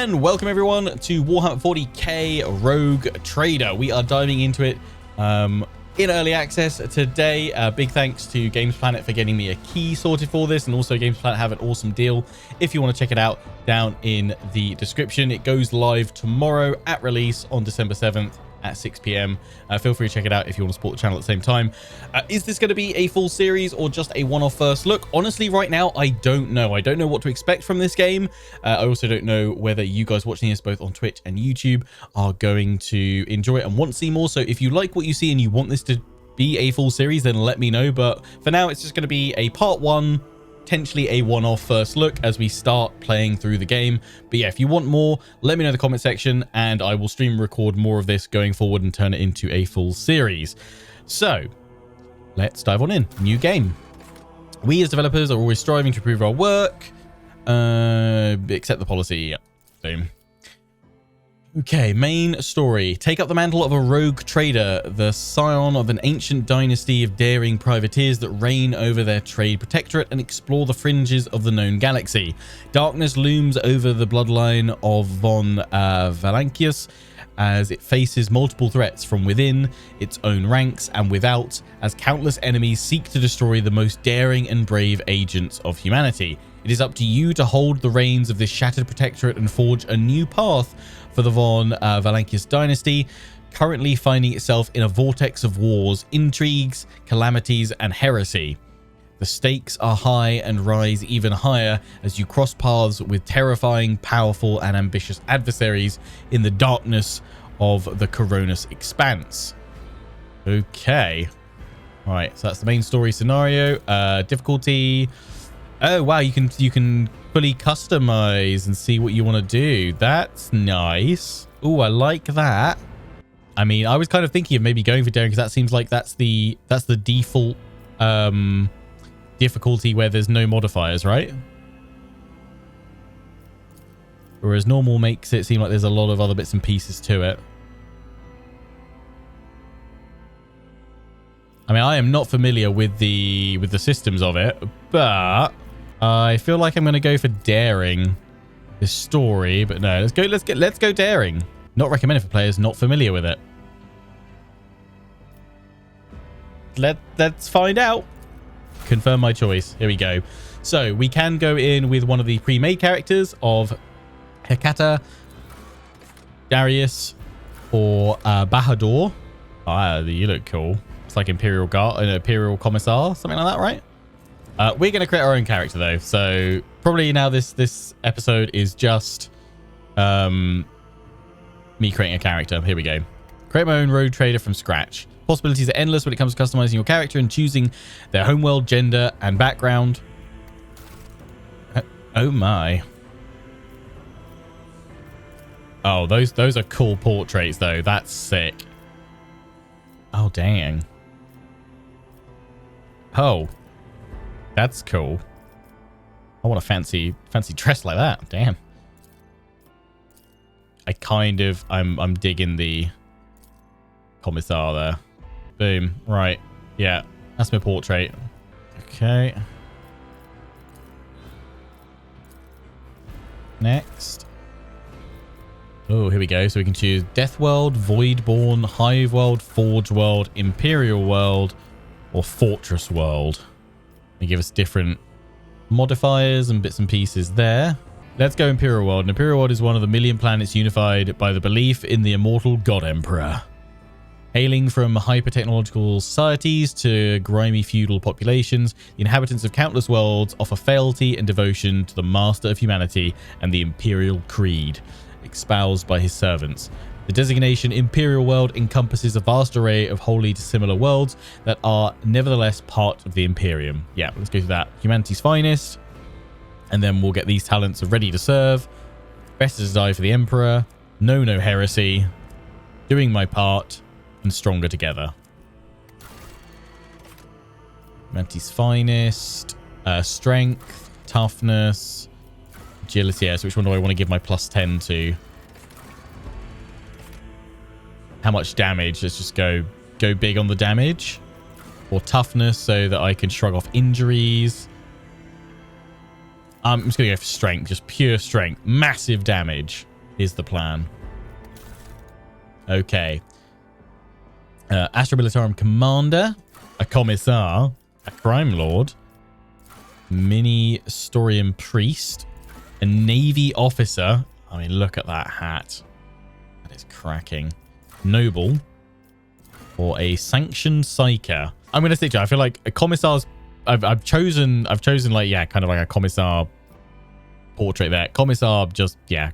And welcome everyone to Warhammer 40k Rogue Trader. We are diving into it in early access today. Big thanks to Games Planet for getting me a key sorted for this, and also Games Planet have an awesome deal if you want to check it out down in the description. It goes live tomorrow at release on December 7th at 6 p.m. Feel free to check it out if you want to support the channel at the same time. Is this going to be a full series or just a one-off first look? Honestly, right now, I don't know. I don't know what to expect from this game. I also don't know whether you guys watching this both on Twitch and YouTube are going to enjoy it and want to see more. So if you like what you see and you want this to be a full series, then let me know. But for now, it's just going to be a part one, potentially a one-off first look as we start playing through the game. But yeah, if you want more, let me know in the comment section and I will stream record more of this going forward and turn it into a full series. So let's dive on in. New game. We as developers are always striving to improve our work. Accept the policy. Boom. Okay, main story. Take up the mantle of a rogue trader, the scion of an ancient dynasty of daring privateers that reign over their trade protectorate and explore the fringes of the known galaxy. Darkness looms over the bloodline of von Valancius as it faces multiple threats from within its own ranks and without, as countless enemies seek to destroy the most daring and brave agents of humanity. It is up to you to hold the reins of this shattered protectorate and forge a new path for the von Valancius dynasty, currently finding itself in a vortex of wars, intrigues, calamities, and heresy. The stakes are high and rise even higher as you cross paths with terrifying, powerful, and ambitious adversaries in the darkness of the Koronus Expanse. Okay. All right, so that's the main story scenario. Difficulty. Oh wow, you can fully customize and see what you want to do. That's nice. Oh, I like that. I mean, I was kind of thinking of maybe going for daring because that seems like that's the default difficulty where there's no modifiers, right? Whereas normal makes it seem like there's a lot of other bits and pieces to it. I mean, I am not familiar with the systems of it, but I feel like I'm going to go for daring this story, but no, let's go daring. Not recommended for players not familiar with it. Let's find out. Confirm my choice. Here we go. So we can go in with one of the pre-made characters of Hecata, Darius, or Bahadur. Ah, you look cool. It's like Imperial Guard, an Imperial Commissar, something like that, right? We're going to create our own character though, so probably now this episode is just me creating a character. Here we go. Create my own rogue trader from scratch. Possibilities are endless when it comes to customizing your character and choosing their homeworld, gender, and background. Oh my. Oh, those are cool portraits though. That's sick. Oh dang. Oh. That's cool. I want a fancy dress like that. Damn. I'm digging the Commissar there. Boom. Right. Yeah. That's my portrait. Okay. Next. Oh, here we go. So we can choose Death World, Voidborn, Hive World, Forge World, Imperial World, or Fortress World. They give us different modifiers and bits and pieces there. Let's go Imperial World. And Imperial World is one of the million planets unified by the belief in the immortal God Emperor. Hailing from hyper-technological societies to grimy feudal populations, the inhabitants of countless worlds offer fealty and devotion to the master of humanity and the Imperial Creed, espoused by his servants. The designation Imperial World encompasses a vast array of wholly dissimilar worlds that are nevertheless part of the Imperium. Yeah, let's go through that. Humanity's finest. And then we'll get these talents of ready to serve, best to die for the Emperor, no heresy, doing my part, and stronger together. Humanity's finest, strength, toughness, agility. Yeah, so which one do I want to give my +10 to? How much damage? Let's just go big on the damage. Or toughness so that I can shrug off injuries. I'm just going to go for strength. Just pure strength. Massive damage. is the plan. Okay. Astra Militarum Commander, a Commissar, a Crime Lord, Mini Storian Priest, a Navy Officer. I mean, look at that hat. That is cracking. Noble, or a Sanctioned Psyker. I'm going to stick to it. I feel like a Commissar's... I've chosen like, yeah, kind of like a Commissar portrait there. Commissar just, yeah,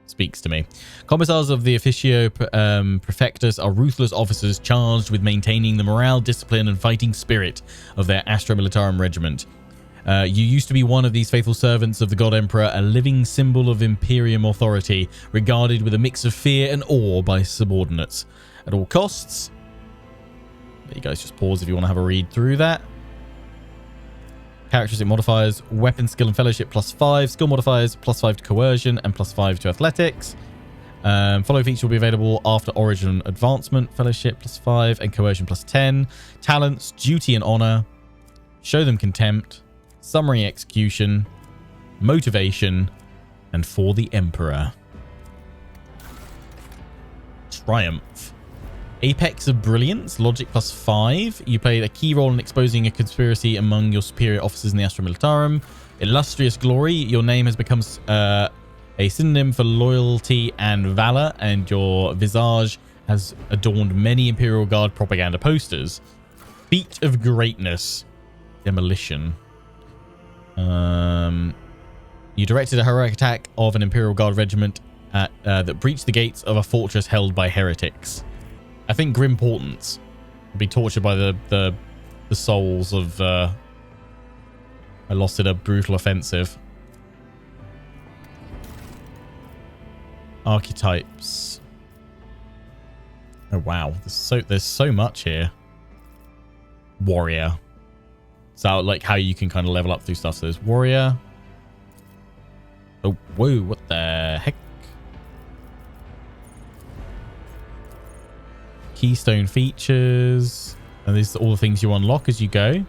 speaks to me. Commissars of the Officio Prefectus are ruthless officers charged with maintaining the morale, discipline, and fighting spirit of their Astra Militarum regiment. You used to be one of these faithful servants of the God Emperor, a living symbol of Imperium authority, regarded with a mix of fear and awe by subordinates. At all costs... You guys just pause if you want to have a read through that. Characteristic modifiers, weapon skill and fellowship +5, skill modifiers +5 to coercion and +5 to athletics. Follow feature will be available after origin advancement, fellowship +5 and coercion +10. Talents, duty and honor, show them contempt, summary execution, motivation, and for the Emperor. Triumph. Apex of Brilliance, logic +5. You played a key role in exposing a conspiracy among your superior officers in the Astra Militarum. Illustrious Glory, your name has become a synonym for loyalty and valor, and your visage has adorned many Imperial Guard propaganda posters. Feat of Greatness, Demolition. You directed a heroic attack of an Imperial Guard regiment that breached the gates of a fortress held by heretics. I think Grim Portents would be tortured by the souls of... I lost it a brutal offensive. Archetypes. Oh wow, there's so much here. Warrior. So like how you can kind of level up through stuff. So there's warrior. Oh whoa, what the heck? Keystone features, and these are all the things you unlock as you go.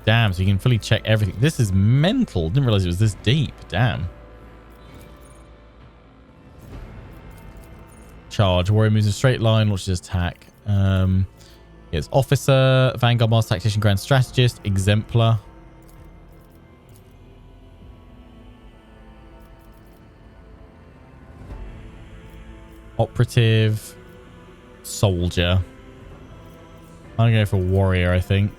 Damn, so you can fully check everything. This is mental. Didn't realize it was this deep. Damn. Charge. Warrior moves in a straight line, launches attack. It's officer, vanguard, master tactician, grand strategist, exemplar. Operative, soldier. I'm going for warrior, I think.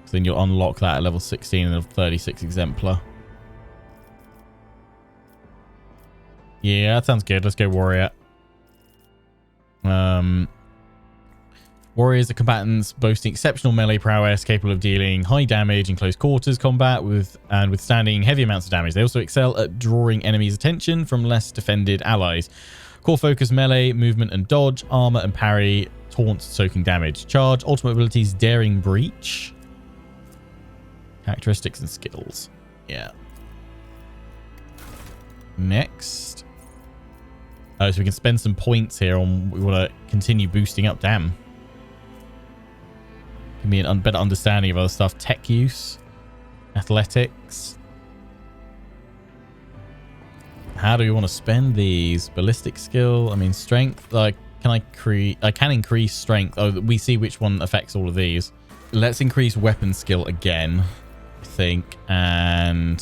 So then you'll unlock that at level 16 and level 36 exemplar. Yeah, that sounds good. Let's go warrior. Warriors are combatants boasting exceptional melee prowess, capable of dealing high damage in close quarters combat and withstanding heavy amounts of damage. They also excel at drawing enemies' attention from less defended allies. Core focus, melee, movement and dodge, armor and parry, taunt, soaking damage. Charge, ultimate abilities, daring breach. Characteristics and skills. Yeah. Next. Oh, so we can spend some points here on we want to continue boosting up. Damn. Give me a better understanding of other stuff. Tech use, athletics. How do we want to spend these? Ballistic skill. I mean, strength. Like, I can increase strength. Oh, we see which one affects all of these. Let's increase weapon skill again, I think. And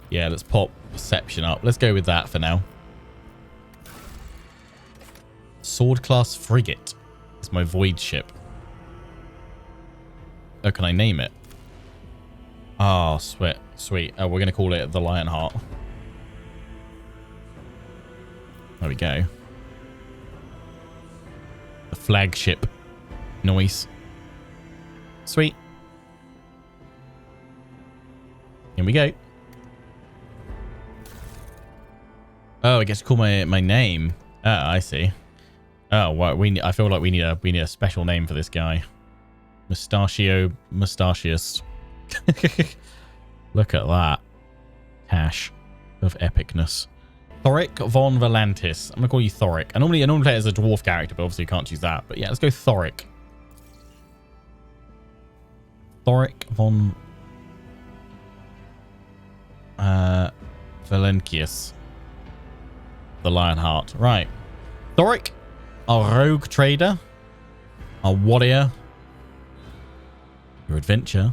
yeah, let's pop perception up. Let's go with that for now. Sword class frigate. It's my void ship. Oh, can I name it? Oh, sweet. Sweet. Oh, we're going to call it the Lionheart. There we go. The flagship. Noise. Sweet. Here we go. Oh, I get to call my name. Oh, I see. Oh, well, I feel like we need a special name for this guy. Mustachius. Look at that. Cash of epicness. Thoric von Volantis. I'm gonna call you Thoric. I normally play it as a dwarf character, but obviously you can't choose that. But yeah, let's go Thoric. Thoric von Valencius. The Lionheart. Right. Thoric, our rogue trader, our warrior. Your adventure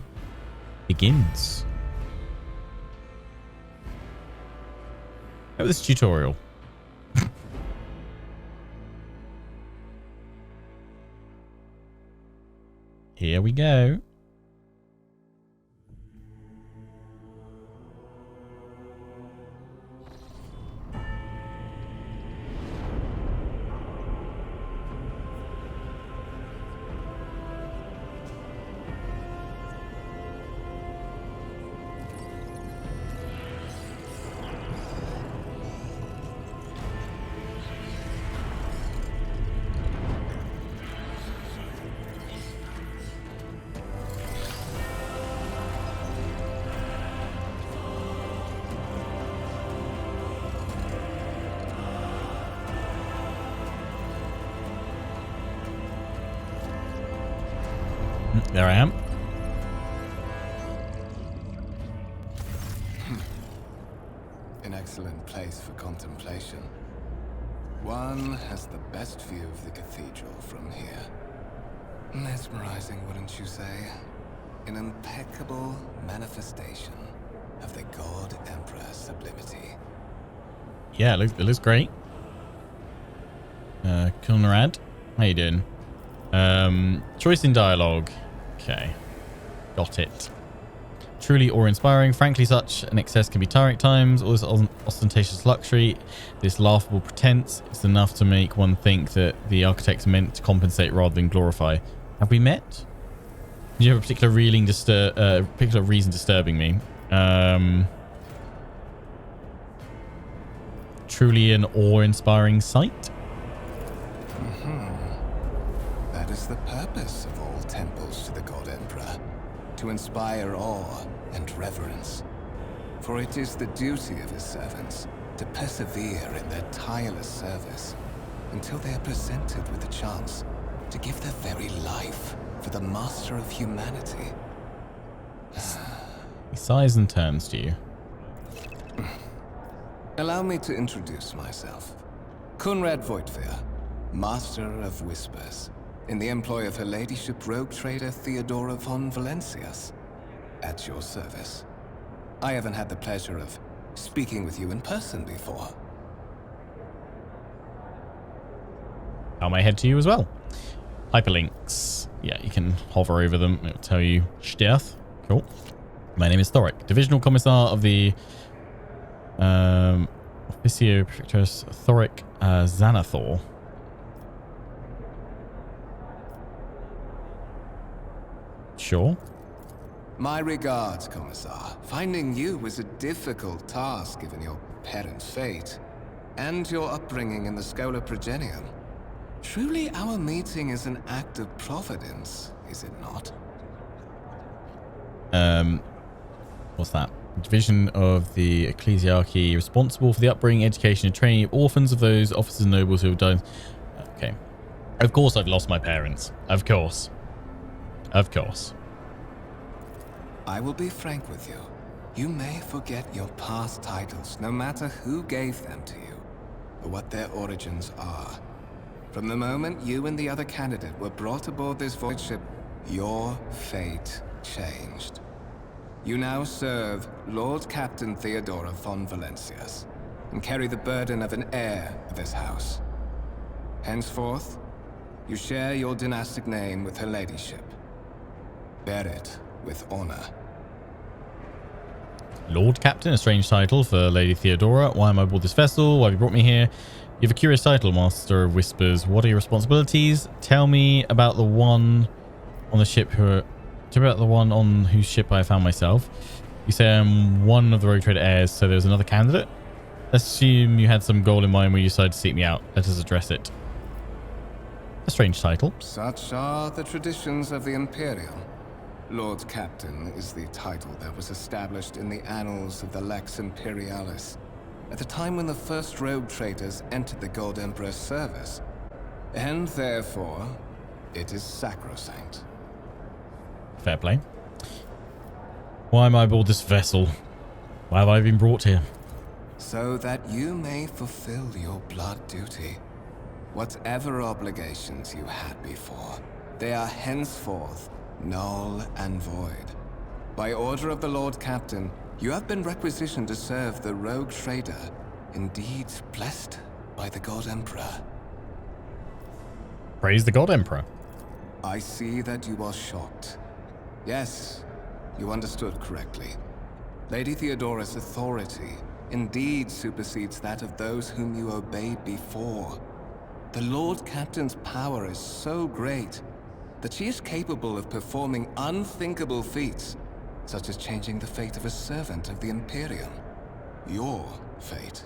begins. Look at this tutorial. Here we go. There I am. An excellent place for contemplation. One has the best view of the cathedral from here. Mesmerizing, wouldn't you say? An impeccable manifestation of the God Emperor's sublimity. Yeah, it looks great. Conrad, how you doing? Choice in dialogue. Okay. Got it. Truly awe-inspiring. Frankly, such an excess can be tiring at times. All this ostentatious luxury, this laughable pretense, it's enough to make one think that the architects meant to compensate rather than glorify. Have we met? Do you have a particular particular reason disturbing me? Truly an awe-inspiring sight. That is the purpose of all temples to the God Emperor, to inspire awe and reverence. For it is the duty of his servants to persevere in their tireless service until they are presented with the chance to give their very life for the master of humanity. He sighs and turns to you. Allow me to introduce myself. Conrad Voigtveer, Master of Whispers, in the employ of Her Ladyship Rogue Trader Theodora von Valencius. At your service. I haven't had the pleasure of speaking with you in person before. I'll my head to you as well. Hyperlinks. Yeah, you can hover over them. It'll tell you Steth. Cool. My name is Thoric, Divisional Commissar of the Officio Prefectus Thoric Xanathor. Sure. My regards, Commissar. Finding you was a difficult task given your parents' fate and your upbringing in the Schola Progenium. Truly, our meeting is an act of providence, is it not? What's that? Division of the Ecclesiarchy responsible for the upbringing, education, and training of orphans of those officers and nobles who have died. Okay. Of course I've lost my parents. Of course. Of course. I will be frank with you. You may forget your past titles, no matter who gave them to you, or what their origins are. From the moment you and the other candidate were brought aboard this void ship, your fate changed. You now serve Lord Captain Theodora von Valencius, and carry the burden of an heir of this house. Henceforth, you share your dynastic name with Her Ladyship. Bear it with honor. Lord Captain, a strange title for Lady Theodora. Why am I aboard this vessel? Why have you brought me here? You have a curious title, Master of Whispers. What are your responsibilities? Tell me about the one on the ship Tell me about the one on whose ship I found myself. You say I'm one of the Rogue Trader heirs, so there's another candidate? Let's assume you had some goal in mind when you decided to seek me out. Let us address it. A strange title. Such are the traditions of the Imperium. Lord Captain is the title that was established in the annals of the Lex Imperialis at the time when the first rogue traders entered the God Emperor's service, and therefore, it is sacrosanct. Fair play. Why am I aboard this vessel? Why have I been brought here? So that you may fulfill your blood duty. Whatever obligations you had before, they are henceforth null and void. By order of the Lord Captain, you have been requisitioned to serve the rogue trader, indeed blessed by the God Emperor. Praise the God Emperor. I see that you are shocked. Yes, you understood correctly. Lady Theodora's authority indeed supersedes that of those whom you obeyed before. The Lord Captain's power is so great that she is capable of performing unthinkable feats, such as changing the fate of a servant of the Imperium. Your fate.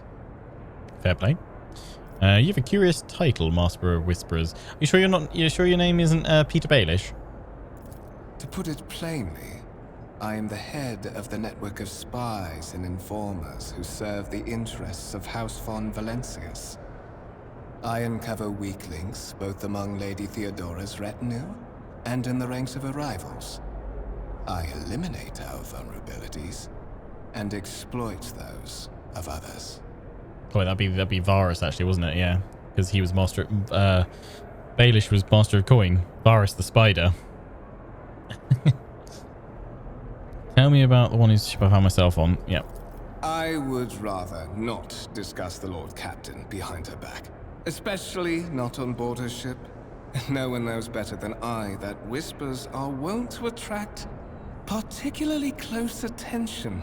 Fair play. You have a curious title, Master of Whisperers. You sure your name isn't Peter Baelish? To put it plainly, I am the head of the network of spies and informers who serve the interests of House von Valancius. I uncover weak links both among Lady Theodora's retinue and in the ranks of her rivals. I eliminate our vulnerabilities and exploit those of others. Oh, that'd be Varus, actually, wasn't it? Yeah, because he was master. Baelish was master of coin. Varus the spider. Tell me about the one whose ship I found myself on. Yep. I would rather not discuss the Lord Captain behind her back, especially not on board her ship. No one knows better than I that whispers are wont to attract particularly close attention.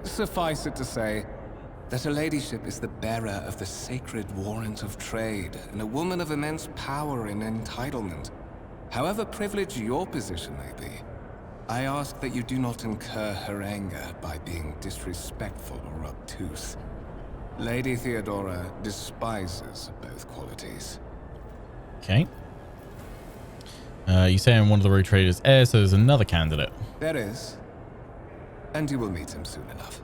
Suffice it to say that her ladyship is the bearer of the sacred warrant of trade and a woman of immense power and entitlement. However privileged your position may be, I ask that you do not incur her anger by being disrespectful or obtuse. Lady Theodora despises both qualities. Okay. You say I'm one of the rogue traders' heirs, so there's another candidate. There is. And you will meet him soon enough.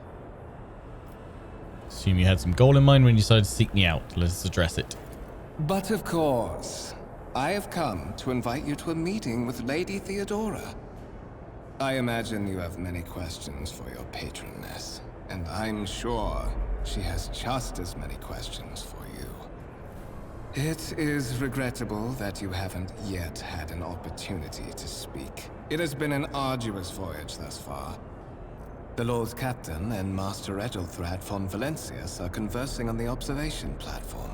Assume you had some goal in mind when you decided to seek me out. Let us address it. But of course, I have come to invite you to a meeting with Lady Theodora. I imagine you have many questions for your patroness, and I'm sure she has just as many questions for you. It is regrettable that you haven't yet had an opportunity to speak. It has been an arduous voyage thus far. The Lord Captain and Master Edelthrad von Valancius are conversing on the observation platform.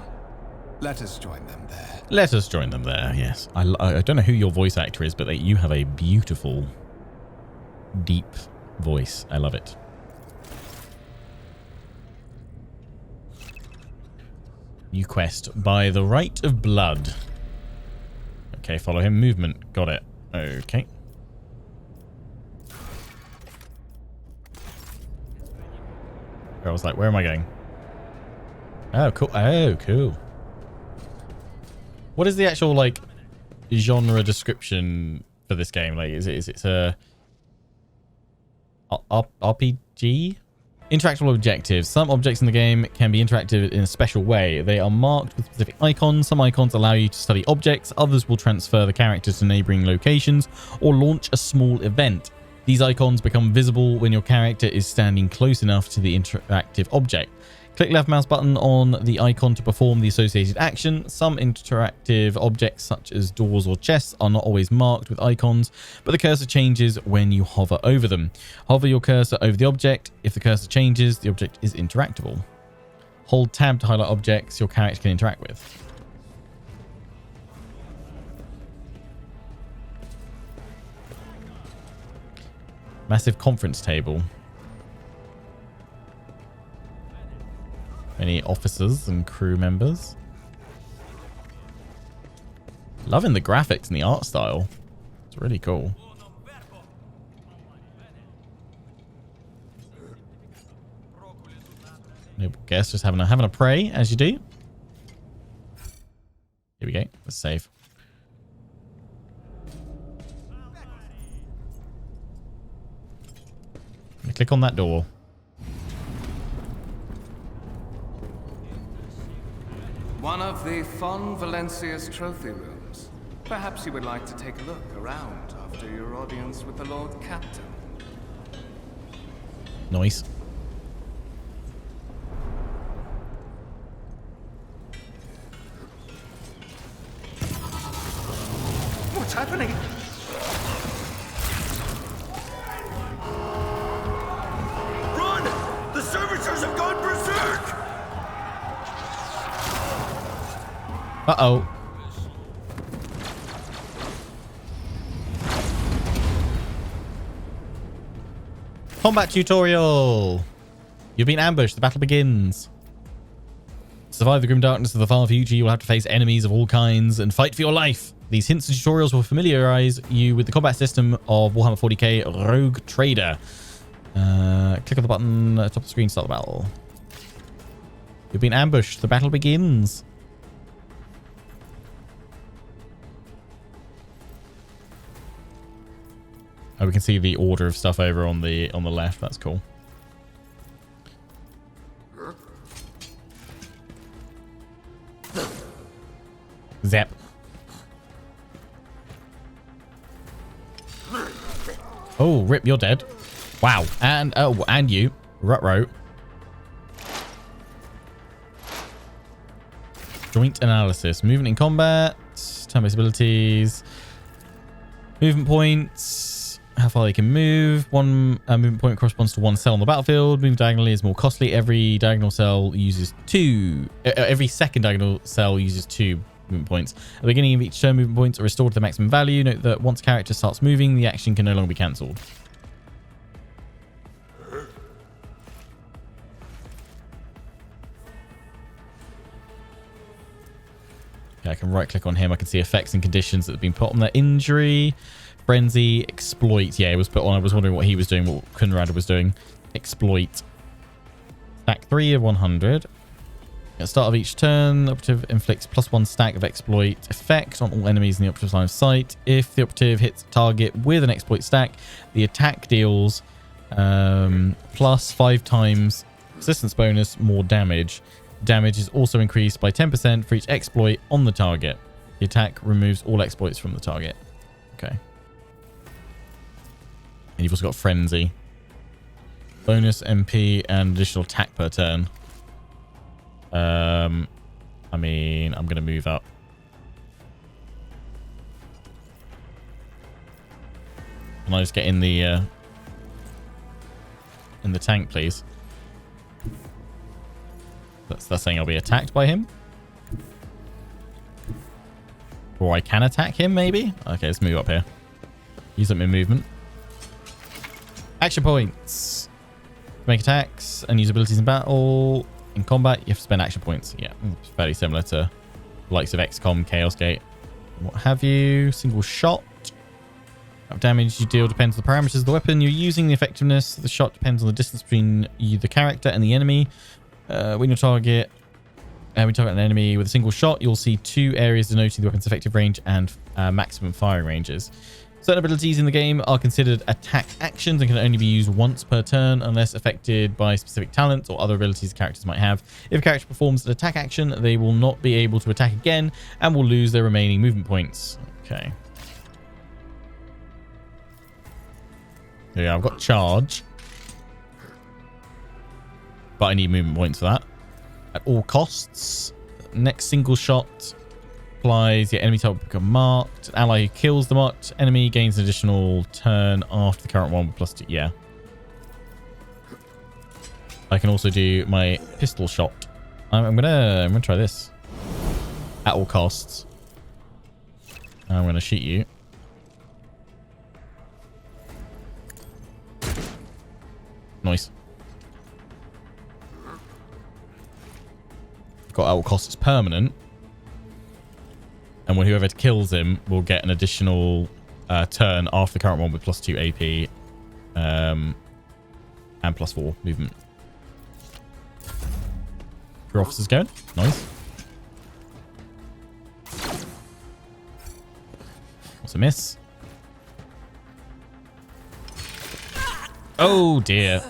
Let us join them there. Let us join them there, yes. I don't know who your voice actor is, but you have a beautiful, deep voice. I love it. New quest. By the right of blood. Okay, follow him. Movement. Got it. Okay. I was like, where am I going? Oh, cool. Oh, cool. What is the actual, like, genre description for this game? Like, is it a RPG? Interactable objectives. Some objects in the game can be interactive in a special way. They are marked with specific icons. Some icons allow you to study objects. Others will transfer the character to neighboring locations or launch a small event. These icons become visible when your character is standing close enough to the interactive object. Click left mouse button on the icon to perform the associated action. Some interactive objects, such as doors or chests, are not always marked with icons, but the cursor changes when you hover over them. Hover your cursor over the object. If the cursor changes, the object is interactable. Hold tab to highlight objects your character can interact with. Massive conference table. Many officers and crew members. Loving the graphics and the art style. It's really cool. Noble guest just having a pray, as you do. Here we go. Let's save. Click on that door. One of the von Valancius trophy rooms. Perhaps you would like to take a look around after your audience with the Lord Captain. Nice. What's happening? Run! The servitors have gone berserk! Uh-oh. Combat tutorial. You've been ambushed. The battle begins. To survive the grim darkness of the far future, you will have to face enemies of all kinds and fight for your life. These hints and tutorials will familiarize you with the combat system of Warhammer 40k Rogue Trader. Click on the button at the top of the screen to start the battle. You've been ambushed. The battle begins. Oh, we can see the order of stuff over on the left. That's cool. Zap. Oh, Rip, you're dead. Wow. And and you. Ruh-roh. Joint analysis. Movement in combat. Turn-based abilities. Movement points. How far they can move. One movement point corresponds to one cell on the battlefield. Moving diagonally is more costly. Every diagonal cell uses two. Every second diagonal cell uses 2 movement points. At the beginning of each turn, movement points are restored to the maximum value. Note that once a character starts moving, the action can no longer be cancelled. Okay, I can right click on him. I can see effects and conditions that have been put on their injury. Frenzy, exploit. Yeah, it was put on. I was wondering what he was doing, what Conrad was doing. Exploit. Stack 3 of 100. At the start of each turn, the operative inflicts +1 stack of exploit effect on all enemies in the operative's line of sight. If the operative hits a target with an exploit stack, the attack deals +5 times resistance bonus more damage. Damage is also increased by 10% for each exploit on the target. The attack removes all exploits from the target. Okay. And you've also got Frenzy. Bonus MP and additional attack per turn. I mean, I'm going to move up. Can I just get in the tank, please? That's saying I'll be attacked by him. Or I can attack him, maybe? Okay, let's move up here. Use up my movement. Action points. Make attacks and use abilities in battle. In combat, you have to spend action points. Yeah, it's fairly similar to the likes of XCOM, Chaos Gate, what have you. Single shot. How damage you deal depends on the parameters of the weapon you're using. The effectiveness of the shot depends on the distance between you, the character, and the enemy. When you target an enemy with a single shot, you'll see 2 areas denoting the weapon's effective range and maximum firing ranges. Certain abilities in the game are considered attack actions and can only be used once per turn unless affected by specific talents or other abilities characters might have. If a character performs an attack action, they will not be able to attack again and will lose their remaining movement points. Okay. Yeah, I've got charge. But I need movement points for that. At all costs. Next single shot applies. Yeah, enemy target become marked. An ally who kills the marked enemy gains an additional turn after the current one with +2. Yeah. I can also do my pistol shot. I'm gonna try this. At all costs. I'm gonna shoot you. Nice. Got at all costs is permanent. And when whoever kills him will get an additional turn after the current one with +2 AP and +4 movement. Your officer's going. Nice. What's a miss? Oh dear.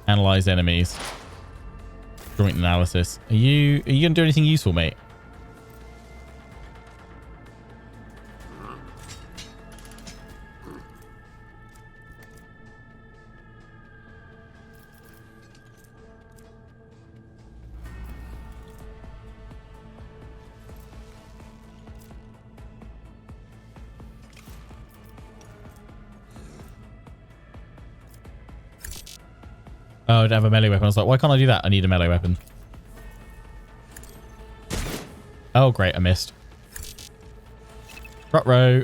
Analyze enemies. Joint analysis. Are you gonna do anything useful, mate? Oh, to have a melee weapon. I was like, why can't I do that? I need a melee weapon. Oh, great. I missed. Front row.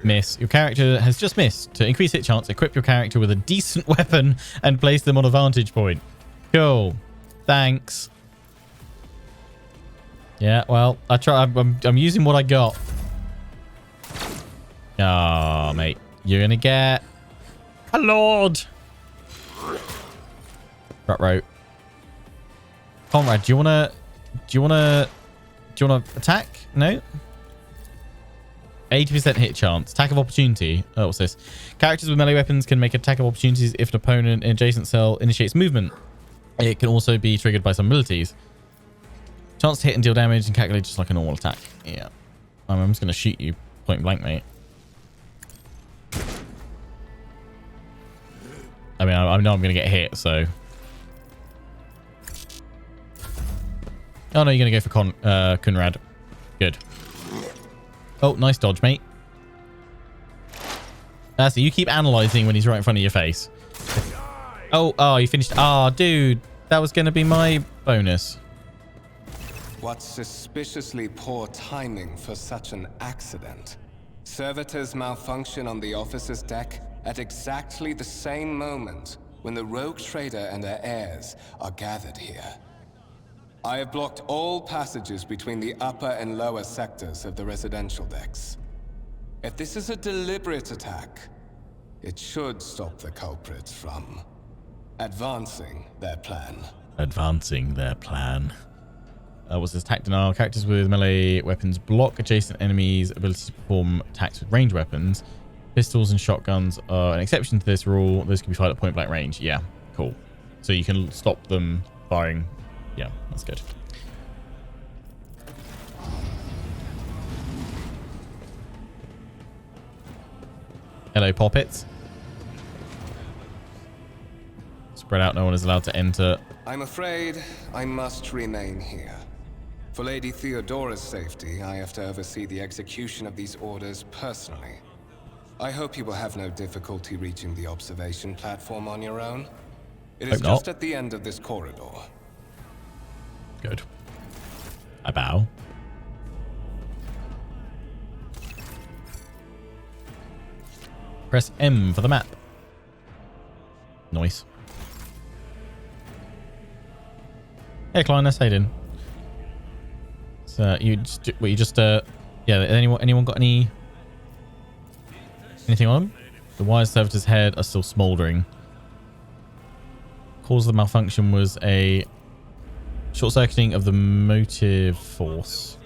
Miss. Your character has just missed. To increase hit chance, equip your character with a decent weapon and place them on a vantage point. Cool. Thanks. Yeah, well, I try. I'm using what I got. Oh, mate. You're gonna get a lord. Front row. Conrad, do you wanna attack? No? 80% hit chance. Attack of opportunity. Oh, what's this? Characters with melee weapons can make attack of opportunities if an opponent in adjacent cell initiates movement. It can also be triggered by some abilities. Chance to hit and deal damage and calculate just like a normal attack. Yeah. I'm just going to shoot you point blank, mate. I mean, I know I'm going to get hit, so... Oh, no, you're going to go for Conrad. Good. Oh, nice dodge, mate. That's it. You keep analyzing when he's right in front of your face. Oh, you finished. Ah, dude. That was going to be my bonus. What suspiciously poor timing for such an accident. Servitors malfunction on the officer's deck at exactly the same moment when the rogue trader and her heirs are gathered here. I have blocked all passages between the upper and lower sectors of the residential decks. If this is a deliberate attack, it should stop the culprits from advancing their plan. Advancing their plan. What's this? Attack denial. Characters with melee weapons block adjacent enemies' ability to perform attacks with ranged weapons. Pistols and shotguns are an exception to this rule. Those can be fired at point blank range. Yeah, cool. So you can stop them firing. Yeah, that's good. Hello, poppets. Spread out. No one is allowed to enter. I'm afraid I must remain here. For Lady Theodora's safety, I have to oversee the execution of these orders personally. I hope you will have no difficulty reaching the observation platform on your own. It is just at the end of this corridor. Good. I bow. Press M for the map. Nice. Hey, Kleiner, how you doing? So yeah. Anyone got anything on them? The wire servitor's head are still smouldering. Cause of the malfunction was a short-circuiting of the motive force.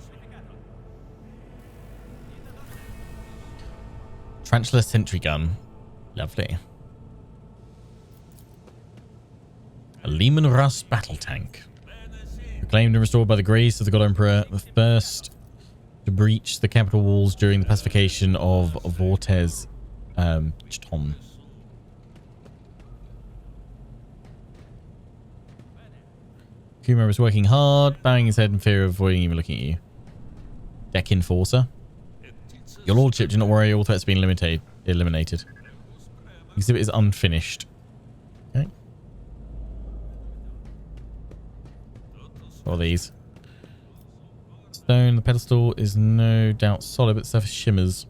Tarantula sentry gun. Lovely. A Lehman Russ battle tank. Reclaimed and restored by the grace of the God Emperor, the first to breach the capital walls during the pacification of Vortes Chton. Kuma is working hard, bowing his head in fear of avoiding even looking at you. Deck Enforcer. Your lordship, do not worry, all threats have been eliminated. Exhibit is unfinished. Okay. What are these? Stone. The pedestal is no doubt solid, but the surface shimmers.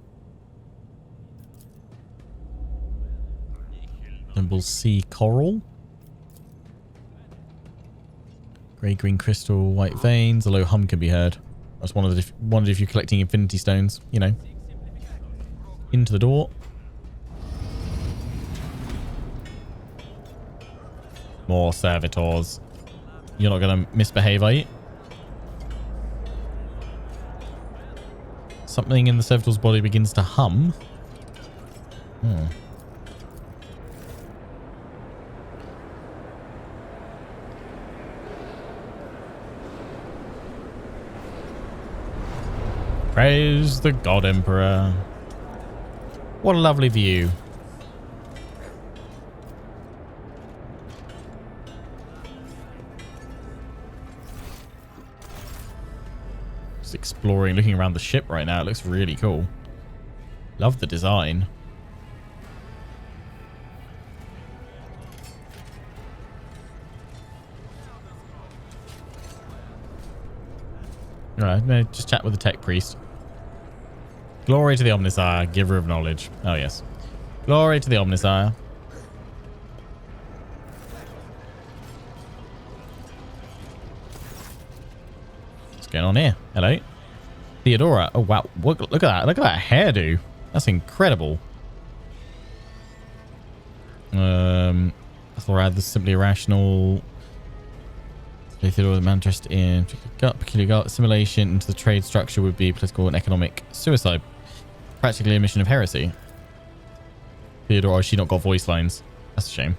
And we'll see coral. Grey-green crystal, white veins. A low hum can be heard. I just wondered if you're collecting infinity stones, you know. Into the door. More servitors. You're not going to misbehave, are you? Something in the servitor's body begins to hum. Praise the God Emperor. What a lovely view. Just exploring, looking around the ship right now. It looks really cool. Love the design. All right, no, just chat with the tech priest. Glory to the Omnisire, giver of knowledge. Oh, yes. Glory to the Omnisire. What's going on here? Hello? Theodora. Oh, wow. Look at that. Look at that hairdo. That's incredible. Ethelred, this is simply irrational. Theodora, the man dressed in peculiar gut. Assimilation into the trade structure would be political and economic suicide. Practically a mission of heresy. Theodora, she not got voice lines. That's a shame.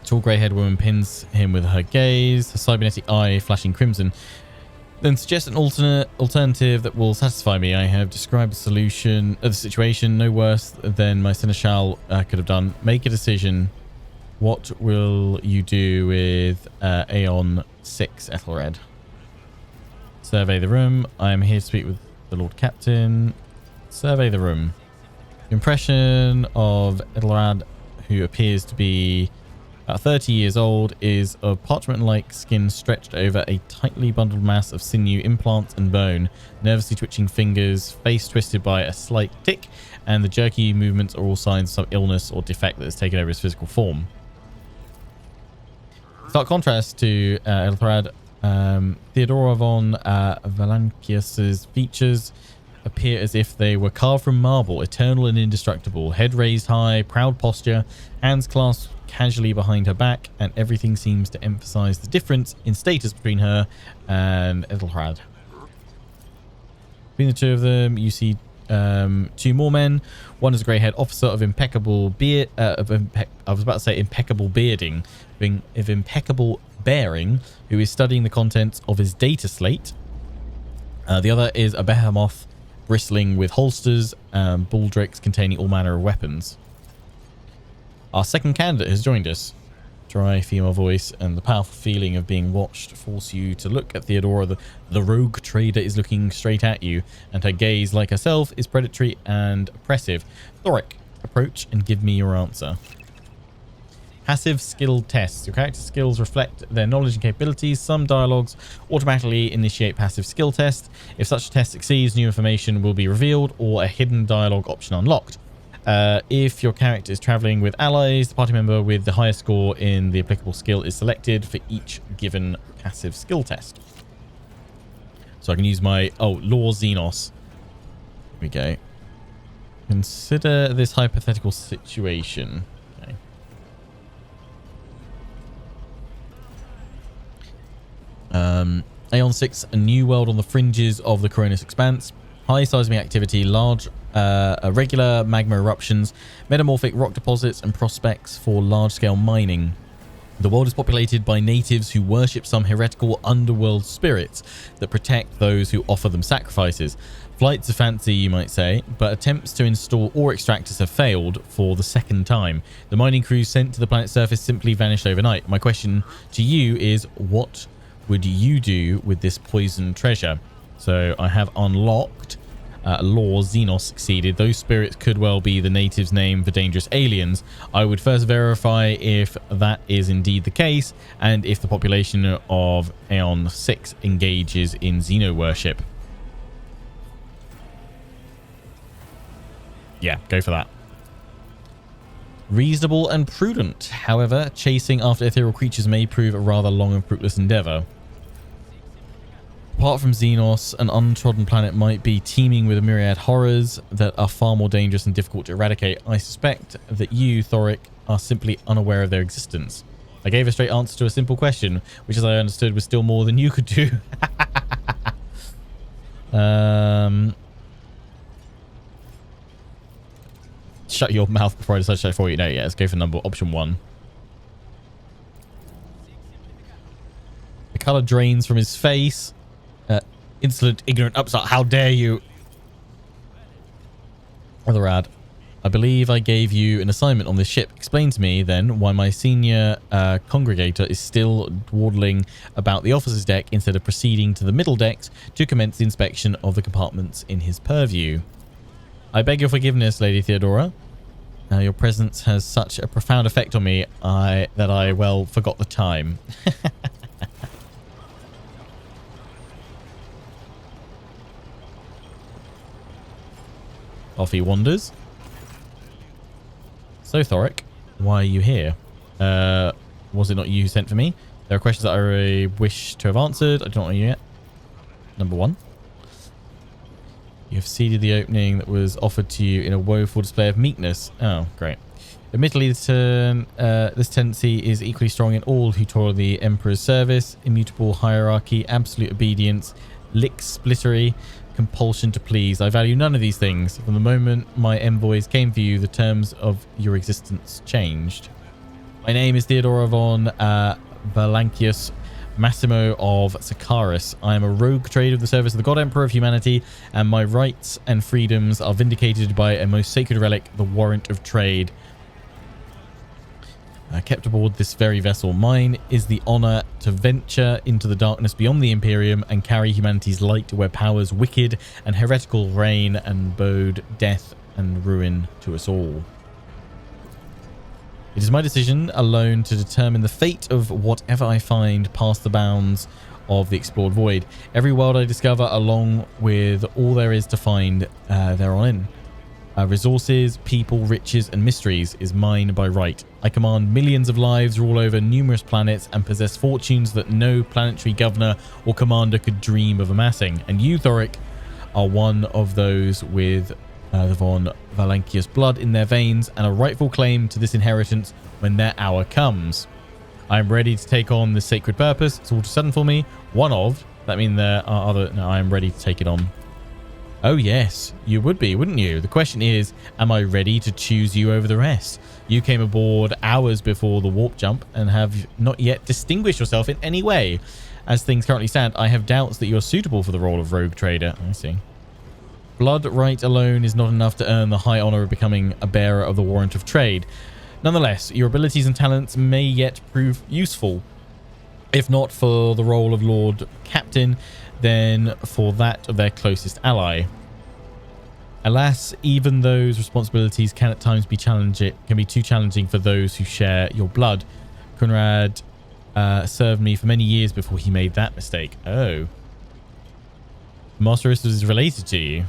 Tall grey-haired woman pins him with her gaze, her cybernetic eye flashing crimson. Then suggest an alternative that will satisfy me. I have described the solution of the situation no worse than my seneschal could have done. Make a decision. What will you do with Aeon 6, Ethelred? Survey the room. I am here to speak with the Lord Captain. Survey the room. Impression of Ethelred, who appears to be about 30 years old, is of parchment-like skin stretched over a tightly bundled mass of sinew, implants, and bone, nervously twitching fingers, face twisted by a slight tic, and the jerky movements are all signs of some illness or defect that has taken over his physical form. Stark contrast to Ethelred. Theodora von Valancius's features appear as if they were carved from marble, eternal and indestructible. Head raised high, proud posture, hands clasped casually behind her back, and everything seems to emphasize the difference in status between her and Ethelred. Between the two of them, you see two more men. One is a grey-haired officer of impeccable beard, I was about to say impeccable bearding, of impeccable bearing, who is studying the contents of his data slate. The other is a behemoth bristling with holsters, baldricks containing all manner of weapons. Our second candidate has joined us. Dry female voice and the powerful feeling of being watched force you to look at Theodora. The rogue trader is looking straight at you, and her gaze, like herself, is predatory and oppressive. Thoric, approach and give me your answer. Passive skill tests. Your character skills reflect their knowledge and capabilities. Some dialogues automatically initiate passive skill tests. If such a test succeeds, new information will be revealed or a hidden dialogue option unlocked. If your character is traveling with allies, the party member with the highest score in the applicable skill is selected for each given passive skill test. So I can use my... Oh, Law Xenos. Here we go. Consider this hypothetical situation. Okay. Aeon 6, a new world on the fringes of the Koronus Expanse. High seismic activity, large regular magma eruptions, metamorphic rock deposits, and prospects for large-scale mining. The world is populated by natives who worship some heretical underworld spirits that protect those who offer them sacrifices. Flights of fancy, you might say, but attempts to install ore extractors have failed for the second time. The mining crews sent to the planet's surface simply vanished overnight. My question to you is, what would you do with this poisoned treasure? So I have unlocked Law Xenos succeeded. Those spirits could well be the natives' name for dangerous aliens. I would first verify if that is indeed the case, and if the population of Aeon 6 engages in Xeno worship. Yeah, go for that. Reasonable and prudent. However, chasing after ethereal creatures may prove a rather long and fruitless endeavor. Apart from Xenos, an untrodden planet might be teeming with a myriad horrors that are far more dangerous and difficult to eradicate. I suspect that you, Thoric, are simply unaware of their existence. I gave a straight answer to a simple question, which, as I understood, was still more than you could do. Shut your mouth before I decide to shut it for you. No, yeah, let's go for option 1. The color drains from his face. Insolent, ignorant upstart. How dare you? Rather rad. I believe I gave you an assignment on this ship. Explain to me, then, why my senior congregator is still dawdling about the officer's deck instead of proceeding to the middle decks to commence the inspection of the compartments in his purview. I beg your forgiveness, Lady Theodora. Your presence has such a profound effect on me that I well forgot the time. Off he wanders. So, Thoric, why are you here? Was it not you who sent for me? There are questions that I wish to have answered. I do not know you yet. Number 1. You have ceded the opening that was offered to you in a woeful display of meekness. Oh, great. Admittedly, this tendency is equally strong in all who toil the Emperor's service. Immutable hierarchy, absolute obedience, lick-splittery, compulsion to please. I value none of these things. From the moment my envoys came for you, the terms of your existence changed. My name is Theodora von Valancius Massimo of Sakaris. I am a rogue trader of the service of the God Emperor of humanity, and my rights and freedoms are vindicated by a most sacred relic, the warrant of trade. Kept aboard this very vessel. Mine is the honor to venture into the darkness beyond the Imperium and carry humanity's light where powers wicked and heretical reign and bode death and ruin to us all. It is my decision alone to determine the fate of whatever I find past the bounds of the explored void. Every world I discover, along with all there is to find thereon. Resources, people, riches, and mysteries is mine by right. I command millions of lives, rule over numerous planets, and possess fortunes that no planetary governor or commander could dream of amassing. And you, Thoric, are one of those with the von Valancius blood in their veins and a rightful claim to this inheritance when their hour comes. I am ready to take on this sacred purpose. It's all too sudden for me. One of. That means there are other. No, I am ready to take it on. Oh yes, you would be, wouldn't you? The question is, am I ready to choose you over the rest? You came aboard hours before the warp jump and have not yet distinguished yourself in any way. As things currently stand, I have doubts that you are suitable for the role of rogue trader. I see. Blood right alone is not enough to earn the high honor of becoming a bearer of the warrant of trade. Nonetheless, your abilities and talents may yet prove useful. If not for the role of Lord Captain, then for that of their closest ally. Alas, even those responsibilities can at times be too challenging for those who share your blood. Conrad served me for many years before he made that mistake. Oh. Master is related to you.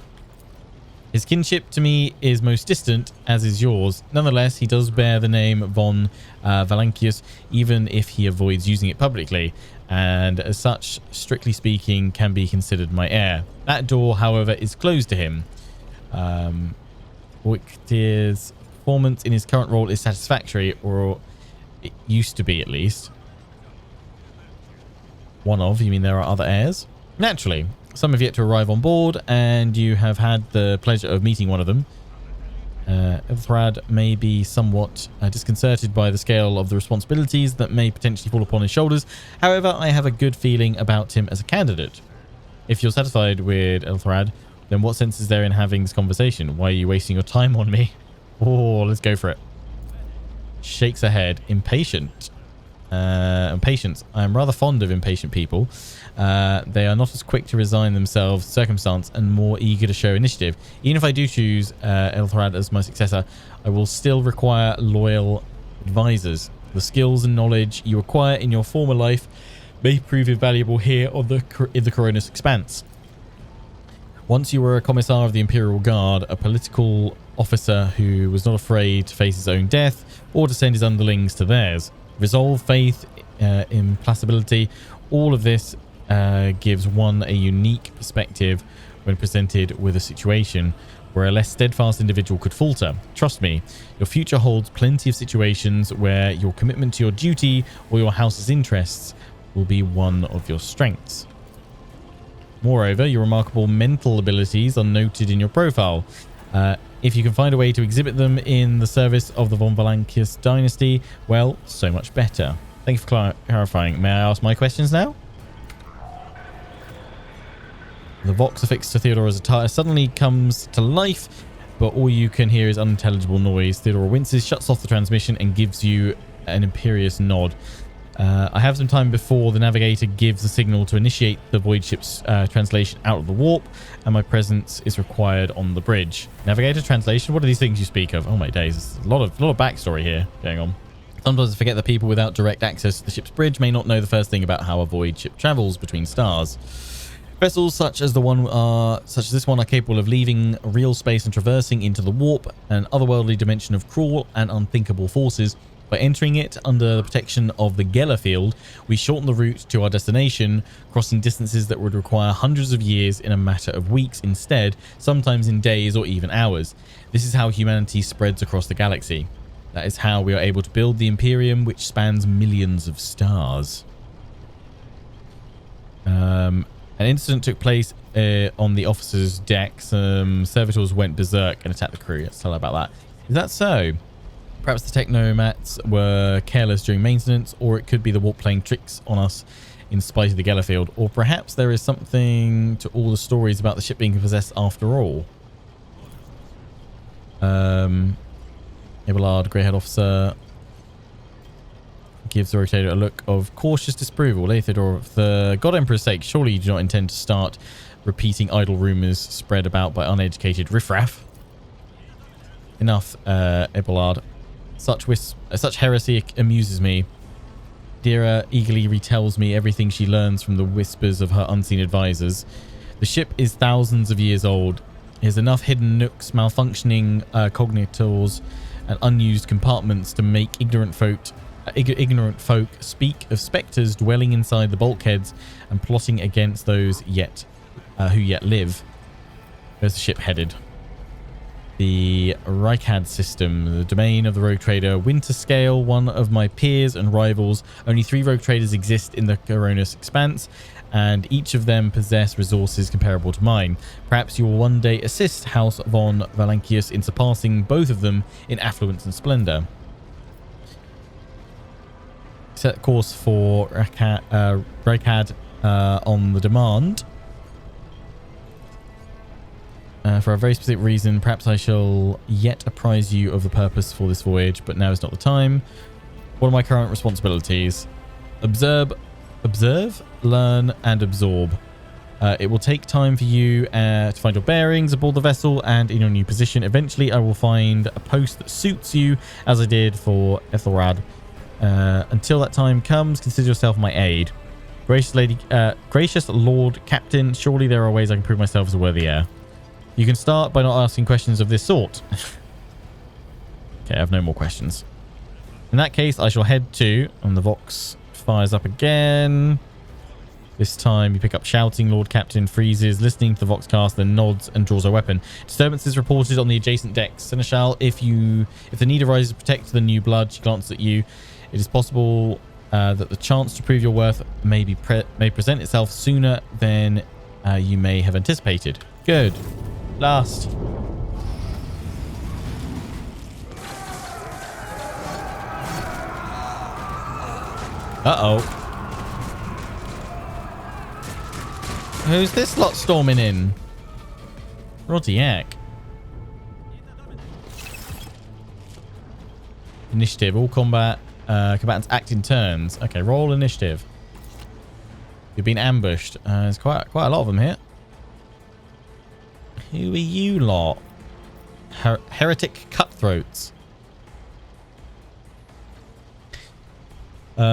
His kinship to me is most distant, as is yours. Nonetheless, he does bear the name von Valancius, even if he avoids using it publicly, and as such, strictly speaking, can be considered my heir. That door, however, is closed to him. Wicktier's performance in his current role is satisfactory, or it used to be at least. One of, you mean there are other heirs? Naturally. Some have yet to arrive on board, and you have had the pleasure of meeting one of them. Ethelred may be somewhat disconcerted by the scale of the responsibilities that may potentially fall upon his shoulders. However, I have a good feeling about him as a candidate. If you're satisfied with Ethelred, then what sense is there in having this conversation? Why are you wasting your time on me? Oh, let's go for it. Shakes her head. Impatient. Impatience. I am rather fond of impatient people. They are not as quick to resign themselves to circumstance and more eager to show initiative. Even if I do choose Ethelred as my successor, I will still require loyal advisors. The skills and knowledge you acquire in your former life may prove invaluable here in the Koronus Expanse. Once you were a Commissar of the Imperial Guard, a political officer who was not afraid to face his own death or to send his underlings to theirs. Resolve, faith, implacability, all of this gives one a unique perspective when presented with a situation where a less steadfast individual could falter. Trust me, your future holds plenty of situations where your commitment to your duty or your house's interests will be one of your strengths. Moreover, your remarkable mental abilities are noted in your profile. If you can find a way to exhibit them in the service of the von Valancius dynasty, well, so much better. Thank you for clarifying. May I ask my questions now? The Vox affixed to Theodora's attire suddenly comes to life, but all you can hear is unintelligible noise. Theodora winces, shuts off the transmission, and gives you an imperious nod. I have some time before the navigator gives the signal to initiate the void ship's translation out of the warp, and my presence is required on the bridge. Navigator translation? What are these things you speak of? Oh my days, there's a lot of backstory here going on. Sometimes I forget that people without direct access to the ship's bridge may not know the first thing about how a void ship travels between stars. Vessels such as this one are capable of leaving real space and traversing into the warp, an otherworldly dimension of cruel and unthinkable forces. By entering it under the protection of the Geller field, we shorten the route to our destination, crossing distances that would require hundreds of years in a matter of weeks instead, sometimes in days or even hours. This is how humanity spreads across the galaxy. That is how we are able to build the Imperium, which spans millions of stars. An incident took place on the officer's deck. Some servitors went berserk and attacked the crew. Let's tell her about that. Is that so? Perhaps the technomats were careless during maintenance, or it could be the warp playing tricks on us in spite of the Geller field, or perhaps there is something to all the stories about the ship being possessed after all. Abelard, Greyhead Officer, gives the rotator a look of cautious disapproval. Theodore, for the God Emperor's sake, surely you do not intend to start repeating idle rumors spread about by uneducated riffraff. Enough, Abelard. Such heresy amuses me. Dira eagerly retells me everything she learns from the whispers of her unseen advisors. The ship is thousands of years old. There's enough hidden nooks, malfunctioning cognitors, and unused compartments to make ignorant folk speak of spectres dwelling inside the bulkheads and plotting against those who yet live. Where's the ship headed? The Rykad system, the domain of the rogue trader Winterscale, one of my peers and rivals. Only 3 rogue traders exist in the Koronus Expanse, and each of them possess resources comparable to mine. Perhaps you will one day assist House von Valancius in surpassing both of them in affluence and splendor. Set course for Rykad on the demand. For a very specific reason, perhaps I shall yet apprise you of the purpose for this voyage, but now is not the time. What are my current responsibilities? Observe, learn, and absorb. It will take time for you to find your bearings aboard the vessel and in your new position. Eventually, I will find a post that suits you, as I did for Ethelrad. Until that time comes, consider yourself my aide. Gracious Lord Captain, surely there are ways I can prove myself as a worthy heir. You can start by not asking questions of this sort. Okay, I have no more questions. In that case, I shall head to... And the Vox fires up again. This time, you pick up shouting. Lord Captain freezes, listening to the Vox cast, then nods and draws a weapon. Disturbances reported on the adjacent decks. Seneschal, if the need arises to protect the new blood, she glances at you. It is possible that the chance to prove your worth may present itself sooner than you may have anticipated. Good. Last. Uh-oh. Who's this lot storming in? Rodiak. Initiative. All combatants act in turns. Okay, roll initiative. You've been ambushed. There's quite a lot of them here. Who are you lot? Heretic cutthroats. Is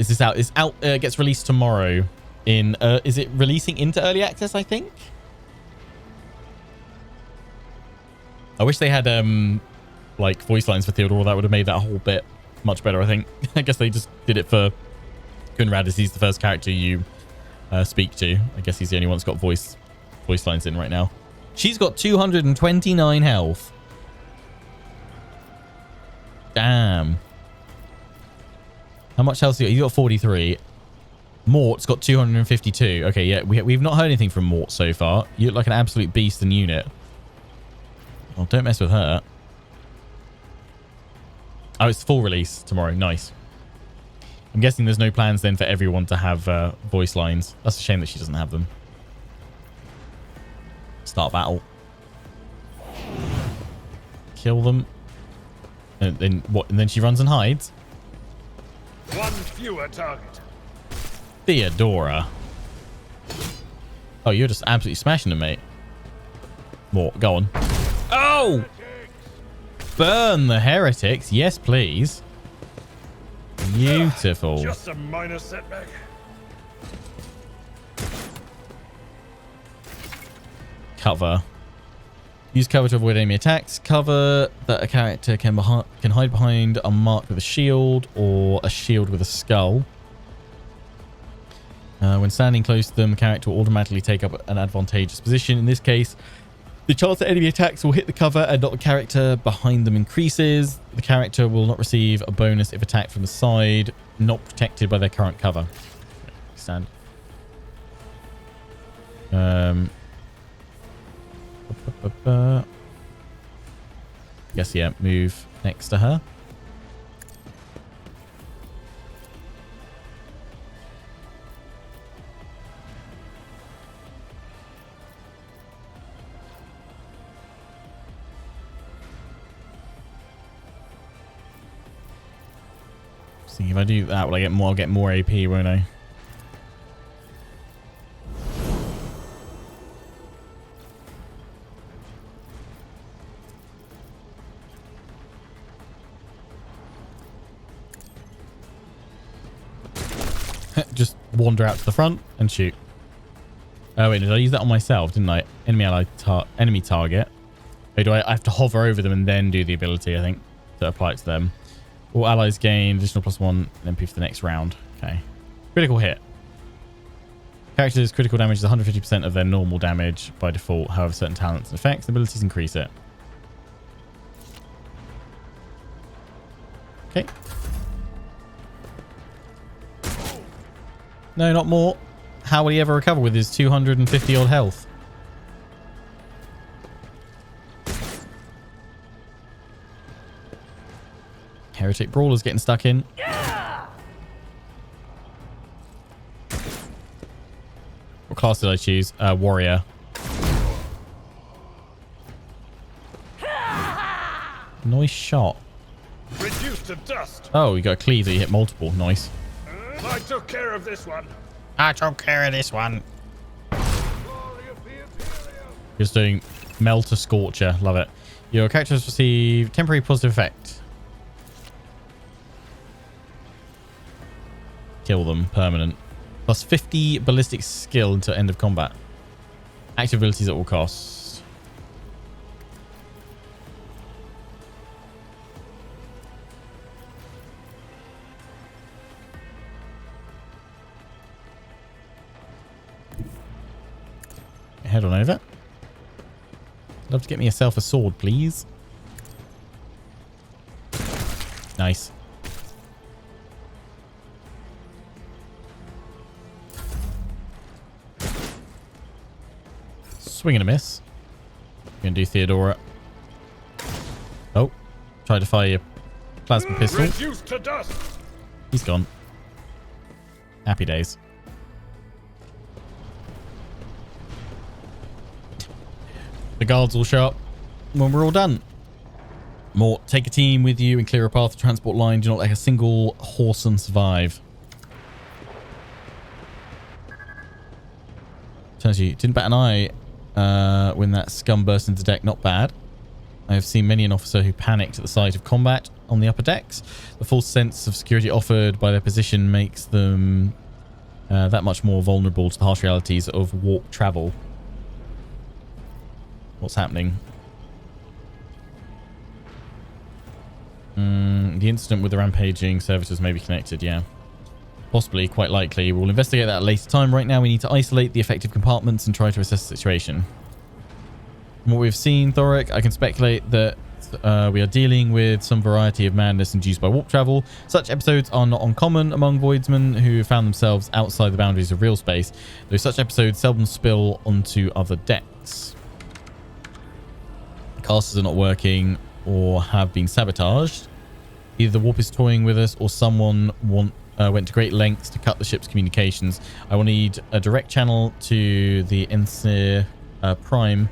this out? It's out. Gets released tomorrow. Is it releasing into early access? I think. I wish they had like voice lines for Theodore. That would have made that whole bit much better. I think. I guess they just did it for Kunrad, as he's the first character you speak to. I guess he's the only one that's got voice lines in right now. She's got 229 health. Damn. How much health you got? 43. Mort's got 252. Okay, yeah, we've not heard anything from Mort so far. You look like an absolute beast in unit. Oh, don't mess with her. Oh, it's full release tomorrow. Nice. I'm guessing there's no plans then for everyone to have voice lines. That's a shame that she doesn't have them. Start battle. Kill them. And then what? And then she runs and hides? One fewer target. Theodora. Oh, you're just absolutely smashing them, mate. More. Go on. Oh! Burn the heretics. Yes, please. Beautiful. Just a minor setback. cover. Use cover to avoid enemy attacks. Cover that a character can hide behind are marked with a shield or a shield with a skull. When standing close to them, the character will automatically take up an advantageous position. In this case, the chance that enemy attacks will hit the cover and not the character behind them increases. The character will not receive a bonus if attacked from the side, not protected by their current cover. Stand. Guess, yeah, move next to her. See, if I do that, will I get more? I'll get more AP, won't I? Just wander out to the front and shoot. Oh wait, did I use that on myself? Didn't I? Enemy target. Wait, do I have to hover over them and then do the ability? I think to apply it to them. All allies gain additional +1 and MP for the next round. Okay. Critical hit. Characters' critical damage is 150% of their normal damage by default. However, certain talents and effects and abilities increase it. Okay. No, not more. How will he ever recover with his 250 odd health? Heretic Brawler's getting stuck in. Yeah! What class did I choose? Warrior. Nice shot. Reduced to dust. Oh, you got a cleave that you hit multiple. Nice. I took care of this one. I took care of this one. Just doing Melt a Scorcher. Love it. Your characters receive temporary positive effect. Kill them. Permanent. Plus 50 ballistic skill until end of combat. Active abilities at all costs. Head on over. Love to get me yourself a sword, please. Nice. Swing and a miss. Gonna do Theodora. Oh, try to fire your plasma pistol. Reduced to dust. He's gone. Happy days. The guards will show up when we're all done. More, take a team with you and clear a path to transport line. Do not let a single whoreson survive. Turns you didn't bat an eye when that scum burst into deck. Not bad. I have seen many an officer who panicked at the sight of combat on the upper decks. The false sense of security offered by their position makes them that much more vulnerable to the harsh realities of warp travel. What's happening? The incident with the rampaging servitors may be connected, yeah. Possibly, quite likely. We'll investigate that at a later time. Right now, we need to isolate the affected compartments and try to assess the situation. From what we've seen, Thoric, I can speculate that we are dealing with some variety of madness induced by warp travel. Such episodes are not uncommon among voidsmen who found themselves outside the boundaries of real space, though such episodes seldom spill onto other decks. Casters are not working or have been sabotaged. Either the warp is toying with us or someone went to great lengths to cut the ship's communications. I will need a direct channel to the Ensir Prime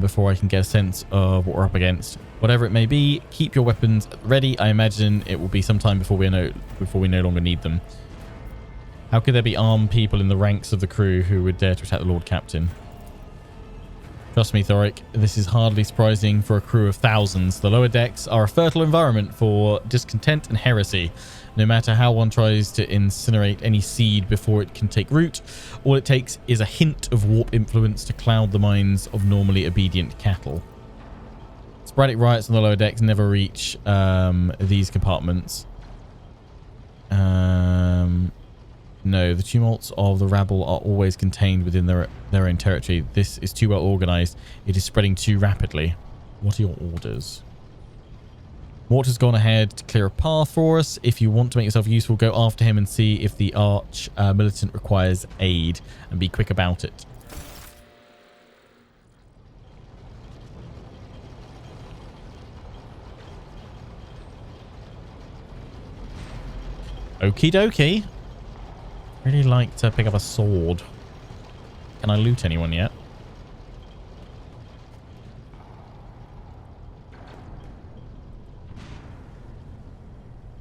before I can get a sense of what we're up against. Whatever it may be, keep your weapons ready. I imagine it will be some time before we no longer need them. How could there be armed people in the ranks of the crew who would dare to attack the Lord Captain? Trust me, Thoric, this is hardly surprising for a crew of thousands. The lower decks are a fertile environment for discontent and heresy. No matter how one tries to incinerate any seed before it can take root, all it takes is a hint of warp influence to cloud the minds of normally obedient cattle. Sporadic riots on the lower decks never reach these compartments. No, the tumults of the rabble are always contained within their own territory. This is too well organized. It is spreading too rapidly. What are your orders? Mort has gone ahead to clear a path for us. If you want to make yourself useful, go after him and see if the arch militant requires aid, and be quick about it. Okie dokie. Really like to pick up a sword. Can I loot anyone yet?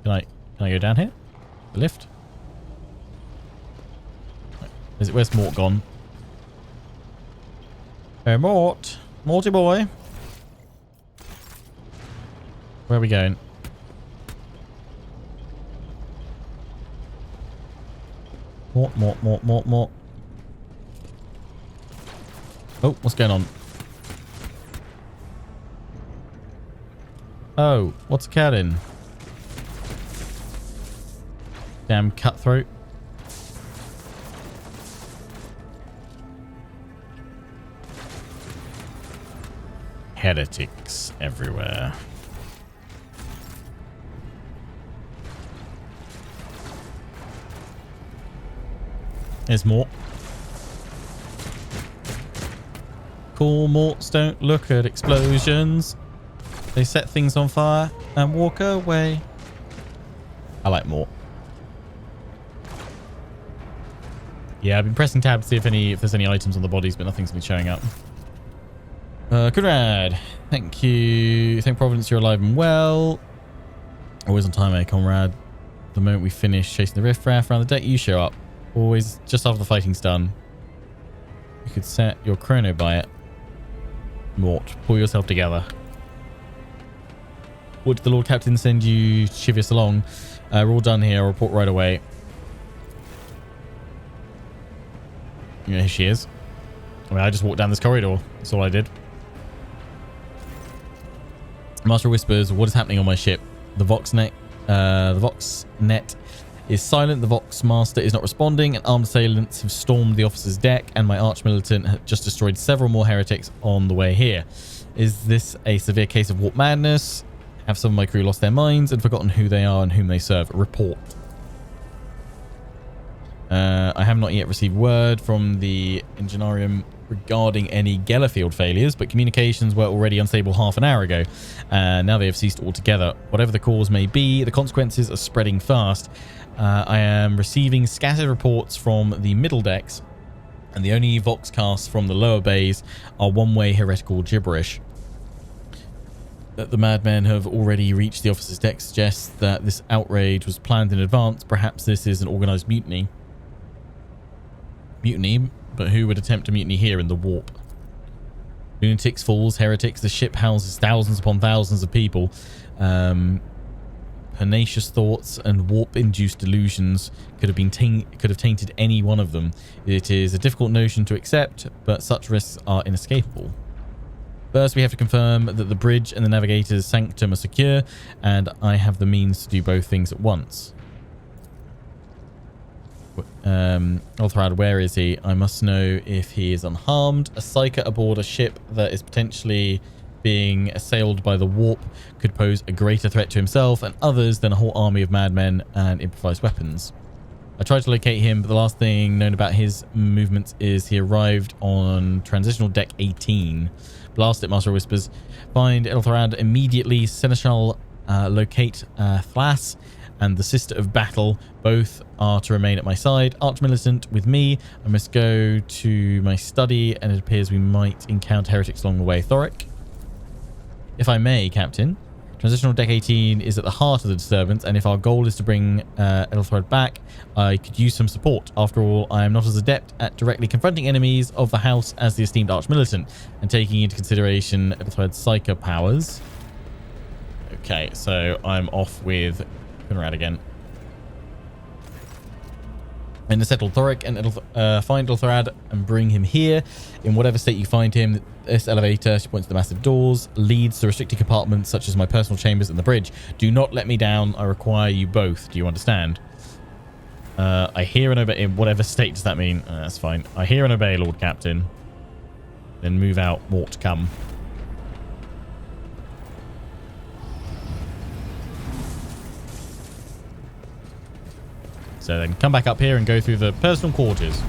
Can I go down here? The lift? Where's Mort gone? Hey, Mort. Morty boy. Where are we going? Mort. Oh, what's going on? Oh, what's a cat in? Damn cutthroat. Heretics everywhere. There's more. Cool, Morts don't look at explosions. They set things on fire and walk away. I like Mort. Yeah, I've been pressing tab to see if there's any items on the bodies, but nothing's been showing up. Conrad, thank you. Thank Providence you're alive and well. Always on time, eh, comrade? The moment we finish chasing the riffraff around the deck, you show up. Always just after the fighting's done. You could set your chrono by it. Mort, pull yourself together. What did the Lord Captain send you to chivvy us along? We're all done here. I'll report right away. Yeah, here she is. I mean, I just walked down this corridor. That's all I did. Master whispers, what is happening on my ship? The Vox net is silent. The Vox Master is not responding, and armed assailants have stormed the officer's deck, and my arch militant have just destroyed several more heretics on the way here. Is this a severe case of warp madness? Have some of my crew lost their minds and forgotten who they are and whom they serve? Report. I have not yet received word from the Engineerium regarding any Gellerfield failures, but communications were already unstable half an hour ago, and now they have ceased altogether. Whatever the cause may be, the consequences are spreading fast. I am receiving scattered reports from the middle decks, and the only voxcasts from the lower bays are one-way heretical gibberish. That the madmen have already reached the officer's deck suggests that this outrage was planned in advance. Perhaps this is an organized mutiny. But who would attempt to mutiny here in the warp? Lunatics, fools, heretics. The ship houses thousands upon thousands of people. Pernicious thoughts and warp-induced delusions could have tainted any one of them. It is a difficult notion to accept, but such risks are inescapable. First, we have to confirm that the bridge and the navigator's sanctum are secure, and I have the means to do both things at once. Ulthrad, where is he? I must know if he is unharmed. A psyker aboard a ship that is potentially being assailed by the warp could pose a greater threat to himself and others than a whole army of madmen and improvised weapons. I tried to locate him, but the last thing known about his movements is he arrived on transitional deck 18. Blast it, Master whispers. Find Eltharad immediately. Seneschal, locate Thlas and the Sister of Battle. Both are to remain at my side. Archmilitant with me. I must go to my study, and it appears we might encounter heretics along the way. Thoric? If I may, Captain. Transitional Deck 18 is at the heart of the disturbance, and if our goal is to bring Eltharad back, I could use some support. After all, I am not as adept at directly confronting enemies of the house as the esteemed Archmilitant, and taking into consideration Eltharad's psycho powers. Okay, so I'm off with Conrad again. And to settle Thoric and find Ilthrad and bring him here. In whatever state you find him, this elevator, she points to the massive doors, leads to restricted compartments such as my personal chambers and the bridge. Do not let me down. I require you both. Do you understand? I hear and obey. In whatever state does that mean? That's fine. I hear and obey, Lord Captain. Then move out. More to come. So then come back up here and go through the personal quarters.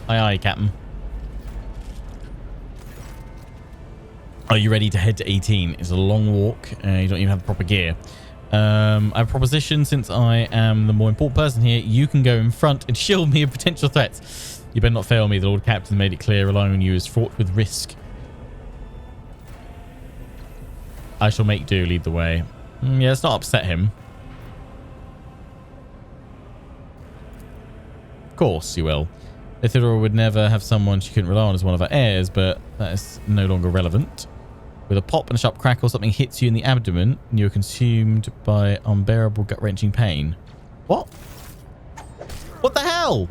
Aye, aye, Captain. Are you ready to head to 18? It's a long walk. You don't even have the proper gear. I have a proposition. Since I am the more important person here, you can go in front and shield me of potential threats. You better not fail me. The Lord Captain made it clear relying on you is fraught with risk. I shall make do. Lead the way. Yeah, let's not upset him. Of course you will. Theodora would never have someone she couldn't rely on as one of her heirs, but that is no longer relevant. With a pop and a sharp crackle, something hits you in the abdomen, and you're consumed by unbearable gut-wrenching pain. What? What the hell?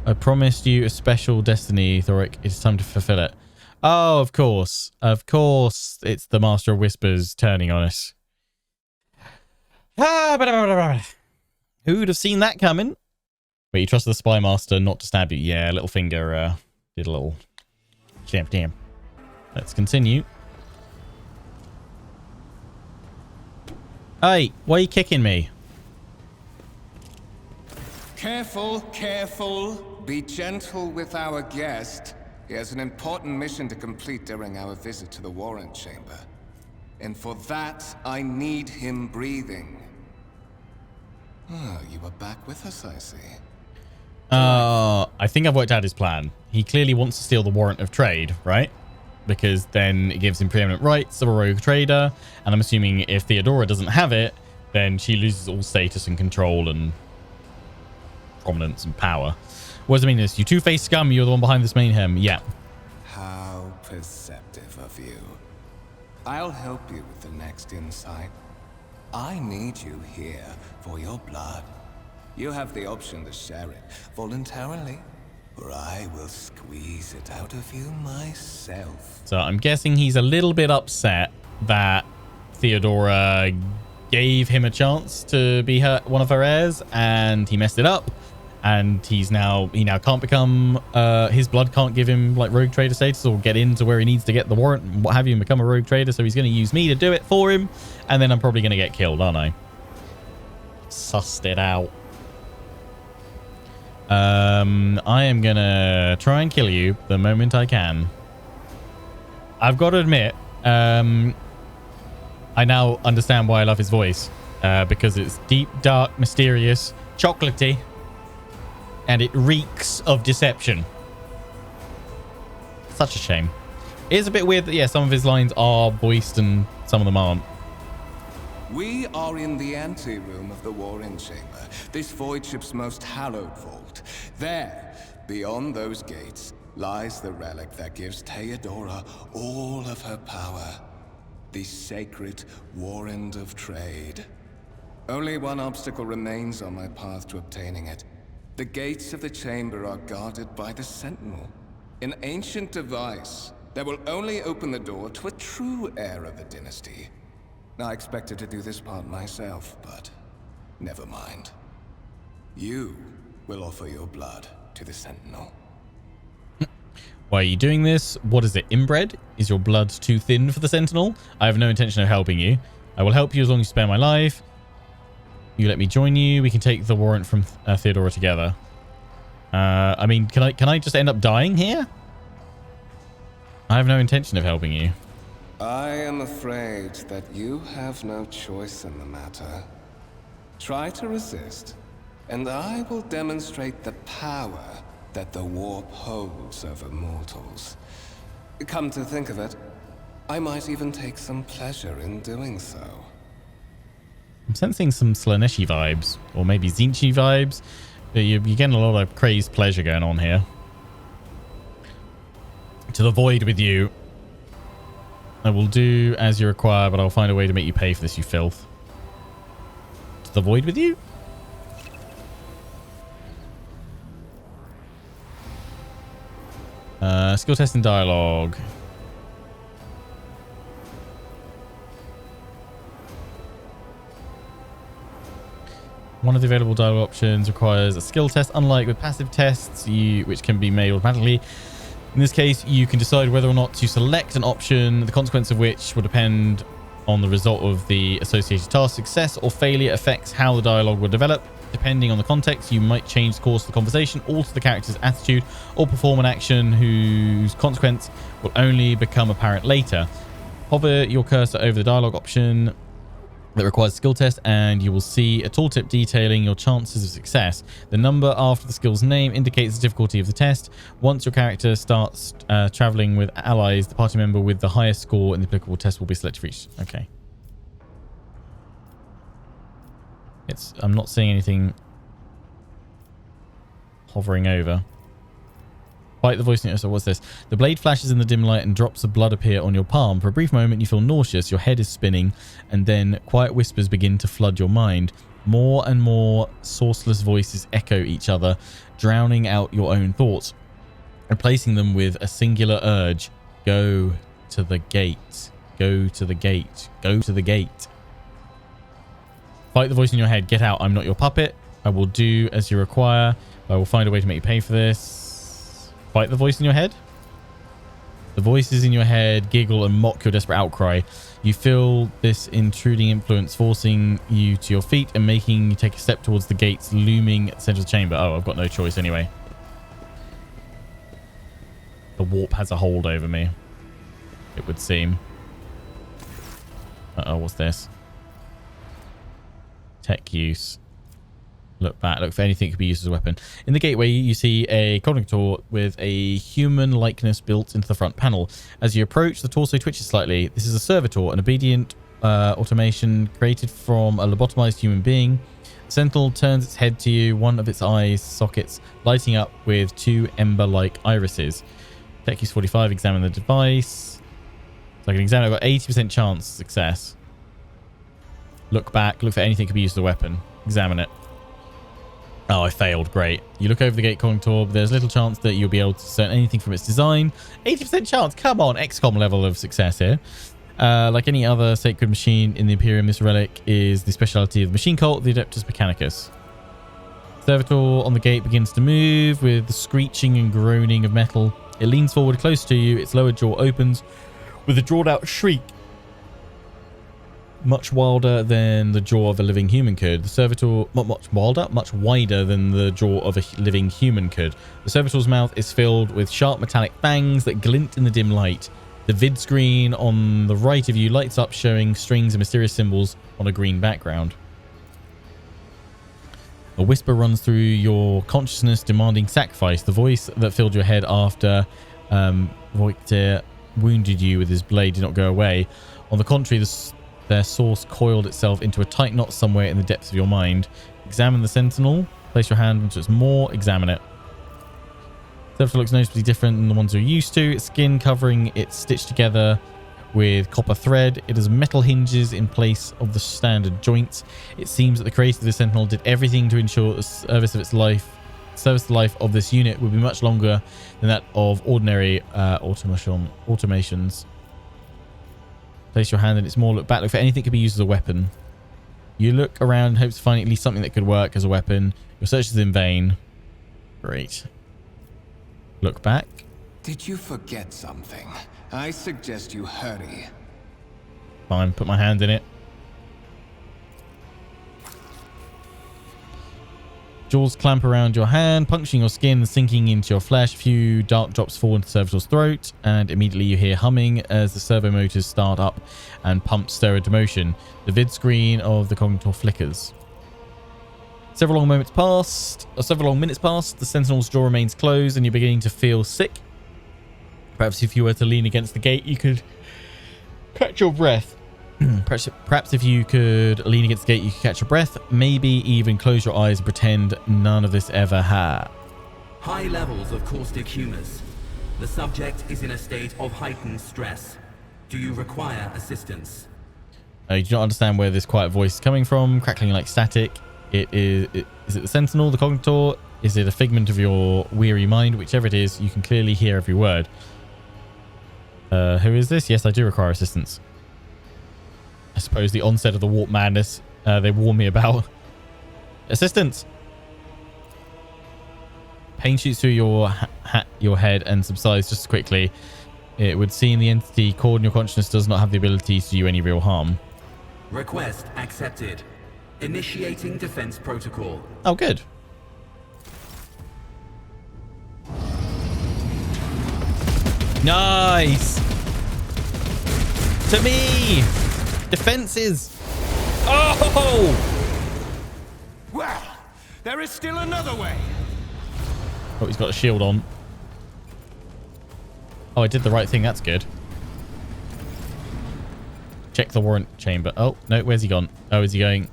I promised you a special destiny, Thoric. It's time to fulfill it. Oh, of course. Of course. It's the Master of Whispers turning on us. Who would have seen that coming? Wait, you trust the Spy Master not to stab you? Yeah, little finger did a little jam. Let's continue. Hey, why are you kicking me? Careful, careful. Be gentle with our guest. He has an important mission to complete during our visit to the Warrant Chamber. And for that, I need him breathing. Oh, you are back with us, I see. I think I've worked out his plan. He clearly wants to steal the warrant of trade, right? Because then it gives him preeminent rights of a rogue trader. And I'm assuming if Theodora doesn't have it, then she loses all status and control and prominence and power. What does it mean? This you two-faced scum, you're the one behind this mayhem. Yeah. How perceptive of you. I'll help you with the next insight. I need you here for your blood. You have the option to share it voluntarily, or I will squeeze it out of you myself. So I'm guessing he's a little bit upset that Theodora gave him a chance to be one of her heirs, and he messed it up. And he now can't become his blood can't give him like rogue trader status or get into where he needs to get the warrant and what have you and become a rogue trader. So he's going to use me to do it for him, and then I'm probably going to get killed, aren't I? Sussed it out. I am going to try and kill you the moment I can. I've got to admit, I now understand why I love his voice, because it's deep, dark, mysterious, chocolatey. And it reeks of deception. Such a shame. It is a bit weird that, yeah, some of his lines are voiced and some of them aren't. We are in the anteroom of the Warring Chamber, this voidship's most hallowed vault. There, beyond those gates, lies the relic that gives Theodora all of her power. The sacred Warrant of Trade. Only one obstacle remains on my path to obtaining it. The gates of the chamber are guarded by the Sentinel, an ancient device that will only open the door to a true heir of the dynasty. I expected to do this part myself, but never mind. You will offer your blood to the Sentinel. Why are you doing this? What is it, inbred? Is your blood too thin for the Sentinel? I have no intention of helping you. I will help you as long as you spare my life. You let me join you. We can take the warrant from Theodora together. I mean, can I just end up dying here? I have no intention of helping you. I am afraid that you have no choice in the matter. Try to resist, and I will demonstrate the power that the warp holds over mortals. Come to think of it, I might even take some pleasure in doing so. I'm sensing some Slaneshi vibes, or maybe Zinchi vibes. You're getting a lot of crazed pleasure going on here. To the void with you. I will do as you require, but I'll find a way to make you pay for this, you filth. into the void with you. Skill test and dialogue. One of the available dialogue options requires a skill test, unlike with passive tests, which can be made automatically. In this case, you can decide whether or not to select an option, the consequence of which will depend on the result of the associated task. Success or failure affects how the dialogue will develop. Depending on the context, you might change the course of the conversation, alter the character's attitude, or perform an action whose consequence will only become apparent later. Hover your cursor over the dialogue option that requires a skill test, and you will see a tooltip detailing your chances of success. The number after the skill's name indicates the difficulty of the test. Once your character starts traveling with allies, the party member with the highest score in the applicable test will be selected for each. Okay. I'm not seeing anything hovering over. Fight the voice. So what's this? The blade flashes in the dim light and drops of blood appear on your palm. For a brief moment, you feel nauseous. Your head is spinning, and then quiet whispers begin to flood your mind. More and more sourceless voices echo each other, drowning out your own thoughts, replacing them with a singular urge. Go to the gate. Go to the gate. Go to the gate. Fight the voice in your head. Get out. I'm not your puppet. I will do as you require. I will find a way to make you pay for this. Fight the voice in your head. The voices in your head giggle and mock your desperate outcry. You feel this intruding influence forcing you to your feet and making you take a step towards the gates looming at the center of the chamber. Oh, I've got no choice anyway. The warp has a hold over me, it would seem. Uh-oh, what's this? Tech use. Look back. Look for anything that could be used as a weapon. In the gateway, you see a conductor with a human likeness built into the front panel. As you approach, the torso twitches slightly. This is a servitor, an obedient automation created from a lobotomized human being. The Sentinel turns its head to you, one of its eye sockets lighting up with two ember-like irises. Tech use 45. Examine the device. So I can examine. I've got 80% chance of success. Look back. Look for anything that could be used as a weapon. Examine it. Oh, I failed. Great. You look over the gate contour. There's little chance that you'll be able to discern anything from its design. 80% chance. Come on. XCOM level of success here. Like any other sacred machine in the Imperium, this relic is the specialty of the machine cult, the Adeptus Mechanicus. Servitor on the gate begins to move with the screeching and groaning of metal. It leans forward close to you. Its lower jaw opens with a drawn out shriek, much wilder than the jaw of a living human could. The servitor, much wilder, much wider than the jaw of a living human could. The servitor's mouth is filled with sharp metallic fangs that glint in the dim light. The vid screen on the right of you lights up, showing strings of mysterious symbols on a green background. A whisper runs through your consciousness, demanding sacrifice. The voice that filled your head after Voigtir wounded you with his blade did not go away. On the contrary, their source coiled itself into a tight knot somewhere in the depths of your mind. Examine the Sentinel. Place your hand into its maw. Examine it. The Servitor looks noticeably different than the ones you're used to. Its skin covering it stitched together with copper thread. It has metal hinges in place of the standard joints. It seems that the creator of the Sentinel did everything to ensure the service of the life of this unit would be much longer than that of ordinary automations. Place your hand in its maw. Look back. Look for anything that could be used as a weapon. You look around and hope to find at least something that could work as a weapon. Your search is in vain. Great. Look back. Did you forget something? I suggest you hurry. Fine. Put my hand in it. Jaws clamp around your hand, puncturing your skin, sinking into your flesh. A few dark drops fall into the servitor's throat, and immediately you hear humming as the servo motors start up and pumps stir into motion. The vid screen of the cognitor flickers. Several long minutes pass. The Sentinel's jaw remains closed, and you're beginning to feel sick. Perhaps if you were to lean against the gate, you could catch your breath. Perhaps if you could lean against the gate, you could catch your breath. Maybe even close your eyes and pretend none of this ever had. High levels of caustic humors. The subject is in a state of heightened stress. Do you require assistance? You do not understand where this quiet voice is coming from, crackling like static. Is it the Sentinel, the Cognitor? Is it a figment of your weary mind? Whichever it is, you can clearly hear every word. Who is this? Yes, I do require assistance. I suppose the onset of the warp madness they warn me about. Assistance! Pain shoots through your head and subsides just as quickly. It would seem the entity caught in your consciousness does not have the ability to do any real harm. Request accepted. Initiating defense protocol. Oh, good. Nice. To me. Defenses. Oh. Well, there is still another way. Oh, he's got a shield on. Oh, I did the right thing. That's good. Check the warrant chamber. Oh, no. Where's he gone? Oh, is he going?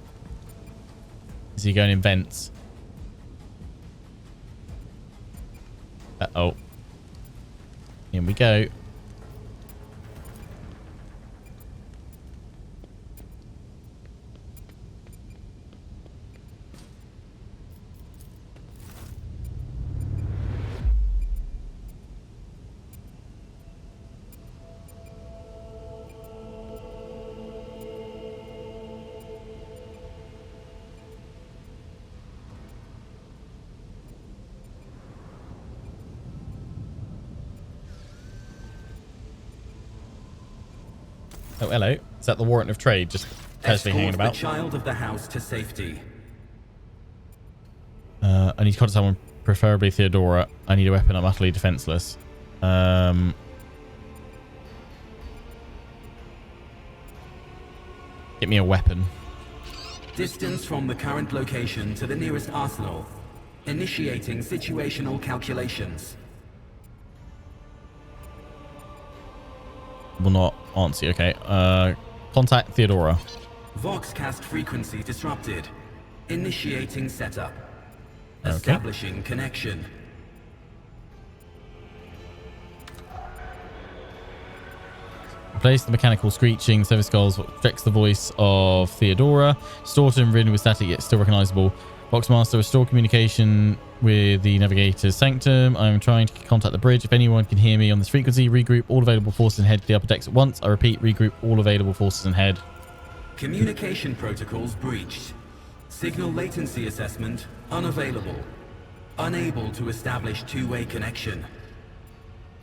Is he going in vents? Uh-oh. Here we go. Oh, hello. Is that the warrant of trade just casually hanging about? The child of the house to safety. I need to contact someone, preferably Theodora. I need a weapon. I'm utterly defenseless. Get me a weapon. Distance from the current location to the nearest arsenal. Initiating situational calculations. Will not answer. Okay. Contact Theodora. Voxcast frequency disrupted. Initiating setup. Okay. Establishing connection. Replace the mechanical screeching. Service skulls affects the voice of Theodora. Distorted and ridden with static, yet still recognizable. Voxmaster, restore communication with the navigator's sanctum. I'm trying to contact the bridge. If anyone can hear me on this frequency, regroup all available forces and head to the upper decks at once. I repeat, regroup all available forces and head. Communication protocols breached. Signal latency assessment unavailable. Unable to establish two-way connection.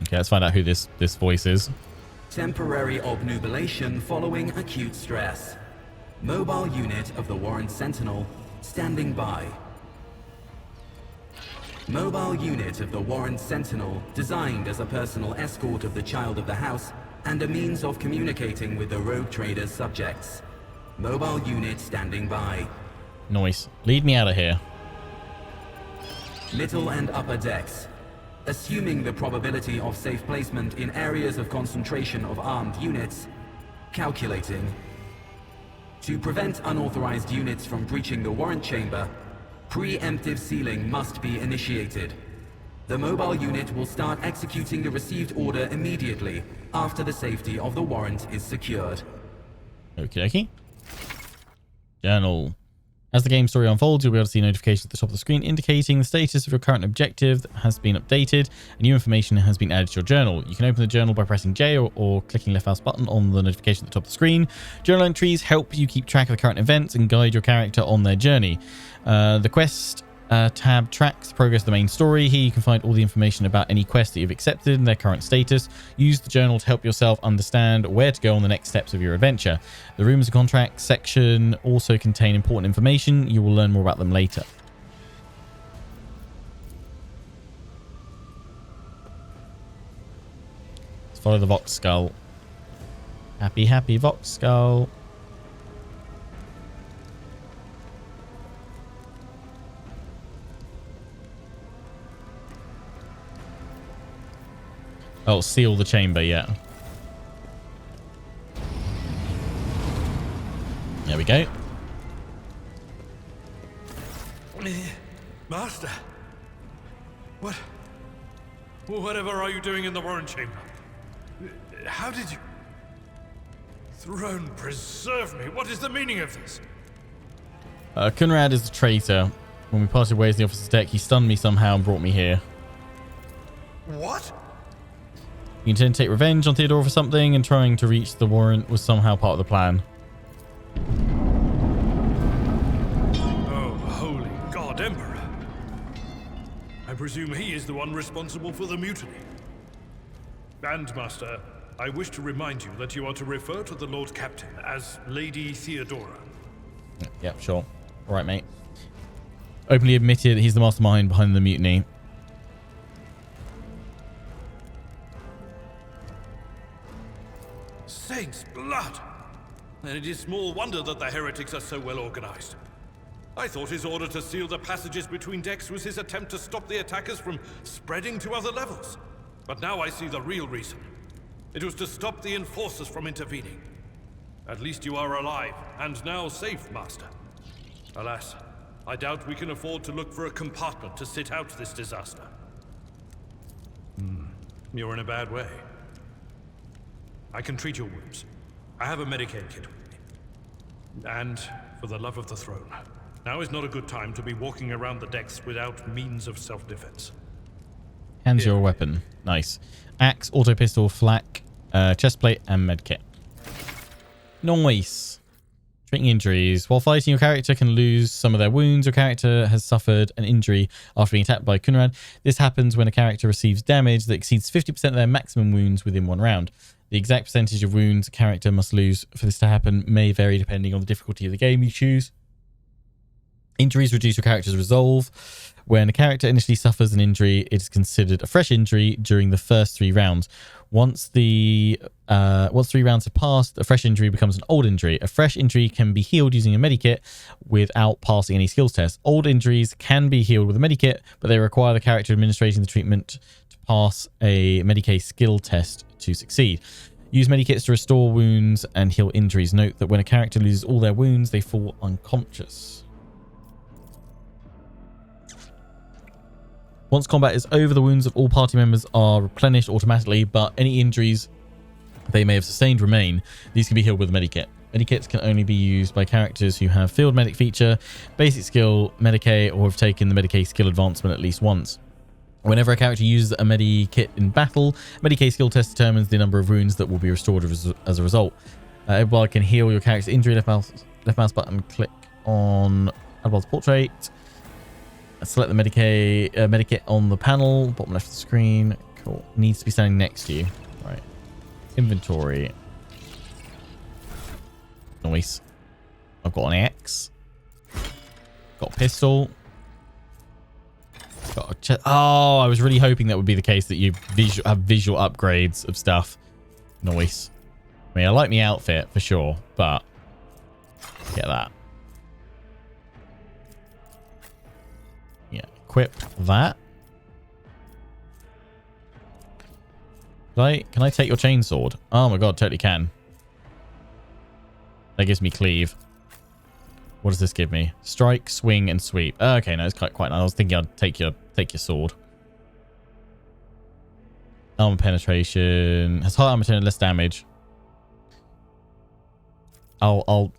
Okay, let's find out who this voice is. Temporary obnubilation following acute stress. Mobile unit of the Warrant Sentinel standing by. Mobile unit of the Warrant Sentinel designed as a personal escort of the child of the house and a means of communicating with the rogue trader's subjects. Mobile unit standing by. Nice. Lead me out of here. Middle and upper decks. Assuming the probability of safe placement in areas of concentration of armed units. Calculating. To prevent unauthorized units from breaching the warrant chamber, preemptive sealing must be initiated. The mobile unit will start executing the received order immediately after the safety of the warrant is secured. Okie dokie. Journal. As the game story unfolds, you'll be able to see notifications at the top of the screen indicating the status of your current objective has been updated and new information has been added to your journal. You can open the journal by pressing J or clicking left mouse button on the notification at the top of the screen. Journal entries help you keep track of the current events and guide your character on their journey. The quest tab tracks the progress of the main story. Here you can find all the information about any quests that you've accepted and their current status. Use the journal to help yourself understand where to go on the next steps of your adventure. The Rooms and Contracts section also contain important information. You will learn more about them later. Let's follow the Vox Skull. Happy, happy Vox Skull. Oh, seal the chamber, yeah. There we go. Master, whatever are you doing in the warrant chamber? How did you... Throne preserve me. What is the meaning of this? Conrad is a traitor. When we parted ways in the officer's deck, he stunned me somehow and brought me here. What? You intend to take revenge on Theodora for something, and trying to reach the warrant was somehow part of the plan. Oh, holy God, Emperor. I presume he is the one responsible for the mutiny. Bandmaster, I wish to remind you that you are to refer to the Lord Captain as Lady Theodora. Yep, sure. All right, mate. Openly admitted he's the mastermind behind the mutiny. Saints' blood! And it is small wonder that the heretics are so well organized. I thought his order to seal the passages between decks was his attempt to stop the attackers from spreading to other levels. But now I see the real reason. It was to stop the enforcers from intervening. At least you are alive, and now safe, Master. Alas, I doubt we can afford to look for a compartment to sit out this disaster. You're in a bad way. I can treat your wounds. I have a Medicaid kit with me. And, for the love of the throne, now is not a good time to be walking around the decks without means of self-defense. Hands your weapon. Nice. Axe, auto pistol, flak, chest plate, and medkit. Nice. Treating injuries. While fighting, your character can lose some of their wounds. Your character has suffered an injury after being attacked by Conrad. This happens when a character receives damage that exceeds 50% of their maximum wounds within one round. The exact percentage of wounds a character must lose for this to happen may vary depending on the difficulty of the game you choose. Injuries reduce your character's resolve. When a character initially suffers an injury, it is considered a fresh injury during the first 3 rounds. Once 3 rounds have passed, a fresh injury becomes an old injury. A fresh injury can be healed using a medikit without passing any skills tests. Old injuries can be healed with a medikit, but they require the character administrating the treatment to pass a Medicaid skill test to succeed. Use medikits to restore wounds and heal injuries. Note that when a character loses all their wounds, they fall unconscious. Once combat is over, the wounds of all party members are replenished automatically, but any injuries they may have sustained remain. These can be healed with a medikit. Medikits can only be used by characters who have field medic feature, basic skill, Medicaid, or have taken the Medicaid skill advancement at least once. Whenever a character uses a Medikit in battle, Medicaid skill test determines the number of wounds that will be restored as a result. Everybody can heal your character's injury. Left mouse button, click on Everybody's portrait. Select the Medikit on the panel, bottom left of the screen. Cool. Needs to be standing next to you. Right. Inventory. Nice. I've got an axe. Got a pistol. Got a chest. Oh, I was really hoping that would be the case, that you have visual upgrades of stuff. Nice. I mean, I like my outfit for sure, but get that. Yeah, equip that. Can I take your chainsword? Oh my god, totally can. That gives me cleave. What does this give me? Strike, swing, and sweep. Okay, no, it's quite nice. I was thinking I'd take your sword. Armor penetration. Has high armor penetration, less damage. I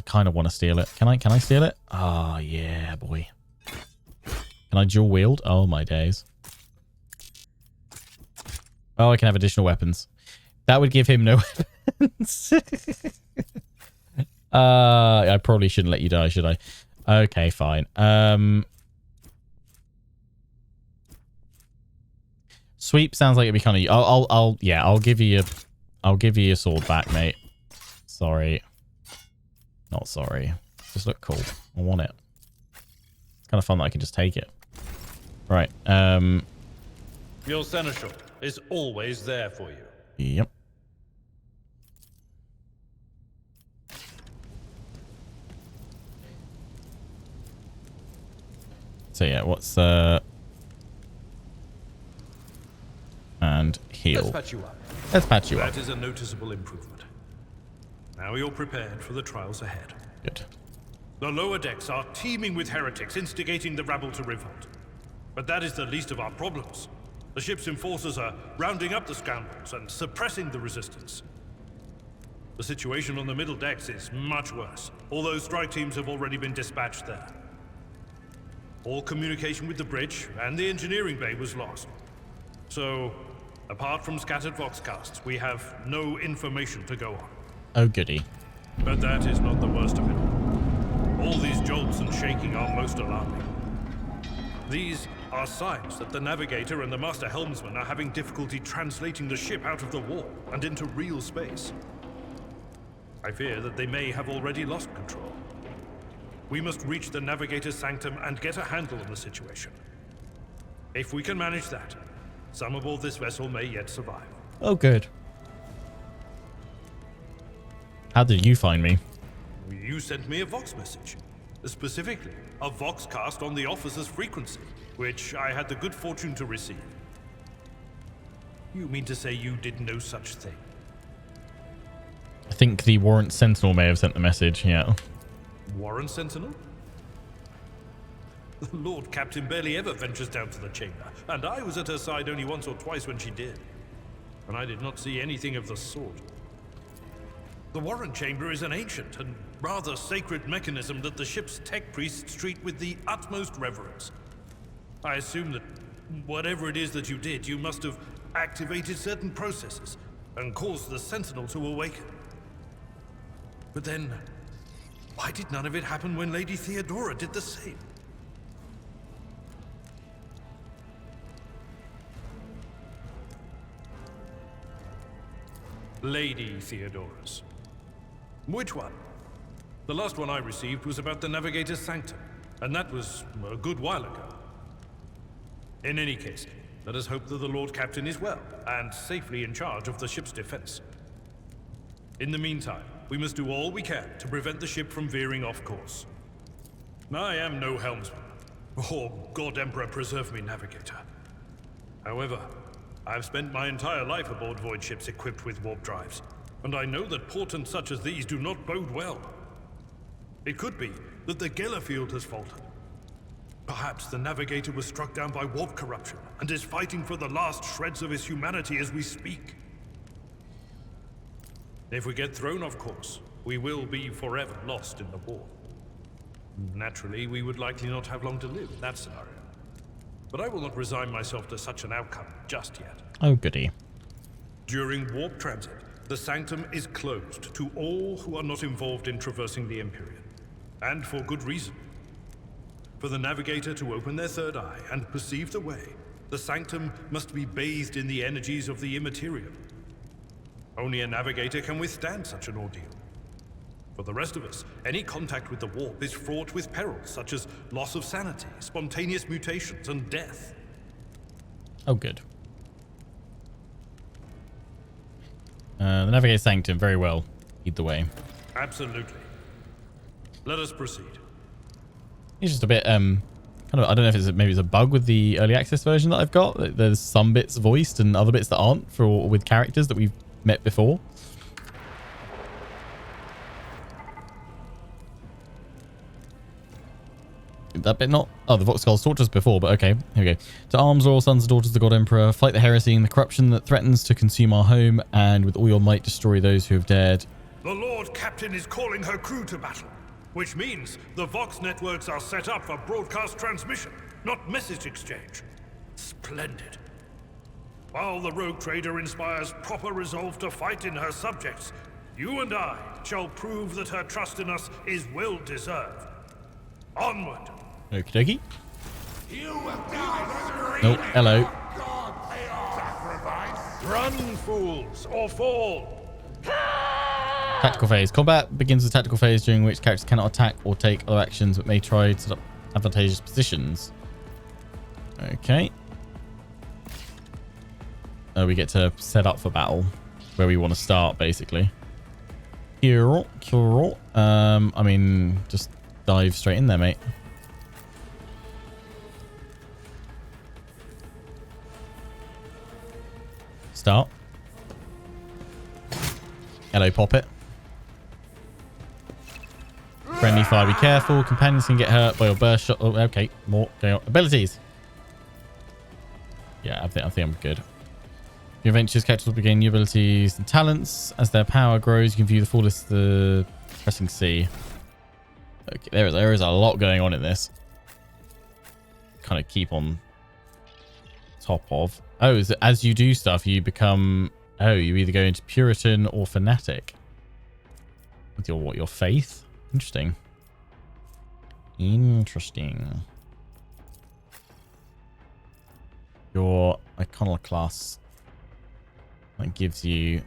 kind of want to steal it. Can I steal it? Oh, yeah, boy. Can I dual wield? Oh, my days. Oh, I can have additional weapons. That would give him no weapons. I probably shouldn't let you die, should I? Okay, fine. Sweep sounds like it'd be kind of. I'll give you your sword back, mate. Sorry. Not sorry. Just look cool. I want it. It's kind of fun that I can just take it. Right. Your seneschal is always there for you. Yep. So yeah, what's and heal. Let's patch you up. Let's patch you up. That is a noticeable improvement. Now you're prepared for the trials ahead. Good. The lower decks are teeming with heretics instigating the rabble to revolt. But that is the least of our problems. The ship's enforcers are rounding up the scoundrels and suppressing the resistance. The situation on the middle decks is much worse, although strike teams have already been dispatched there. All communication with the bridge and the engineering bay was lost. So, apart from scattered voxcasts, we have no information to go on. Oh, goody. But that is not the worst of it. All these jolts and shaking are most alarming. These are signs that the navigator and the master helmsman are having difficulty translating the ship out of the warp and into real space. I fear that they may have already lost control. We must reach the navigator's sanctum and get a handle on the situation. If we can manage that, some aboard this vessel may yet survive. Oh, good. How did you find me? You sent me a Vox message. Specifically, a Voxcast on the officer's frequency, which I had the good fortune to receive. You mean to say you did no such thing? I think the Warrant Sentinel may have sent the message, yeah. Warrant Sentinel? The Lord Captain barely ever ventures down to the chamber, and I was at her side only once or twice when she did. And I did not see anything of the sort. The Warrant Chamber is an ancient and rather sacred mechanism that the ship's tech priests treat with the utmost reverence. I assume that whatever it is that you did, you must have activated certain processes and caused the Sentinel to awaken. But then, why did none of it happen when Lady Theodora did the same? Lady Theodora's. Which one? The last one I received was about the Navigator's Sanctum, and that was a good while ago. In any case, let us hope that the Lord Captain is well, and safely in charge of the ship's defense. In the meantime, we must do all we can to prevent the ship from veering off course. I am no helmsman, or God Emperor preserve me navigator. However, I've spent my entire life aboard void ships equipped with warp drives, and I know that portents such as these do not bode well. It could be that the Gellerfield has faltered. Perhaps the navigator was struck down by warp corruption and is fighting for the last shreds of his humanity as we speak. If we get thrown off course, we will be forever lost in the war. Naturally, we would likely not have long to live in that scenario. But I will not resign myself to such an outcome just yet. Oh, goody. During warp transit, the Sanctum is closed to all who are not involved in traversing the Imperium. And for good reason. For the navigator to open their third eye and perceive the way, the Sanctum must be bathed in the energies of the Immaterium. Only a navigator can withstand such an ordeal. For the rest of us, any contact with the warp is fraught with perils such as loss of sanity, spontaneous mutations, and death. Oh, good. The Navigator's Sanctum, very well. Lead the way. Absolutely. Let us proceed. It's just a bit, kind of, I don't know if it's maybe it's a bug with the early access version that I've got. There's some bits voiced and other bits that aren't with characters that we've met before. That bit not? Oh, the Vox Skulls taught us before, but okay. Here we go. To arms, royal sons and daughters of the God Emperor, fight the heresy and the corruption that threatens to consume our home, and with all your might destroy those who have dared. The Lord Captain is calling her crew to battle, which means the Vox networks are set up for broadcast transmission, not message exchange. Splendid. While the rogue trader inspires proper resolve to fight in her subjects, you and I shall prove that her trust in us is well deserved. Onward. Okie dokie. You will die. Oh, hello. Run, fools, or fall. Tactical phase. Combat begins with tactical phase during which characters cannot attack or take other actions but may try to set up advantageous positions. Okay. We get to set up for battle where we want to start, basically. Cool. I mean, just dive straight in there, mate. Start. Hello, Poppet. Friendly fire, be careful. Companions can get hurt by your burst shot. Oh, okay. More going on. Abilities. Yeah, I think I'm good. Your adventurous characters will gain new abilities and talents. As their power grows, you can view the full list of the pressing C. Okay, there is a lot going on in this. Kind of keep on top of. Oh, is it, as you do stuff, you become... Oh, you either go into Puritan or Fanatic. With your, what, your faith? Interesting. Interesting. Your iconoclast... That gives you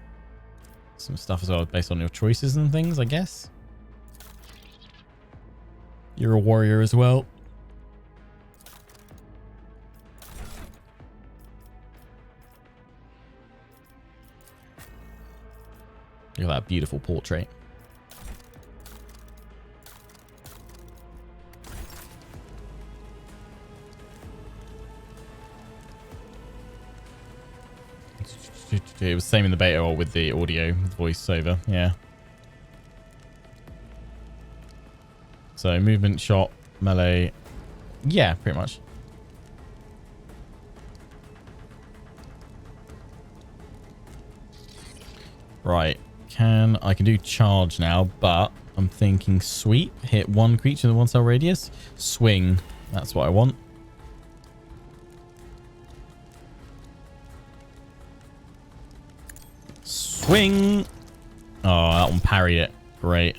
some stuff as well based on your choices and things, I guess. You're a warrior as well. Look at that beautiful portrait. It was the same in the beta or with the audio, with voiceover, yeah. So movement, shot, melee. Yeah, pretty much. Right. I can do charge now, but I'm thinking sweep. Hit one creature in the 1 cell radius. Swing. That's what I want. Swing. Oh, that one parried it. Great.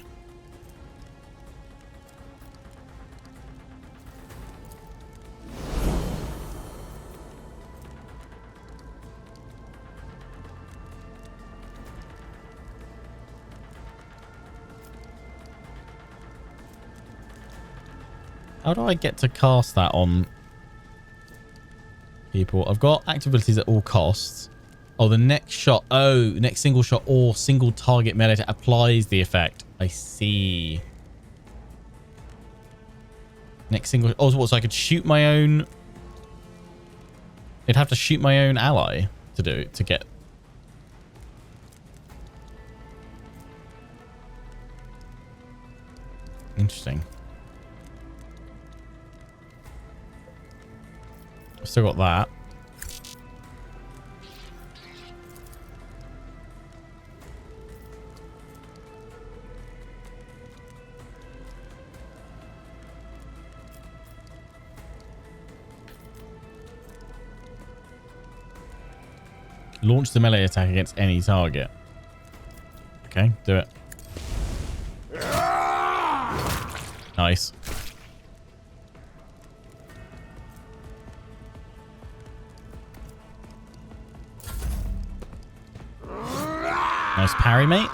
How do I get to cast that on people? I've got active abilities at all costs. Oh, the next shot. Oh, next single shot or single target melee attack applies the effect. I see. Next single. Oh, what? So I could shoot my own. It'd have to shoot my own ally to do it, to get. Interesting. I've still got that. Launch the melee attack against any target. Okay, do it. Nice. Nice parry, mate.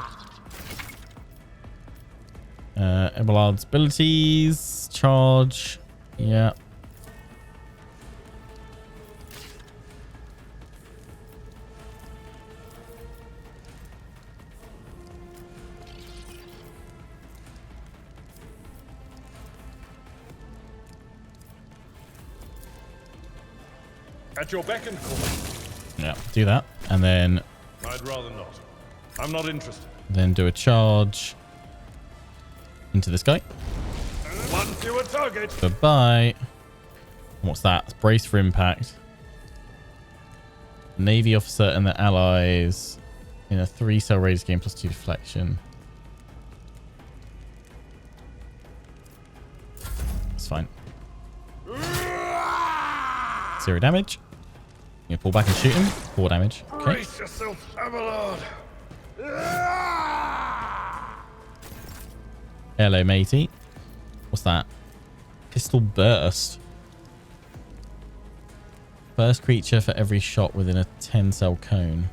Eberlard's abilities. Charge. Yeah. At your beck and call. Yeah, do that. And then... I'd rather not. I'm not interested. Then do a charge into this guy. One fewer target. Goodbye. What's that? Brace for impact. Navy officer and their allies in a 3-cell radius game +2 deflection. That's fine. 0 damage. You pull back and shoot him. 4 damage. Okay. Brace yourself, Abelard. Hello, matey. What's that? Pistol burst. First creature for every shot within a 10-cell cone.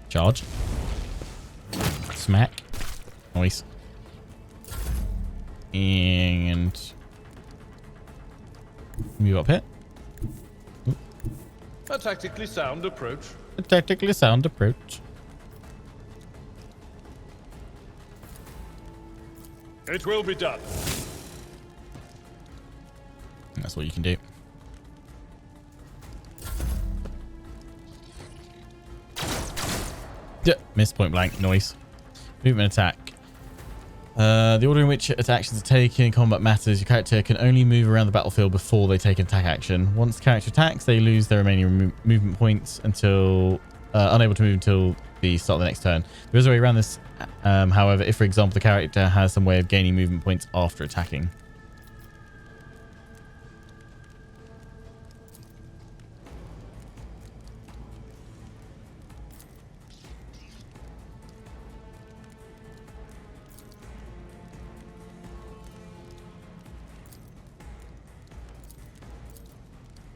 Charge. Smack. Nice. And move up here. Ooh. A tactically sound approach. A tactically sound approach. It will be done. That's what you can do. Yeah, missed point blank. Noise. Movement attack. The order in which actions are taken in combat matters. Your character can only move around the battlefield before they take an attack action. Once the character attacks, they lose their remaining movement points until unable to move until the start of the next turn. There is a way around this, however, if, for example, the character has some way of gaining movement points after attacking.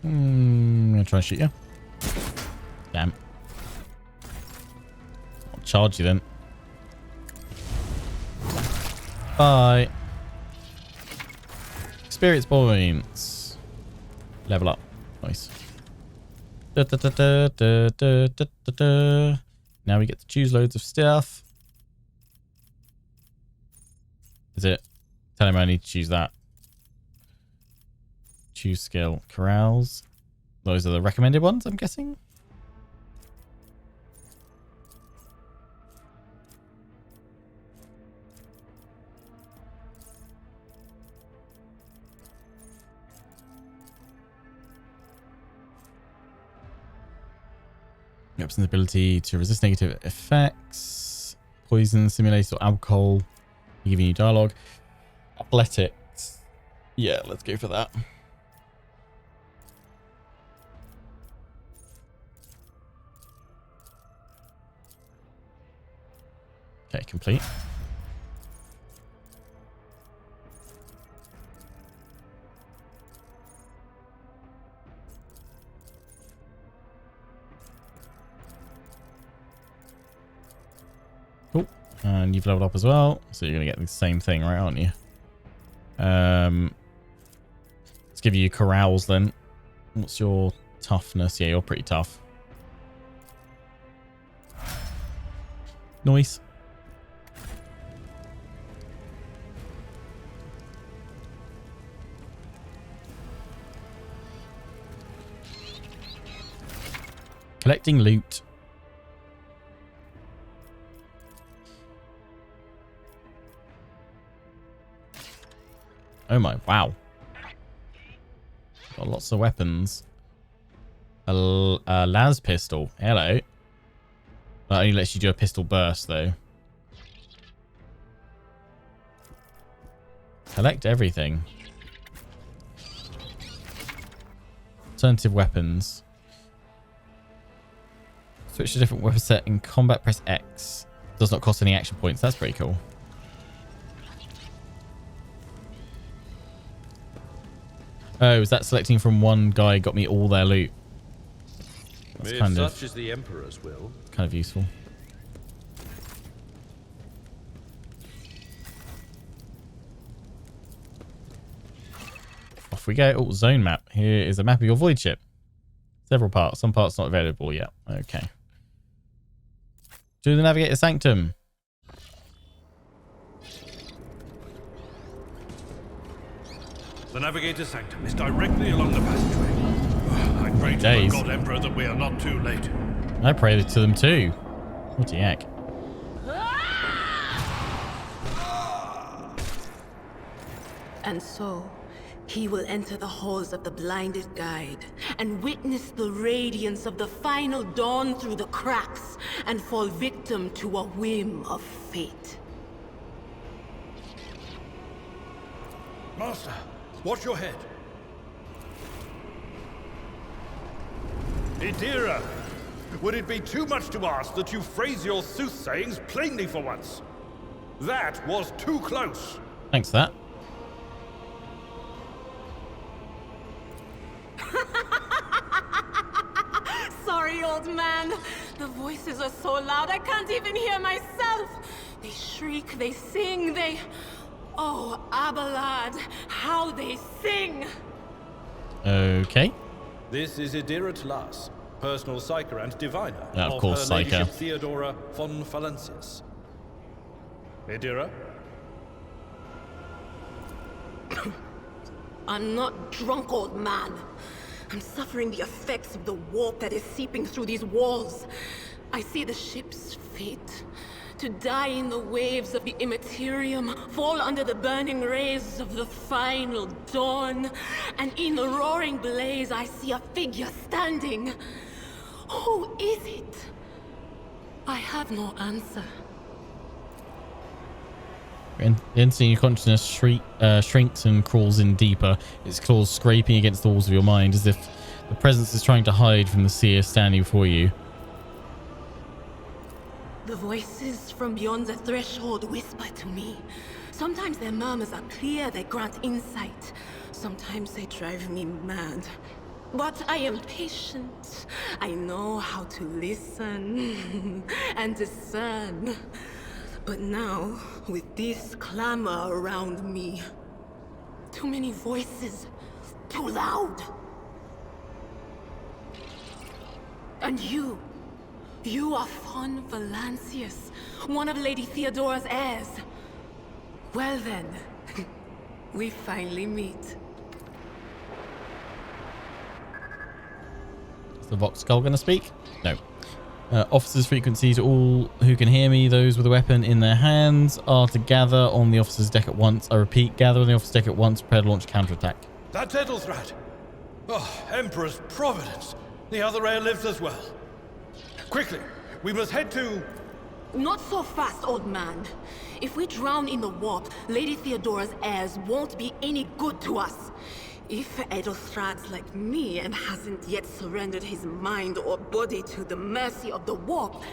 I'm gonna try and shoot you. Damn. I'll charge you then. Bye. Experience points. Level up. Nice. Da, da, da, da, da, da, da, da, da. Now we get to choose loads of stuff. Is it? Tell him I need to choose that. Choose skill. Corrals. Those are the recommended ones, I'm guessing. Weapons ability to resist negative effects. Poison, simulate, or alcohol. Giving you dialogue. Athletics. Yeah, let's go for that. Okay, complete. Cool. And you've leveled up as well. So you're going to get the same thing, right, aren't you? Let's give you corrals then. What's your toughness? Yeah, you're pretty tough. Nice. Collecting loot. Oh my, wow. Got lots of weapons. A las pistol. Hello. That only lets you do a pistol burst though. Collect everything. Alternative weapons. Switch to different weapon set in combat, press X. Does not cost any action points. That's pretty cool. Oh, is that selecting from one guy got me all their loot? That's If kind of, such is the Emperor's will. kind of useful. Off we go. Oh, zone map. Here is a map of your void ship. Several parts. Some parts not available yet. Okay. To the Navigator Sanctum. The Navigator's Sanctum is directly along the passageway. I pray to the God Emperor that we are not too late. I pray to them too. What the heck? And so, he will enter the halls of the blinded guide and witness the radiance of the final dawn through the cracks and fall victim to a whim of fate. Master, watch your head. Idira, would it be too much to ask that you phrase your soothsayings plainly for once? That was too close. Thanks for that. Sorry, old man. The voices are so loud I can't even hear myself. They shriek, they sing, they... Oh, Abelard, how they sing! Okay. This is Idira Tlas, personal psyker and diviner Of course, Her psyker. Ladyship Theodora von Valencius. Idira? I'm not drunk, old man. I'm suffering the effects of the warp that is seeping through these walls. I see the ship's fate. To die in the waves of the Imperium, fall under the burning rays of the final dawn. And in the roaring blaze, I see a figure standing. Who is it? I have no answer. Instantly, your consciousness shrinks and crawls in deeper, its claws scraping against the walls of your mind as if the presence is trying to hide from the seer standing before you. The voices from beyond the threshold whisper to me. Sometimes their murmurs are clear, they grant insight. Sometimes they drive me mad. But I am patient. I know how to listen and discern. But now, with this clamor around me, too many voices, too loud. And you are Von Valancius, one of Lady Theodora's heirs. Well then, we finally meet. Is the Vox Skull going to speak? No. Officers' frequencies. All who can hear me, those with a weapon in their hands, are to gather on the officer's deck at once. I repeat, gather on the officer's deck at once. Prepare to launch a counterattack. That's Ethelthrat. Oh, Emperor's Providence. The other heir lives as well. Quickly, we must head to... Not so fast, old man. If we drown in the warp, Lady Theodora's heirs won't be any good to us. If Ethelthrat's like me and hasn't yet surrendered his mind or body to the mercy of the warp,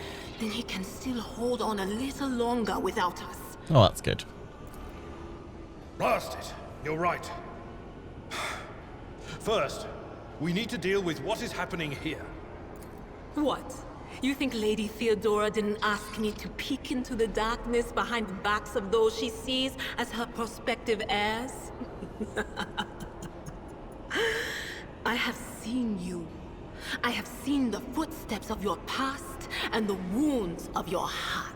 then he can still hold on a little longer without us. Oh, that's good. Blast it. You're right. First, we need to deal with what is happening here. What? You think Lady Theodora didn't ask me to peek into the darkness behind the backs of those she sees as her prospective heirs? I have seen you. I have seen the footsteps of your past and the wounds of your heart.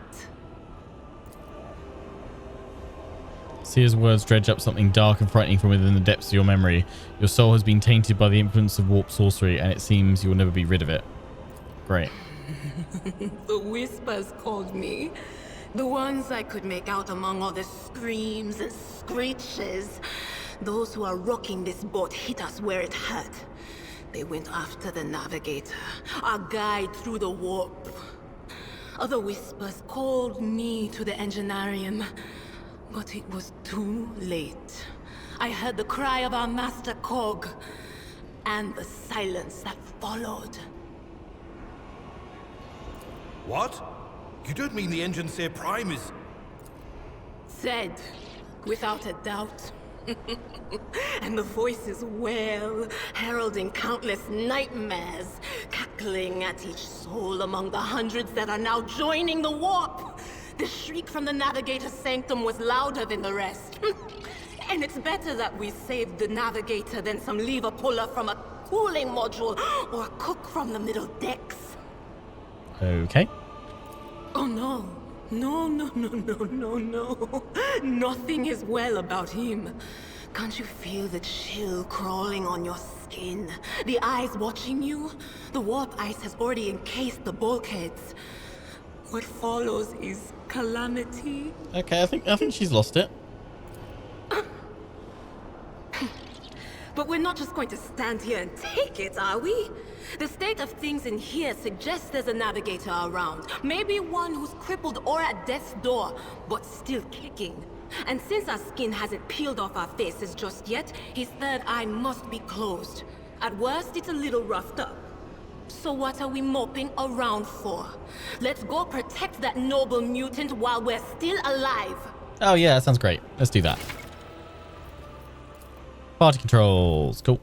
Seer's words dredge up something dark and frightening from within the depths of your memory. Your soul has been tainted by the influence of warp sorcery, and it seems you will never be rid of it. Great. The whispers called me. The ones I could make out among all the screams and screeches. Those who are rocking this boat hit us where it hurt. They went after the navigator, our guide through the warp. Other whispers called me to the engineerium, but it was too late. I heard the cry of our master Cog, and the silence that followed. What? You don't mean the Enginseer Prime is... Said, without a doubt. And the voices wail, heralding countless nightmares, cackling at each soul among the hundreds that are now joining the warp. The shriek from the Navigator's sanctum was louder than the rest. And it's better that we saved the Navigator than some lever puller from a cooling module or a cook from the middle decks. Okay. Oh no. No. Nothing is well about him. Can't you feel the chill crawling on your skin? The eyes watching you? The warp ice has already encased the bulkheads. What follows is calamity. Okay, I think she's lost it. But we're not just going to stand here and take it, are we? The state of things in here suggests there's a navigator around. Maybe one who's crippled or at death's door, but still kicking. And since our skin hasn't peeled off our faces just yet, his third eye must be closed. At worst, it's a little roughed up. So what are we moping around for? Let's go protect that noble mutant while we're still alive. Oh yeah, that sounds great. Let's do that. Party controls. Cool.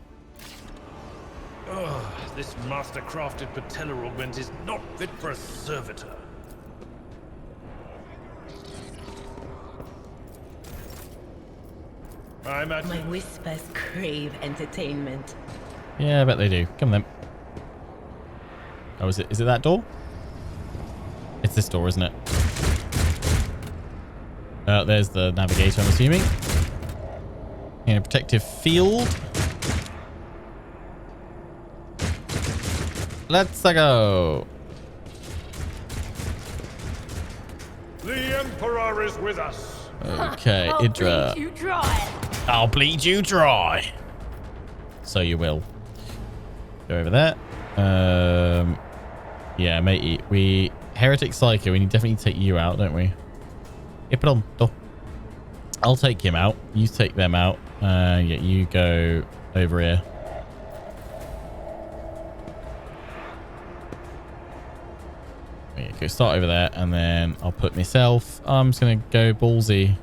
Ugh, this master-crafted patella augment is not fit for a servitor. I imagine... My whispers crave entertainment. Yeah, I bet they do. Come on then. Oh, is it that door? It's this door, isn't it? There's the navigator, I'm assuming. In a protective field. Let's go. The Emperor is with us. Okay, I'll Idra. bleed you dry. I'll bleed you dry. So you will. Go over there. Yeah, matey. We Heretic Psycho. We definitely need to take you out, don't we? Yeah, put on. I'll take him out. You take them out. Yeah, you go over here. Yeah, go start over there, and then I'll put myself. I'm just gonna go ballsy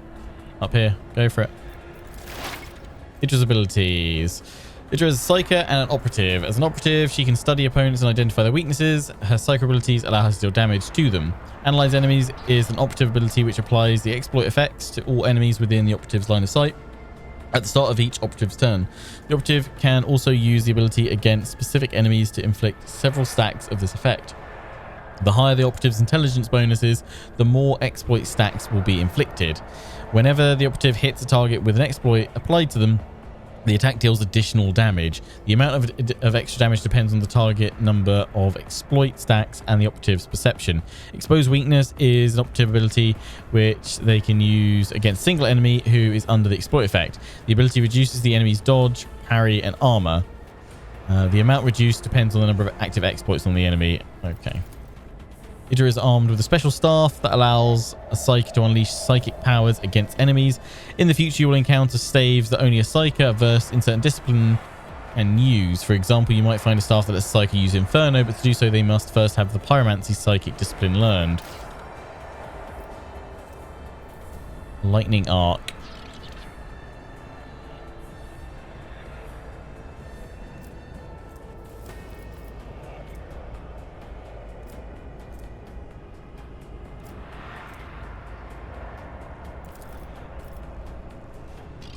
up here. Go for it. Idra's abilities. Idra is a psyker and an operative. As an operative, she can study opponents and identify their weaknesses. Her psycho abilities allow her to deal damage to them. Analyze enemies is an operative ability which applies the exploit effects to all enemies within the operative's line of sight at the start of each operative's turn. The operative can also use the ability against specific enemies to inflict several stacks of this effect. The higher the operative's intelligence bonus is, the more exploit stacks will be inflicted. Whenever the operative hits a target with an exploit applied to them, the attack deals additional damage. The amount of extra damage depends on the target number of exploit stacks and the operative's perception. Expose weakness is an operative ability which they can use against a single enemy who is under the exploit effect. The ability reduces the enemy's dodge, parry, and armor. The amount reduced depends on the number of active exploits on the enemy. Okay. Idra is armed with a special staff that allows a psyker to unleash psychic powers against enemies. In the future, you will encounter staves that only a psyker versed in certain discipline can use. For example, you might find a staff that lets a psyker use Inferno, but to do so, they must first have the pyromancy psychic discipline learned. Lightning arc.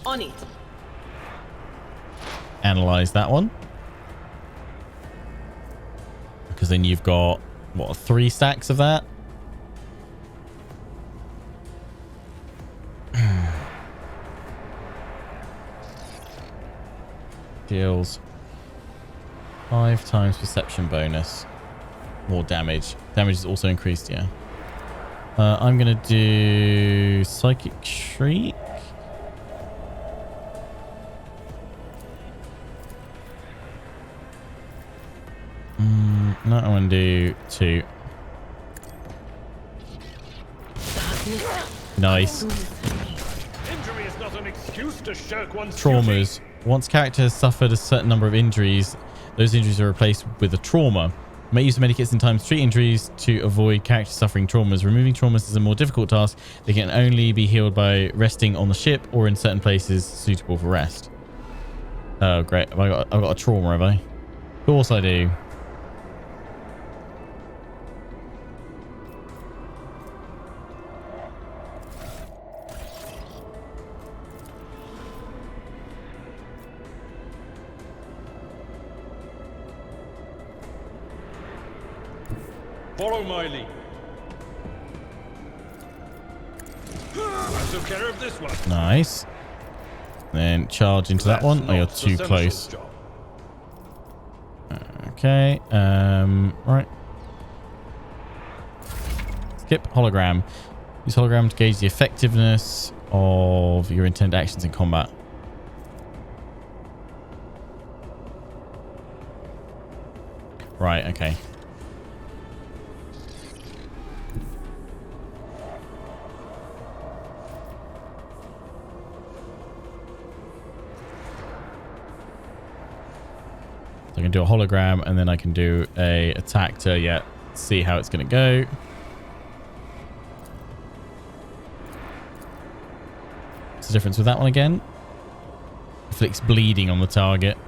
On it. Analyze that one. Because then you've got, what, 3 stacks of that? Deals 5 times perception bonus. More damage. Damage is also increased, yeah. I'm going to do Psychic Shriek. No, I want to do 2. Nice. Injury is not an excuse to shirk one's Traumas. Once character has suffered a certain number of injuries, those injuries are replaced with a trauma. Make use of medikits in time to treat injuries to avoid character suffering traumas. Removing traumas is a more difficult task. They can only be healed by resting on the ship or in certain places suitable for rest. Oh, great. I've got a trauma, have I? Of course I do. Follow my lead. I took care of this one. Nice. Then charge into that one. Oh, you're too close. Okay. Right. Skip hologram. Use hologram to gauge the effectiveness of your intended actions in combat. Right. Okay. I can do a hologram and then I can do a attack to see how it's going to go. What's the difference with that one again? Inflicts bleeding on the target.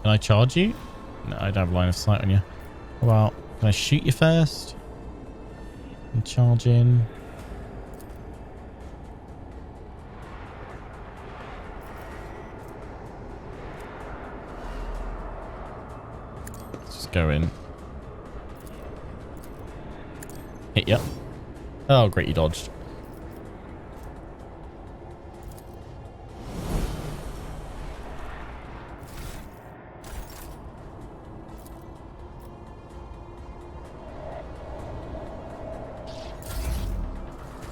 Can I charge you? No, I don't have line of sight on you. Well, can I shoot you first? And charge in. Go in. Hit ya. Oh, great, you dodged.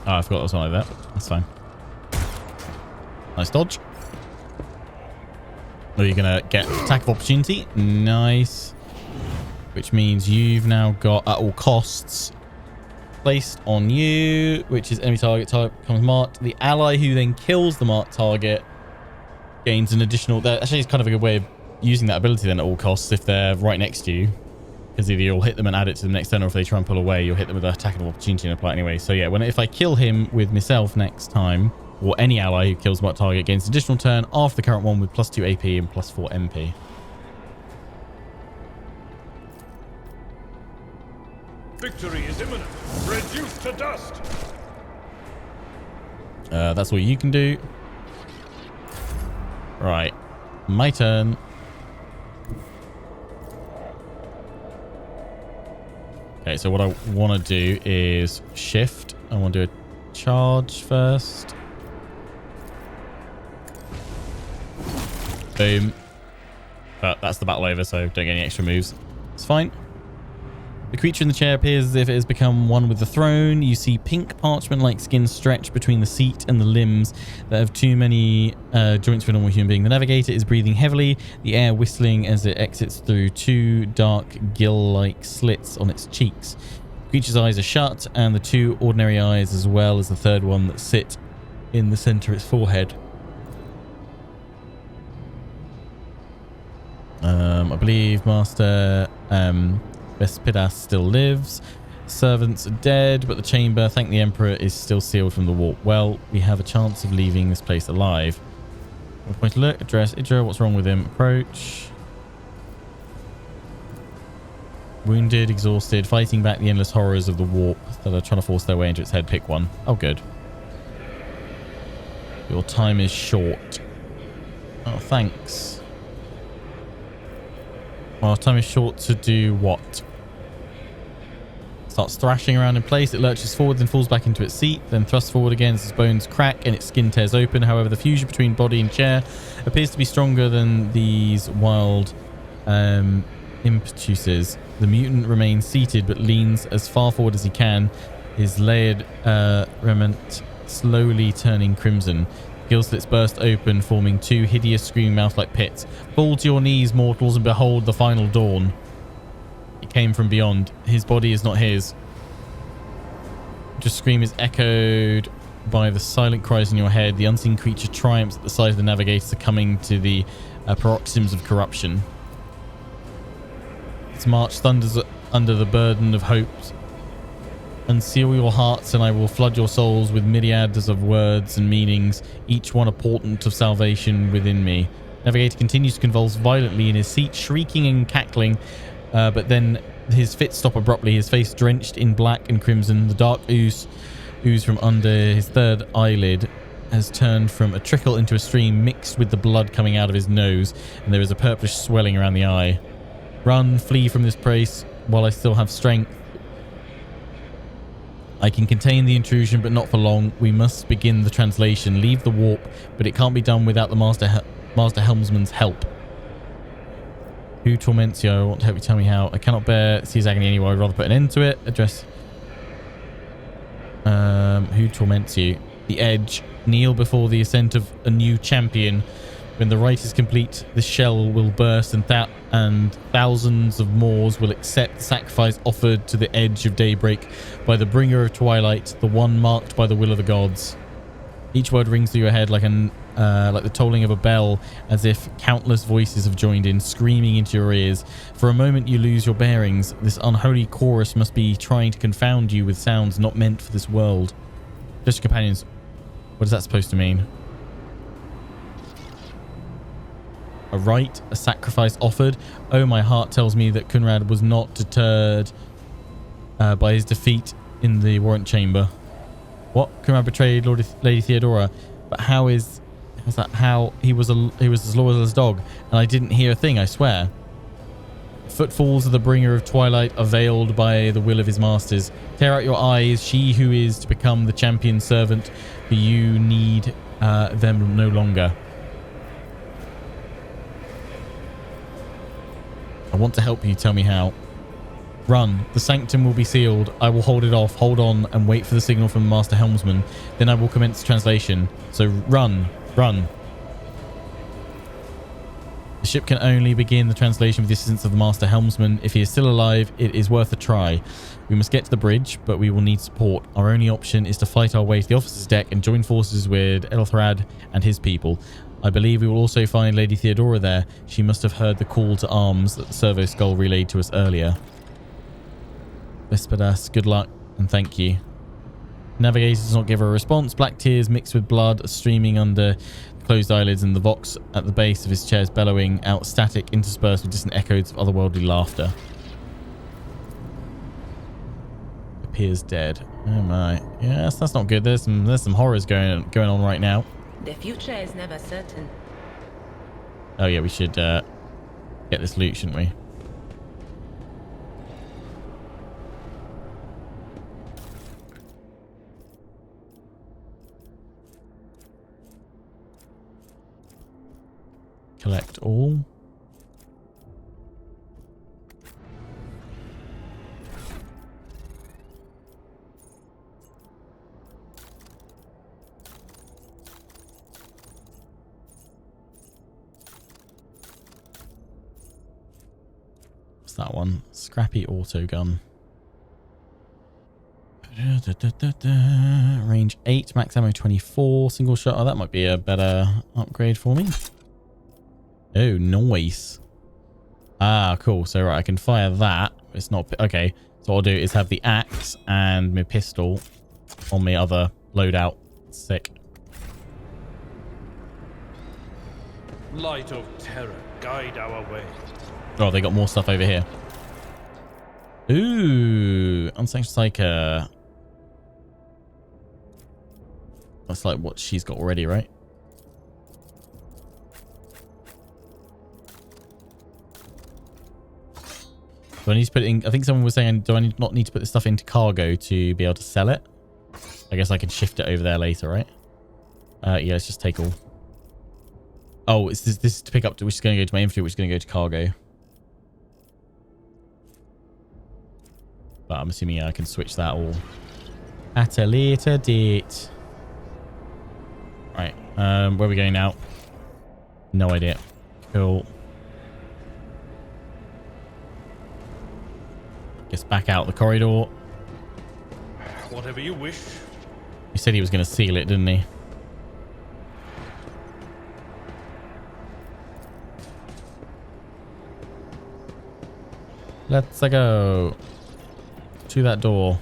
Oh, I forgot there was one like that. That's fine. Nice dodge. Oh, you're going to get attack of opportunity. Nice. Which means you've now got, at all costs, placed on you, which is enemy target type becomes marked. The ally who then kills the marked target gains an additional... That actually is kind of a good way of using that ability then at all costs if they're right next to you. Because either you'll hit them and add it to the next turn, or if they try and pull away, you'll hit them with an attack of opportunity and apply it anyway. So yeah, if I kill him with myself next time, or any ally who kills my target gains an additional turn after the current one with +2 AP and +4 MP. Victory is imminent. Reduced to dust. That's all you can do. Right. My turn. Okay, so what I want to do is shift. I want to do a charge first. Boom. But that's the battle over, so don't get any extra moves. It's fine. The creature in the chair appears as if it has become one with the throne. You see pink parchment-like skin stretch between the seat and the limbs that have too many joints for a normal human being. The navigator is breathing heavily, the air whistling as it exits through two dark gill-like slits on its cheeks. The creature's eyes are shut, and the two ordinary eyes, as well as the third one that sit in the center of its forehead. I believe Master Vespidas still lives. Servants are dead, but the chamber, thank the Emperor, is still sealed from the warp. Well, we have a chance of leaving this place alive. Point to look, address Idra, what's wrong with him? Approach. Wounded, exhausted, fighting back the endless horrors of the warp that are trying to force their way into its head. Pick one. Oh, good. Your time is short. Oh, thanks. Well, time is short to do what? Starts thrashing around in place. It lurches forward, then falls back into its seat, then thrusts forward again as its bones crack and its skin tears open. However, the fusion between body and chair appears to be stronger than these wild impetuses. The mutant remains seated but leans as far forward as he can, his layered remnant slowly turning crimson. Gill slits burst open, forming two hideous screaming mouth-like pits. Fall to your knees, mortals, and behold the final dawn. It came from beyond. His body is not his. Just scream is echoed by the silent cries in your head. The unseen creature triumphs at the sight of the navigator succumbing to the paroxysms of corruption. Its march thunders under the burden of hope. Unseal your hearts, and I will flood your souls with myriads of words and meanings, each one a portent of salvation within me. Navigator continues to convulse violently in his seat, shrieking and cackling, but then his fits stop abruptly, his face drenched in black and crimson. The dark ooze from under his third eyelid has turned from a trickle into a stream mixed with the blood coming out of his nose, and there is a purplish swelling around the eye. Run, flee from this place while I still have strength. I can contain the intrusion, but not for long. We must begin the translation. Leave the warp, but it can't be done without the Master Helmsman's help. Who torments you? I want to help you tell me how. I cannot bear see his agony anymore. I'd rather put an end to it. Address. Who torments you? The Edge. Kneel before the ascent of a new champion. When the rite is complete, the shell will burst, and thousands of Moors will accept the sacrifice offered to the Edge of Daybreak by the bringer of twilight, the one marked by the will of the gods. Each word rings through your head like the tolling of a bell, as if countless voices have joined in, screaming into your ears. For a moment you lose your bearings. This unholy chorus must be trying to confound you with sounds not meant for this world. Just companions, what is that supposed to mean? A rite, a sacrifice offered. Oh, my heart tells me that Kunrad was not deterred by his defeat in the warrant chamber. What? Kunrad betrayed Lady Theodora, but how is that? How he was as loyal as a dog, and I didn't hear a thing. I swear. Footfalls of the bringer of twilight are veiled by the will of his masters. Tear out your eyes, she who is to become the champion servant, for you need them no longer. I want to help you. Tell me how. Run. The sanctum will be sealed. I will hold it off. Hold on and wait for the signal from the master helmsman. Then I will commence translation. So run. Run. The ship can only begin the translation with the assistance of the master helmsman. If he is still alive, it is worth a try. We must get to the bridge, but we will need support. Our only option is to fight our way to the officer's deck and join forces with Elthrad and his people. I believe we will also find Lady Theodora there. She must have heard the call to arms that the servo skull relayed to us earlier. Vespedas, good luck and thank you. Navigator does not give her a response. Black tears mixed with blood are streaming under closed eyelids, and the vox at the base of his chair is bellowing out static interspersed with distant echoes of otherworldly laughter. Appears dead. Oh my. Yes, that's not good. There's some horrors going on right now. The future is never certain. Oh yeah, we should get this loot, shouldn't we? Collect all. What's that one? Scrappy auto gun. Range 8, max ammo 24, single shot. Oh, that might be a better upgrade for me. Oh, nice. Ah, cool. So, right, I can fire that. It's not... Okay. So, what I'll do is have the axe and my pistol on my other loadout. Sick. Light of terror, guide our way. Oh, they got more stuff over here. Ooh. Unsanctioned Psyker. That's like what she's got already, right? Do I need to put it in? I think someone was saying, do I not need to put this stuff into cargo to be able to sell it? I guess I can shift it over there later, right? Yeah, let's just take all. Oh, it's this is to pick up, which is going to go to my inventory, which is going to go to cargo. But I'm assuming I can switch that all at a later date. Right, where are we going now? No idea. Cool. Guess back out the corridor. Whatever you wish. He said he was going to seal it, didn't he? Let's go to that door.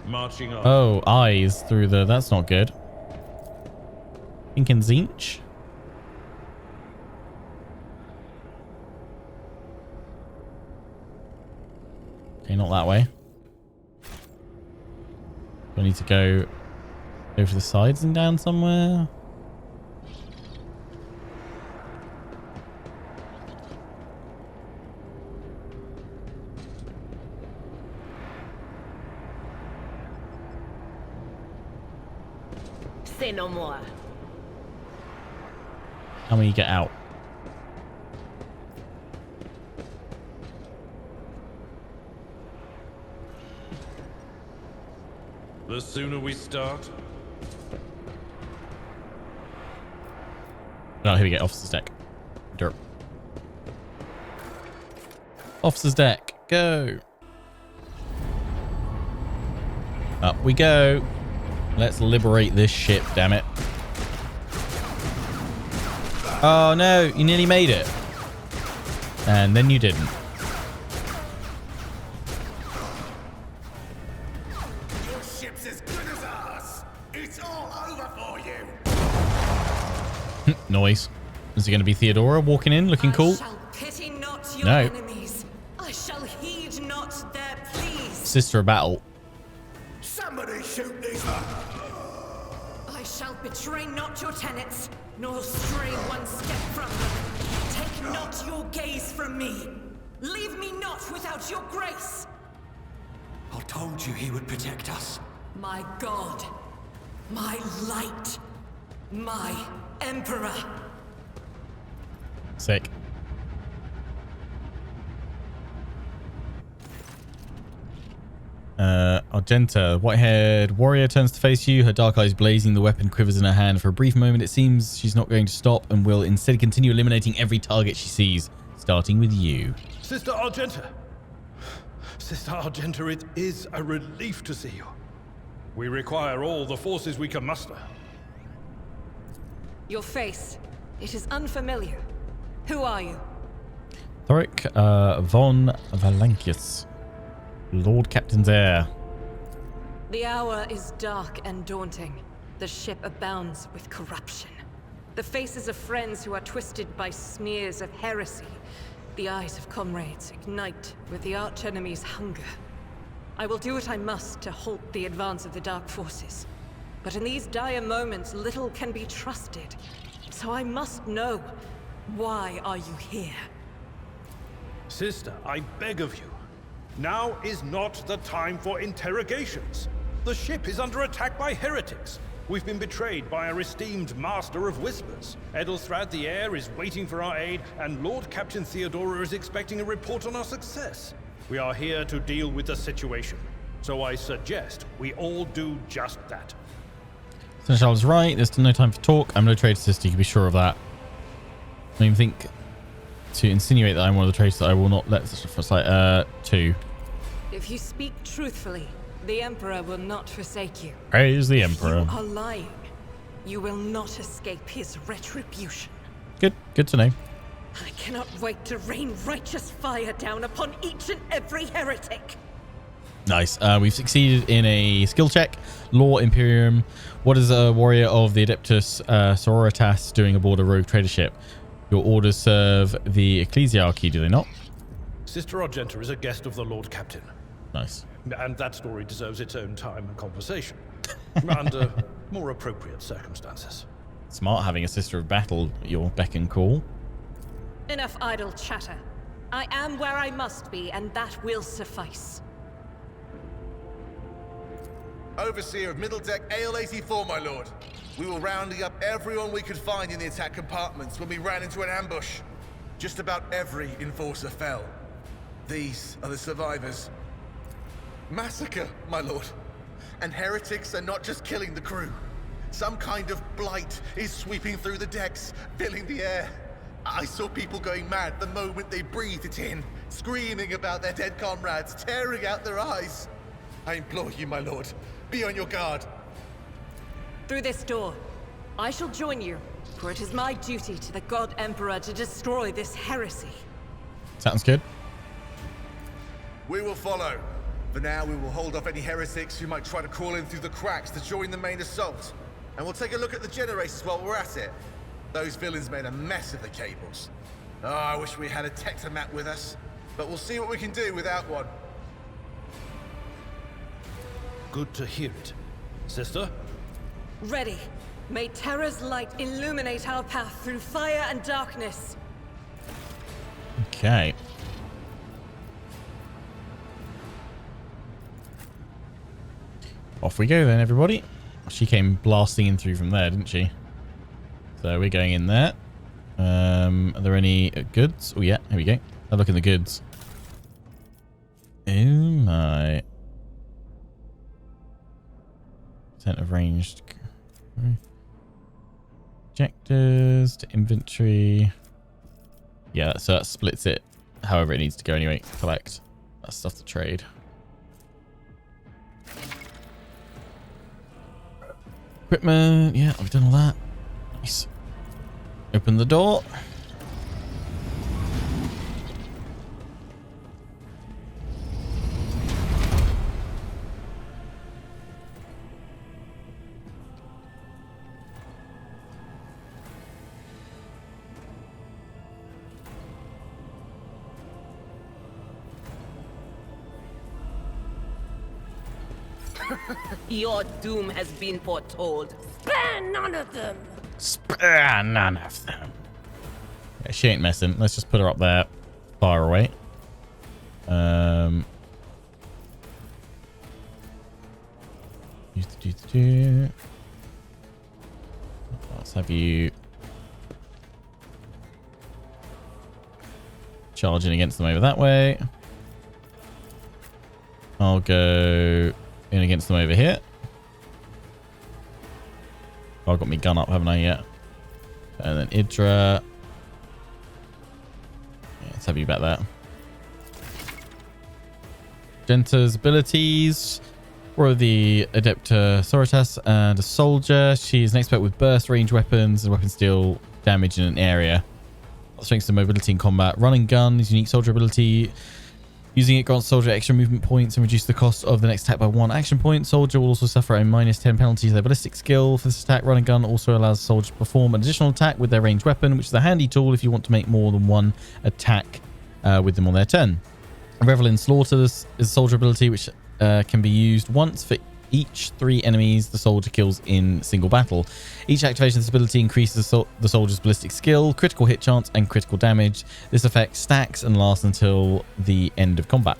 Marching on. Oh, eyes through the... That's not good. Ink and Zinch. Okay, not that way. Do I need to go over the sides and down somewhere? Say no more. How many get out? The sooner we start. Oh, here we go. Officer's deck. Derp. Officer's deck. Go. Up we go. Let's liberate this ship, damn it. Oh no, you nearly made it. And then you didn't. Your ship's as good as ours. It's all over for you. Noise. Is it going to be Theodora walking in, looking cool? I shall pity not your No. enemies. I shall heed not their pleas. Sister of Battle. Somebody shoot these up. I shall betray not your tenets, nor stray one step from them. Take not your gaze from me. Leave me not without your grace. I told you he would protect us. My God, my light, my emperor. Sick. Argenta, white-haired warrior, turns to face you, her dark eyes blazing, the weapon quivers in her hand. For a brief moment, it seems she's not going to stop and will instead continue eliminating every target she sees, starting with you. Sister Argenta! Sister Argenta, it is a relief to see you. We require all the forces we can muster. Your face. It is unfamiliar. Who are you? Thoric von Valancius, Lord Captain's heir. The hour is dark and daunting. The ship abounds with corruption. The faces of friends who are twisted by smears of heresy. The eyes of comrades ignite with the archenemy's hunger. I will do what I must to halt the advance of the dark forces. But in these dire moments, little can be trusted. So I must know, why are you here? Sister, I beg of you. Now is not the time for interrogations. The ship is under attack by heretics. We've been betrayed by our esteemed Master of Whispers. Edelstrad the Heir is waiting for our aid, and Lord Captain Theodora is expecting a report on our success. We are here to deal with the situation, so I suggest we all do just that. Seneschal was right. There's still no time for talk. I'm no traitor, sister. You can be sure of that. I don't even think to insinuate that I'm one of the traitors that I will not let such a like 2. If you speak truthfully, the Emperor will not forsake you. Praise the Emperor. If you are lying, you will not escape his retribution. Good to know. I cannot wait to rain righteous fire down upon each and every heretic. Nice. We've succeeded in a skill check. Law Imperium. What is a warrior of the Adeptus Sororitas doing aboard a rogue trader ship? Your orders serve the ecclesiarchy, do they not? Sister Argenta is a guest of the Lord Captain. Nice. And that story deserves its own time and conversation. Under more appropriate circumstances. Smart having a sister of battle at your beck and call. Enough idle chatter. I am where I must be, and that will suffice. Overseer of Middle Deck AL-84, my lord. We were rounding up everyone we could find in the attack compartments when we ran into an ambush. Just about every enforcer fell. These are the survivors. Massacre, my lord. And heretics are not just killing the crew. Some kind of blight is sweeping through the decks, filling the air. I saw people going mad the moment they breathed it in, screaming about their dead comrades, tearing out their eyes. I implore you, my lord, be on your guard. Through this door, I shall join you, for it is my duty to the God Emperor to destroy this heresy. Sounds good. We will follow. For now, we will hold off any heretics who might try to crawl in through the cracks to join the main assault. And we'll take a look at the generators while we're at it. Those villains made a mess of the cables. Oh, I wish we had a Tectomat with us. But we'll see what we can do without one. Good to hear it. Sister? Ready. May Terra's light illuminate our path through fire and darkness. Okay. Off we go then, everybody. She came blasting in through from there, didn't she? So we're going in there. Are there any goods? Oh yeah, here we go. Have a look at the goods. Oh my. % of ranged. Objectives to inventory. Yeah, so that splits it however it needs to go anyway. Collect. That's stuff to trade. Equipment. Yeah, I've done all that. Nice. Open the door. Your doom has been foretold. Spare none of them. Spare none of them. Yeah, she ain't messing. Let's just put her up there, far away. Let's have you charging against them over that way. I'll go in against them over here. Oh, I've got my gun up, haven't I, yet? And then Idra. Yeah, let's have you back there. Genta's abilities. We're the Adepta Sororitas and a soldier. She's an expert with burst, range weapons, and weapons deal damage in an area. Strengths and mobility in combat. Run and gun is unique soldier ability. Using it grants soldier extra movement points and reduce the cost of the next attack by 1 action point. Soldier will also suffer a -10 penalty to their ballistic skill for this attack. Run and gun also allows soldier to perform an additional attack with their ranged weapon, which is a handy tool if you want to make more than one attack with them on their turn. Revel in Slaughter is a soldier ability which can be used once for each 3 enemies the soldier kills in single battle. Each activation of this ability increases the soldier's ballistic skill, critical hit chance, and critical damage. This effect stacks and lasts until the end of combat.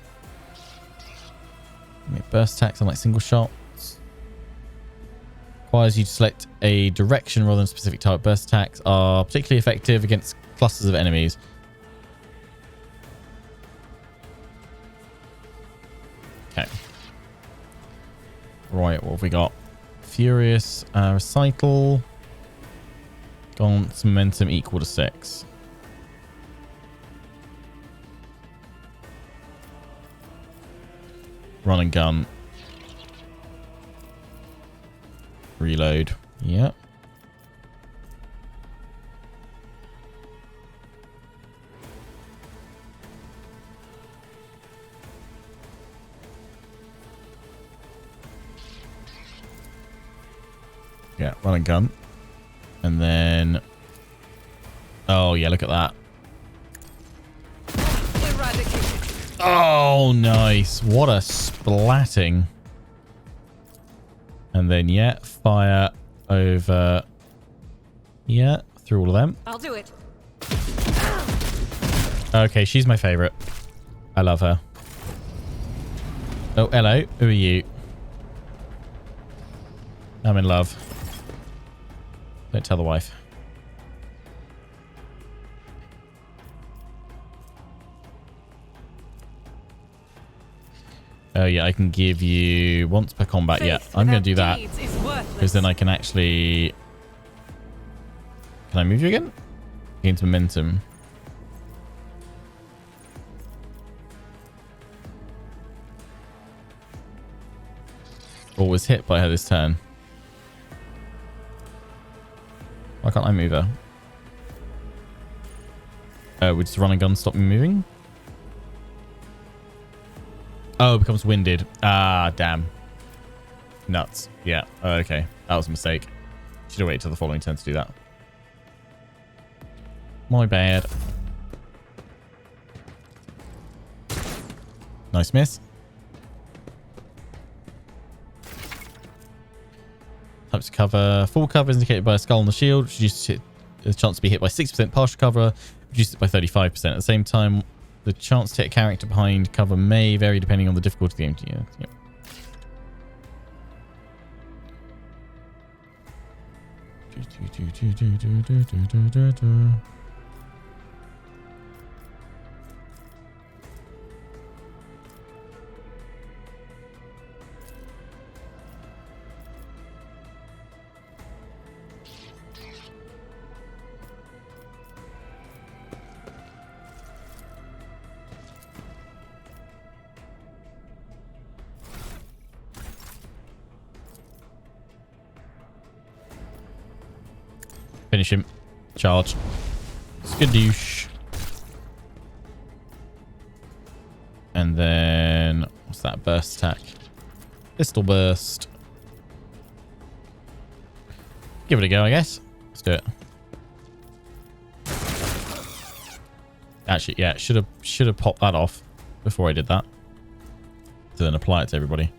Burst attacks are like single shots. Requires you to select a direction rather than specific target. Burst attacks are particularly effective against clusters of enemies. Okay. Right, what have we got? Furious Recital. Gaunt's momentum equal to 6. Run and gun. Reload. Yep. Yeah, run and gun. And then... Oh, yeah, look at that. Oh, nice. What a splatting. And then, yeah, fire over... Yeah, through all of them. I'll do it. Okay, she's my favorite. I love her. Oh, hello. Who are you? I'm in love. Don't tell the wife. Oh yeah, I can give you once per combat. Yeah, I'm going to do that. Because then I can actually... Can I move you again? Gains momentum. Or was hit by her this turn. Why can't I move her? Would just run and gun stop me moving? Oh, it becomes winded. Ah, damn. Nuts. Yeah. Okay. That was a mistake. Should have waited till the following turn to do that. My bad. Nice miss. Types of cover. Full cover is indicated by a skull on the shield, which reduces the chance to be hit by 60%. Partial cover reduces it by 35%. At the same time, the chance to hit a character behind cover may vary depending on the difficulty of the game. Yeah. Yep. Finish him. Charge. Skadoosh. And then... What's that? Burst attack. Pistol burst. Give it a go, I guess. Let's do it. Actually, yeah, should have popped that off before I did that. To then apply it to everybody.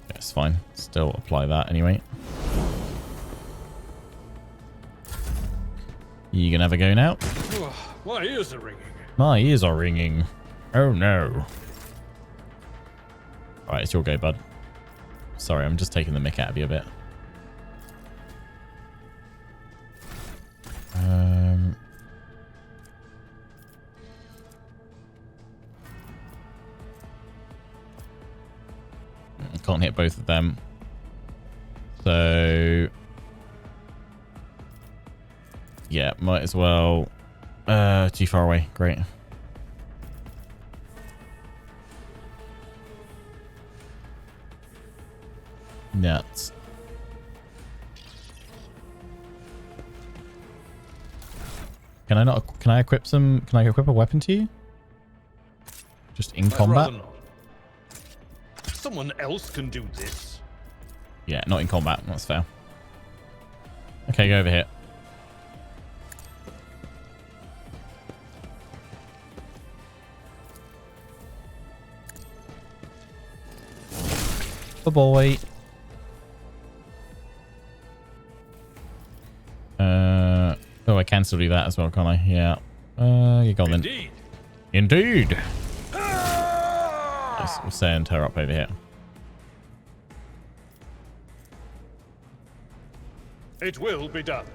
Yeah, it's fine. Still apply that anyway. You can have a go now. My ears are ringing. My ears are ringing. Oh no. Alright, it's your go, bud. Sorry, I'm just taking the mick out of you a bit. can't hit both of them. So yeah, might as well. Too far away. Great. Nuts. Can I not? Can I equip some? Can I equip a weapon to you? Just in combat? Someone else can do this. Yeah, not in combat. That's fair. Okay, go over here. Oh boy. Oh, I can still do that as well, can't I? Yeah. You got then. Indeed. Indeed. Nice. We'll send her up over here. It will be done.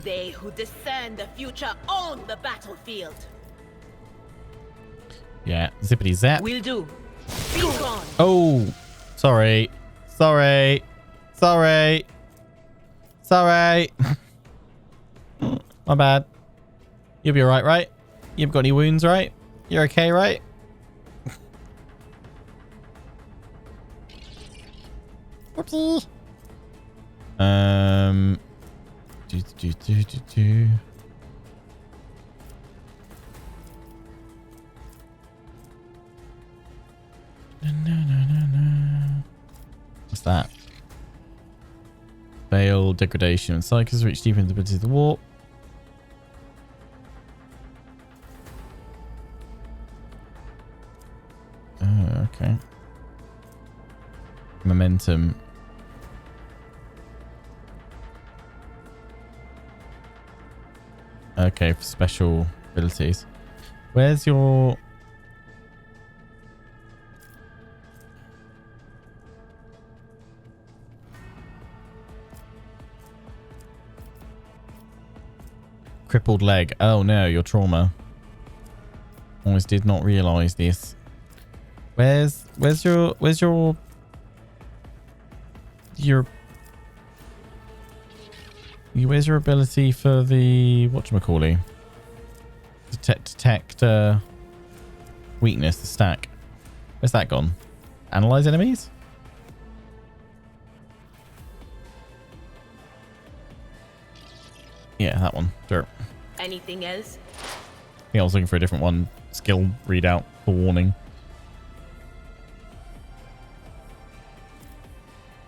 They who discern the future own the battlefield. Yeah, zippity zap. Will do. Be gone. Oh, sorry. Sorry. Sorry. Sorry. My bad. You'll be alright, right? You've got any wounds, right? You're okay, right? Whoopsie. What's that? Veil, degradation. Psychers reach deep into the ability of the warp. Okay. Momentum. Okay, for special abilities. Where's your... crippled leg? Oh no, your trauma. Always did not realize this. Where's your where's your ability for the whatchamacallit? Detect weakness, the stack. Where's that gone? Analyze enemies? Yeah, that one. Dirt. Anything else? I think I was looking for a different one. Skill readout for warning.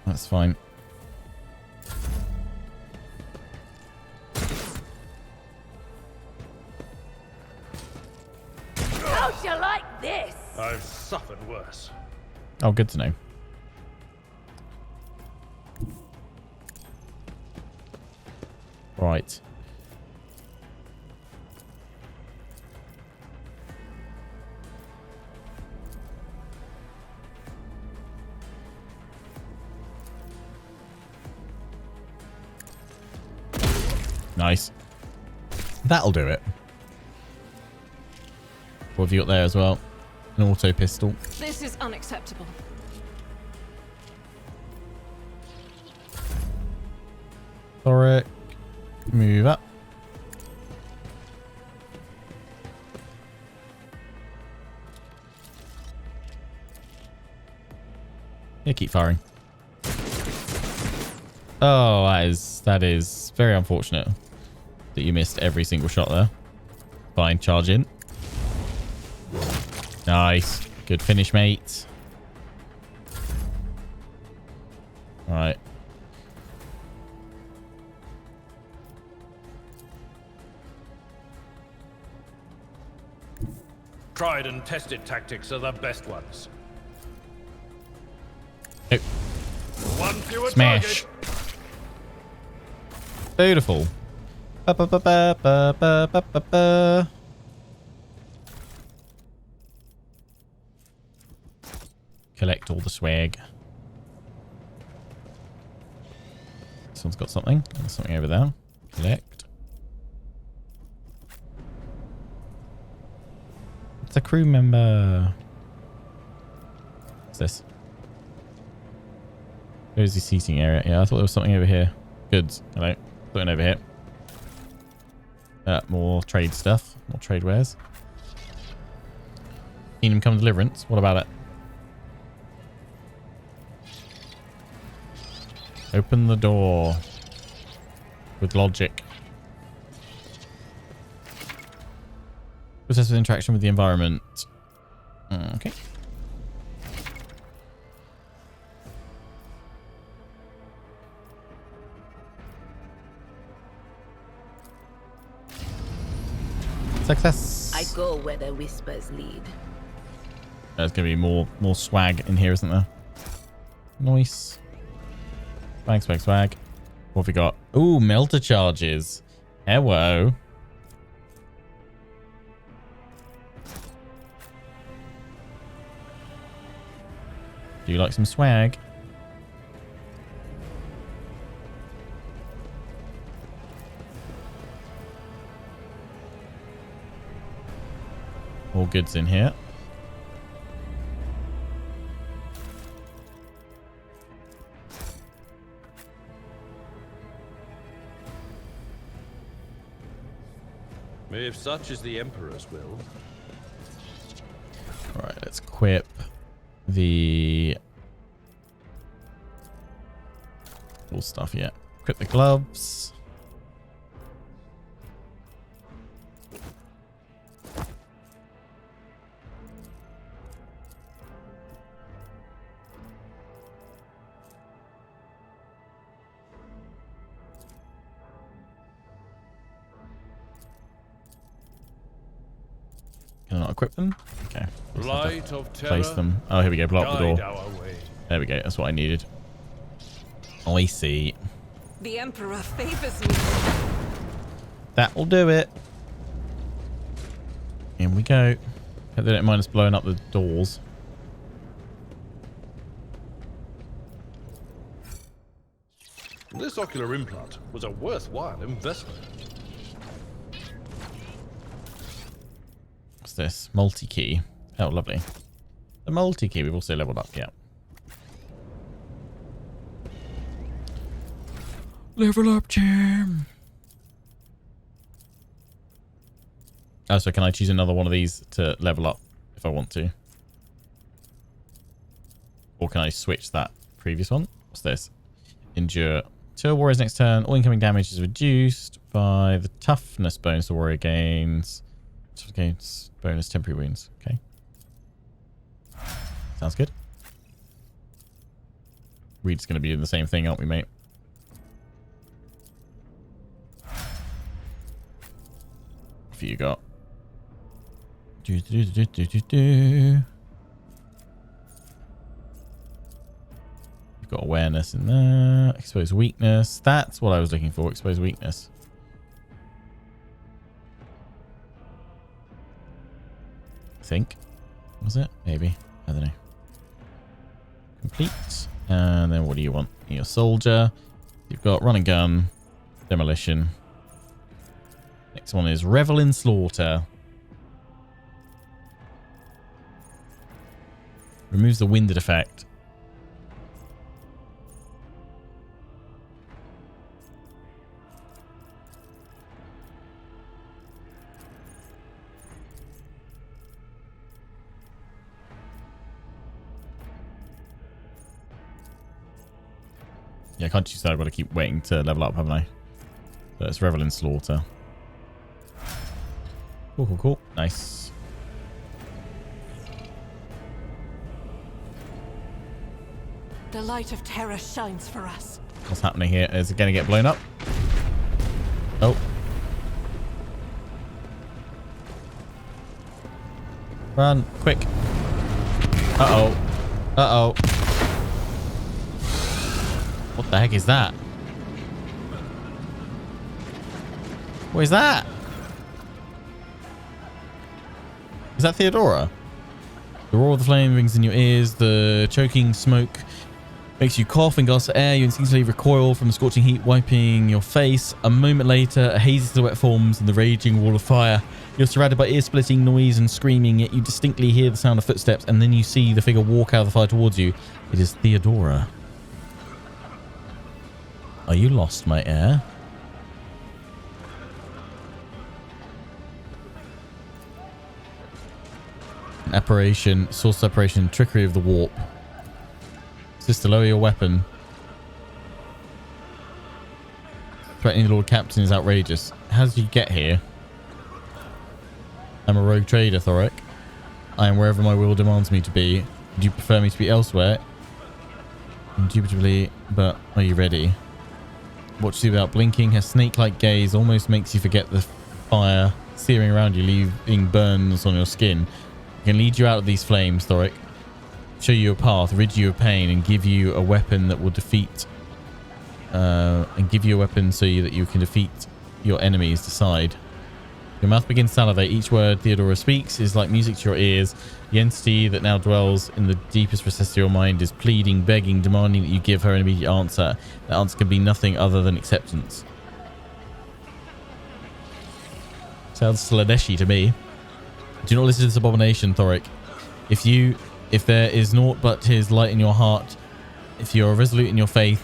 That's fine. How'd you like this? I've suffered worse. Oh, good to know. Right. Nice. That'll do it. What have you got there as well? An auto pistol. This is unacceptable. Alright. Move up. Yeah, keep firing. Oh, that is very unfortunate that you missed every single shot there. Fine, charge in. Nice. Good finish, mate. Alright. Tried and tested tactics are the best ones. Oh. One fewer Smash. target. Beautiful. Ba, ba, ba, ba, ba, ba, ba, ba, ba. collect all the swag. This one's got something. There's something over there. Collect. It's a crew member. What's this? Where's the seating area? Yeah, I thought there was something over here. Goods. Hello. Something over here. More trade stuff. More trade wares. Kingdom Come Deliverance. What about it? Open the door. With logic. Process of interaction with the environment. Okay. Success. I go where the whispers lead. There's going to be more swag in here, isn't there? Nice. Swag, swag, swag. What have we got? Ooh, melter charges. Hello. Do you like some swag? All goods in here. If such is the Emperor's will. All right, let's equip the cool stuff. Yeah, equip the gloves. Can I not equip them? Okay. Light of terror. Place them. Oh, here we go. Blow up the door. Our way. There we go. That's what I needed. Oh, I see. The Emperor favors me. That'll do it. In we go. Hope they don't mind us blowing up the doors. This ocular implant was a worthwhile investment. What's this? Multi-key. Oh, lovely. The multi-key we've also leveled up. Yeah. Level up, Jim. Oh, so can I choose another one of these to level up if I want to? Or can I switch that previous one? What's this? Endure. To a warrior's next turn, all incoming damage is reduced by the toughness bonus the warrior gains. Gains bonus temporary wounds. Okay. Sounds good. We're just going to be doing the same thing, aren't we, mate? What have you got? You've got awareness in there. Exposed weakness. That's what I was looking for. Exposed weakness. I think. Was it? Maybe. I don't know. Complete. And then what do you want? You're a soldier. You've got run and gun. Demolition. Next one is revel in slaughter. Removes the winded effect. Yeah, I can't choose that. I've got to keep waiting to level up, haven't I? So it's revel in slaughter. Cool, cool, cool. Nice. The light of terror shines for us. What's happening here? Is it going to get blown up? Oh. Run, quick. Uh-oh. Uh-oh. What the heck is that? What is that? Is that Theodora? The roar of the flame rings in your ears. The choking smoke makes you cough and gasp for air. You instinctively recoil from the scorching heat, wiping your face. A moment later, a hazy silhouette forms in the raging wall of fire. You're surrounded by ear-splitting noise and screaming, yet you distinctly hear the sound of footsteps, and then you see the figure walk out of the fire towards you. It is Theodora. Are you lost, my heir? An apparition, source separation, trickery of the warp. Sister, lower your weapon. Threatening the Lord Captain is outrageous. How did you get here? I'm a rogue trader, Thoric. I am wherever my will demands me to be. Would you prefer me to be elsewhere? Indubitably, but are you ready? What you see without blinking, her snake-like gaze almost makes you forget the fire searing around you, leaving burns on your skin. I can lead you out of these flames, Thoric. Show you a path, rid you of pain, and give you a weapon that will defeat... and give you a weapon so that you can defeat your enemies. Decide. Your mouth begins to salivate. Each word Theodora speaks is like music to your ears. The entity that now dwells in the deepest recesses of your mind is pleading, begging, demanding that you give her an immediate answer. That answer can be nothing other than acceptance. Sounds Slaneshi to me. Do not listen to this abomination, Thoric. If there is naught but his light in your heart, if you are resolute in your faith,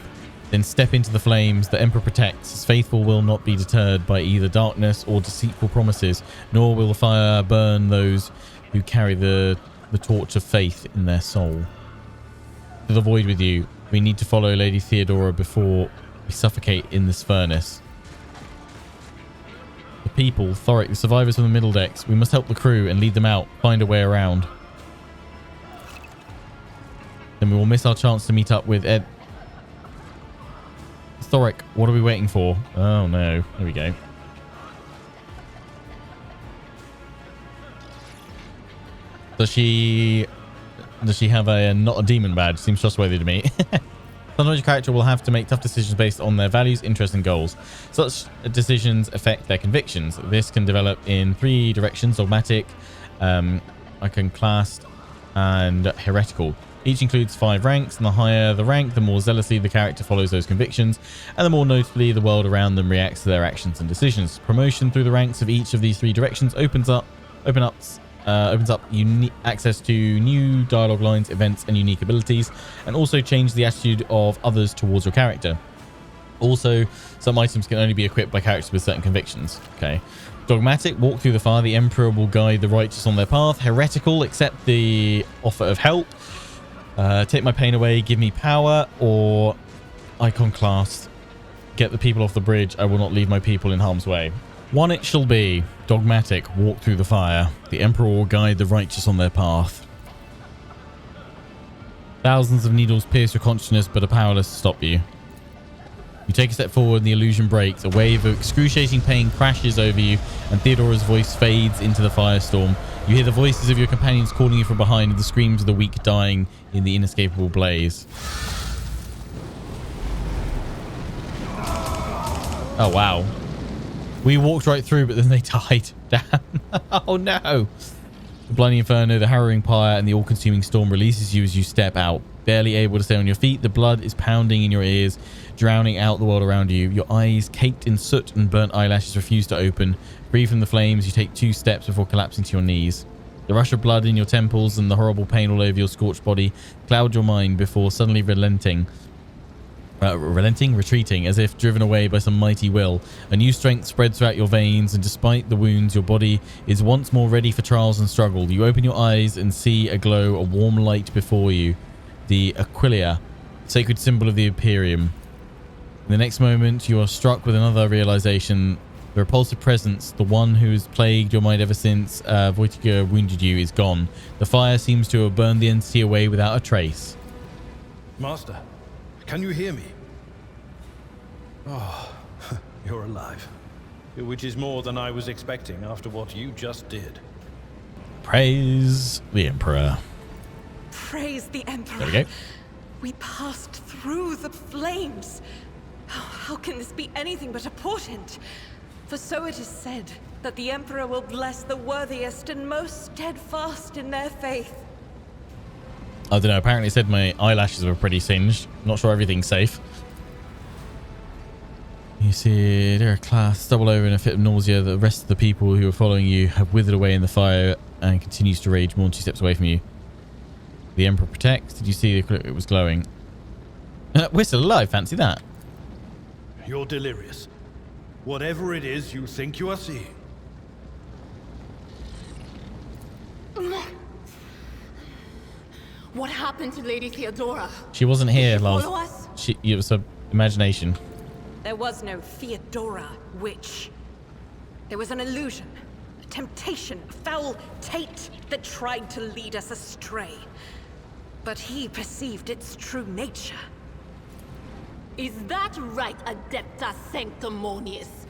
then step into the flames the Emperor protects. His faithful will not be deterred by either darkness or deceitful promises, nor will the fire burn those who carry the torch of faith in their soul. To the void with you. We need to follow Lady Theodora before we suffocate in this furnace. The people, Thoric, the survivors from the middle decks. We must help the crew and lead them out. Find a way around. Then we will miss our chance to meet up with Ed. Thoric, what are we waiting for? Oh no. There we go. Does she have a not a demon badge? Seems trustworthy to me. Sometimes your character will have to make tough decisions based on their values, interests, and goals. Such decisions affect their convictions. This can develop in 3 directions: dogmatic, iconoclast, and heretical. Each includes 5 ranks, and the higher the rank, the more zealously the character follows those convictions, and the more notably the world around them reacts to their actions and decisions. Promotion through the ranks of each of these 3 directions opens up unique access to new dialogue lines, events, and unique abilities, and also change the attitude of others towards your character. Also, some items can only be equipped by characters with certain convictions. Okay. Dogmatic, walk through the fire. The Emperor will guide the righteous on their path. Heretical, accept the offer of help. Take my pain away, give me power. Or iconoclast, get the people off the bridge. I will not leave my people in harm's way. One it shall be. Dogmatic, walk through the fire. The Emperor will guide the righteous on their path. Thousands of needles pierce your consciousness, but are powerless to stop you. You take a step forward and the illusion breaks. A wave of excruciating pain crashes over you, and Theodora's voice fades into the firestorm. You hear the voices of your companions calling you from behind, and the screams of the weak dying in the inescapable blaze. Oh, wow. We walked right through, but then they died. Damn. Oh, no. The blinding inferno, the harrowing pyre, and the all-consuming storm releases you as you step out. Barely able to stay on your feet, the blood is pounding in your ears, drowning out the world around you. Your eyes, caked in soot and burnt eyelashes, refuse to open. Free from the flames, you take 2 steps before collapsing to your knees. The rush of blood in your temples and the horrible pain all over your scorched body cloud your mind before suddenly retreating, as if driven away by some mighty will. A new strength spreads throughout your veins, and despite the wounds, your body is once more ready for trials and struggle. You open your eyes and see aglow a warm light before you. The Aquilia, sacred symbol of the Imperium. In the next moment, you are struck with another realization. The repulsive presence, the one who has plagued your mind ever since Voidship wounded you, is gone. The fire seems to have burned the entity away without a trace. Master, can you hear me? Oh, you're alive. Which is more than I was expecting after what you just did. Praise the Emperor. Praise the Emperor. There we go. We passed through the flames. How can this be anything but a portent? For so it is said that the Emperor will bless the worthiest and most steadfast in their faith. I don't know. Apparently it said my eyelashes were pretty singed. Not sure everything's safe. You see, they're a class, double over in a fit of nausea. The rest of the people who are following you have withered away in the fire and continues to rage more than 2 steps away from you. The Emperor protects. Did you see it was glowing? We're still alive. Fancy that. You're delirious. Whatever it is you think you are seeing. What happened to Lady Theodora? She wasn't here Follow last. us? It was her imagination. There was no Theodora, witch. There was an illusion, a temptation, a foul taint that tried to lead us astray. But he perceived its true nature. Is that right, Adepta Sanctimonious?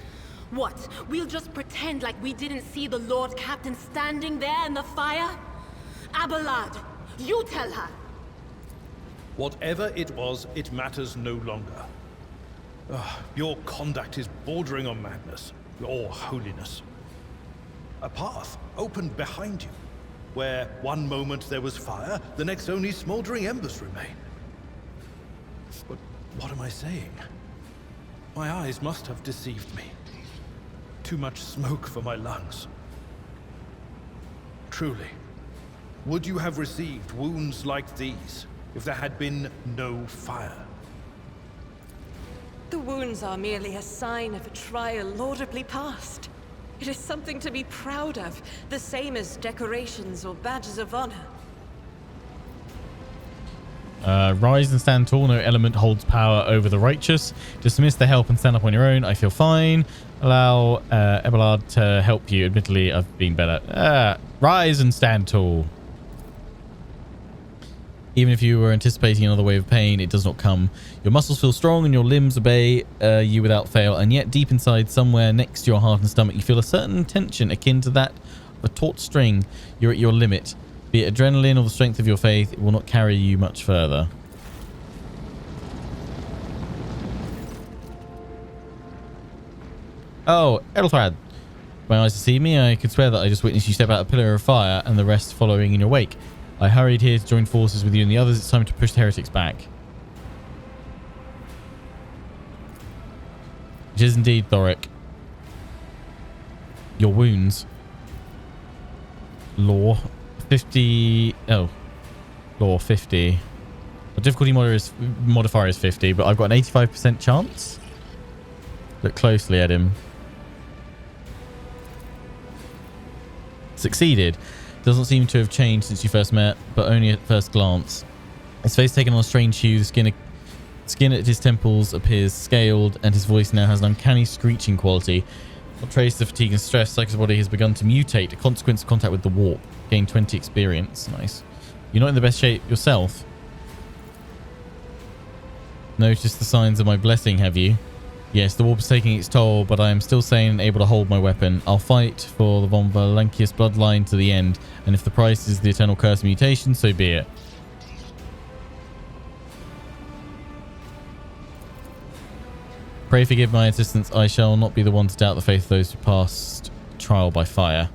What, we'll just pretend like we didn't see the Lord Captain standing there in the fire? Abelard, you tell her. Whatever it was, it matters no longer. Your conduct is bordering on madness, your holiness. A path opened behind you, where one moment there was fire, the next only smoldering embers remain. But what am I saying? My eyes must have deceived me. Too much smoke for my lungs. Truly, would you have received wounds like these if there had been no fire? The wounds are merely a sign of a trial laudably passed. It is something to be proud of, the same as decorations or badges of honor. Rise and stand tall. No element holds power over the righteous. Dismiss the help and stand up on your own. I feel fine. Allow Abelard to help you. Admittedly, I've been better. Rise and stand tall. Even if you were anticipating another wave of pain, it does not come. Your muscles feel strong and your limbs obey you without fail. And yet deep inside, somewhere next to your heart and stomach, you feel a certain tension akin to that of a taut string. You're at your limit. Be it adrenaline or the strength of your faith, it will not carry you much further. Oh, Edelthrad. My eyes deceive me. I could swear that I just witnessed you step out a pillar of fire and the rest following in your wake. I hurried here to join forces with you and the others. It's time to push the heretics back. It is indeed, Thoric. Your wounds. Law 50. Oh, law 50. The difficulty modifier is 50, but I've got an 85% chance. Look closely at him. Succeeded. Doesn't seem to have changed since you first met, but only at first glance. His face taken on a strange hue, the skin at his temples appears scaled, and his voice now has an uncanny screeching quality. Not trace of fatigue and stress, like his body has begun to mutate, a consequence of contact with the warp. Gain 20 experience. Nice. You're not in the best shape yourself. Noticed the signs of my blessing, have you? Yes, the warp is taking its toll, but I am still sane and able to hold my weapon. I'll fight for the von Valancius bloodline to the end, and if the price is the eternal curse of mutation, so be it. Pray forgive my insistence. I shall not be the one to doubt the faith of those who passed trial by fire.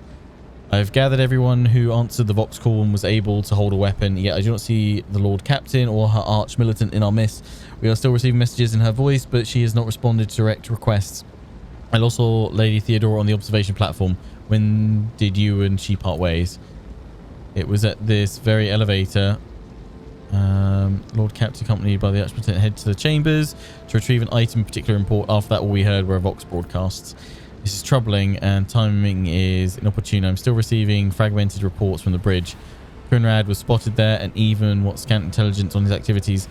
I have gathered everyone who answered the Vox call and was able to hold a weapon, yet I do not see the Lord Captain or her arch militant in our midst. We are still receiving messages in her voice, but she has not responded to direct requests. I also saw Lady Theodora on the observation platform. When did you and she part ways? It was at this very elevator. Lord Captain accompanied by the Archlieutenant head to the chambers to retrieve an item of particular import. After that, all we heard were Vox broadcasts. This is troubling and timing is inopportune. I'm still receiving fragmented reports from the bridge. Kunrad was spotted there, and even what scant intelligence on his activities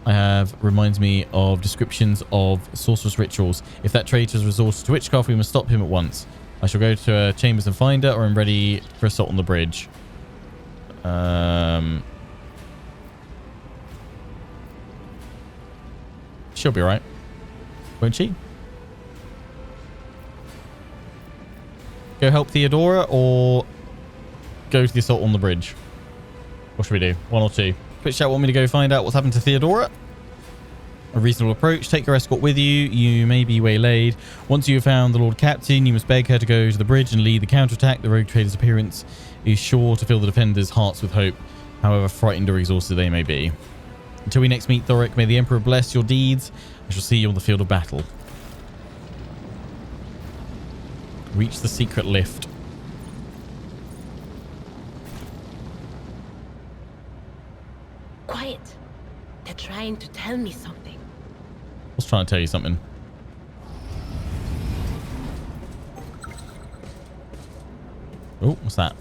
I have reminds me of descriptions of sorceress rituals. If that traitor has resorted to witchcraft, we must stop him at once. I shall go to chambers and find her, or I'm ready for assault on the bridge. She'll be right, won't she? Go help Theodora or go to the assault on the bridge? What should we do? One or two? Twitch chat want me to go find out what's happened to Theodora? A reasonable approach. Take your escort with you. You may be waylaid. Once you have found the Lord Captain, you must beg her to go to the bridge and lead the counterattack. The rogue trader's appearance is sure to fill the defenders' hearts with hope. however frightened or exhausted they may be. Until we next meet, Thoric, may the Emperor bless your deeds. I shall see you on the field of battle. Reach the secret lift. Quiet. They're trying to tell me something. I was trying to tell you something. Oh, what's that?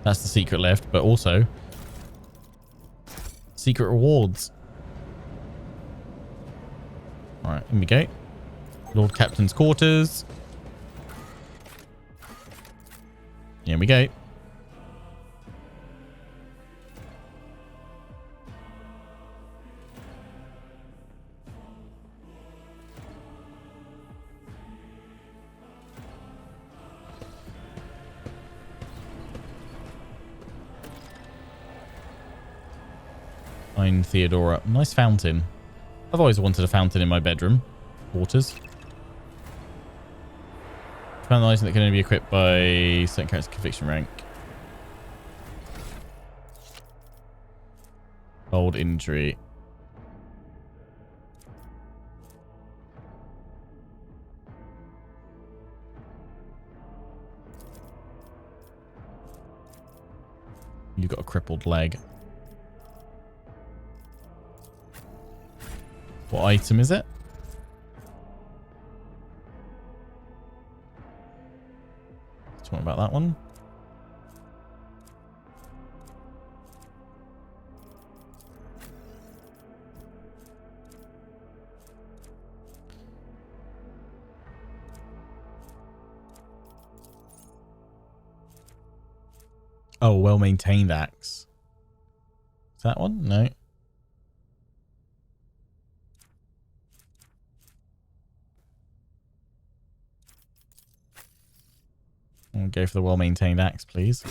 That's the secret lift, but also secret rewards. All right, in we go. Lord Captain's quarters. Here we go. Fine, Theodora. Nice fountain. I've always wanted a fountain in my bedroom. Quarters. Found the item that can only be equipped by certain character's conviction rank. Old injury. You got a crippled leg. What item is it? Talking about that one. Oh, well-maintained axe. Is that one? No. I'll go for the well-maintained axe, please.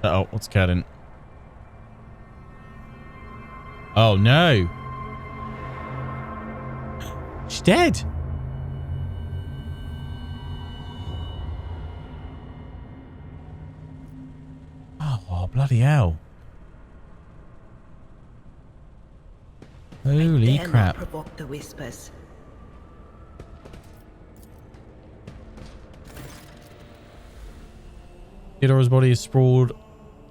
Uh-oh, what's occurring? Oh, no. She's dead. Oh, bloody hell. Holy crap. Provoke the whispers. Theodora's body is sprawled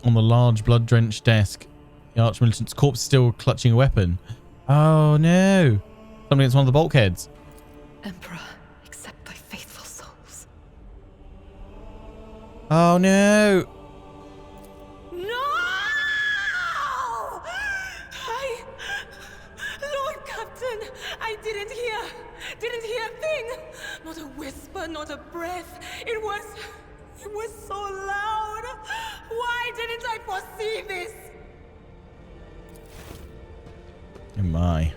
on the large blood-drenched desk. The arch-militant's corpse is still clutching a weapon. Oh, no. Something against one of the bulkheads. Emperor, accept thy faithful souls. Oh, no. Lord Captain, I didn't hear a thing. Not a whisper, not a breath. It was so loud. Why didn't I foresee this? Oh my.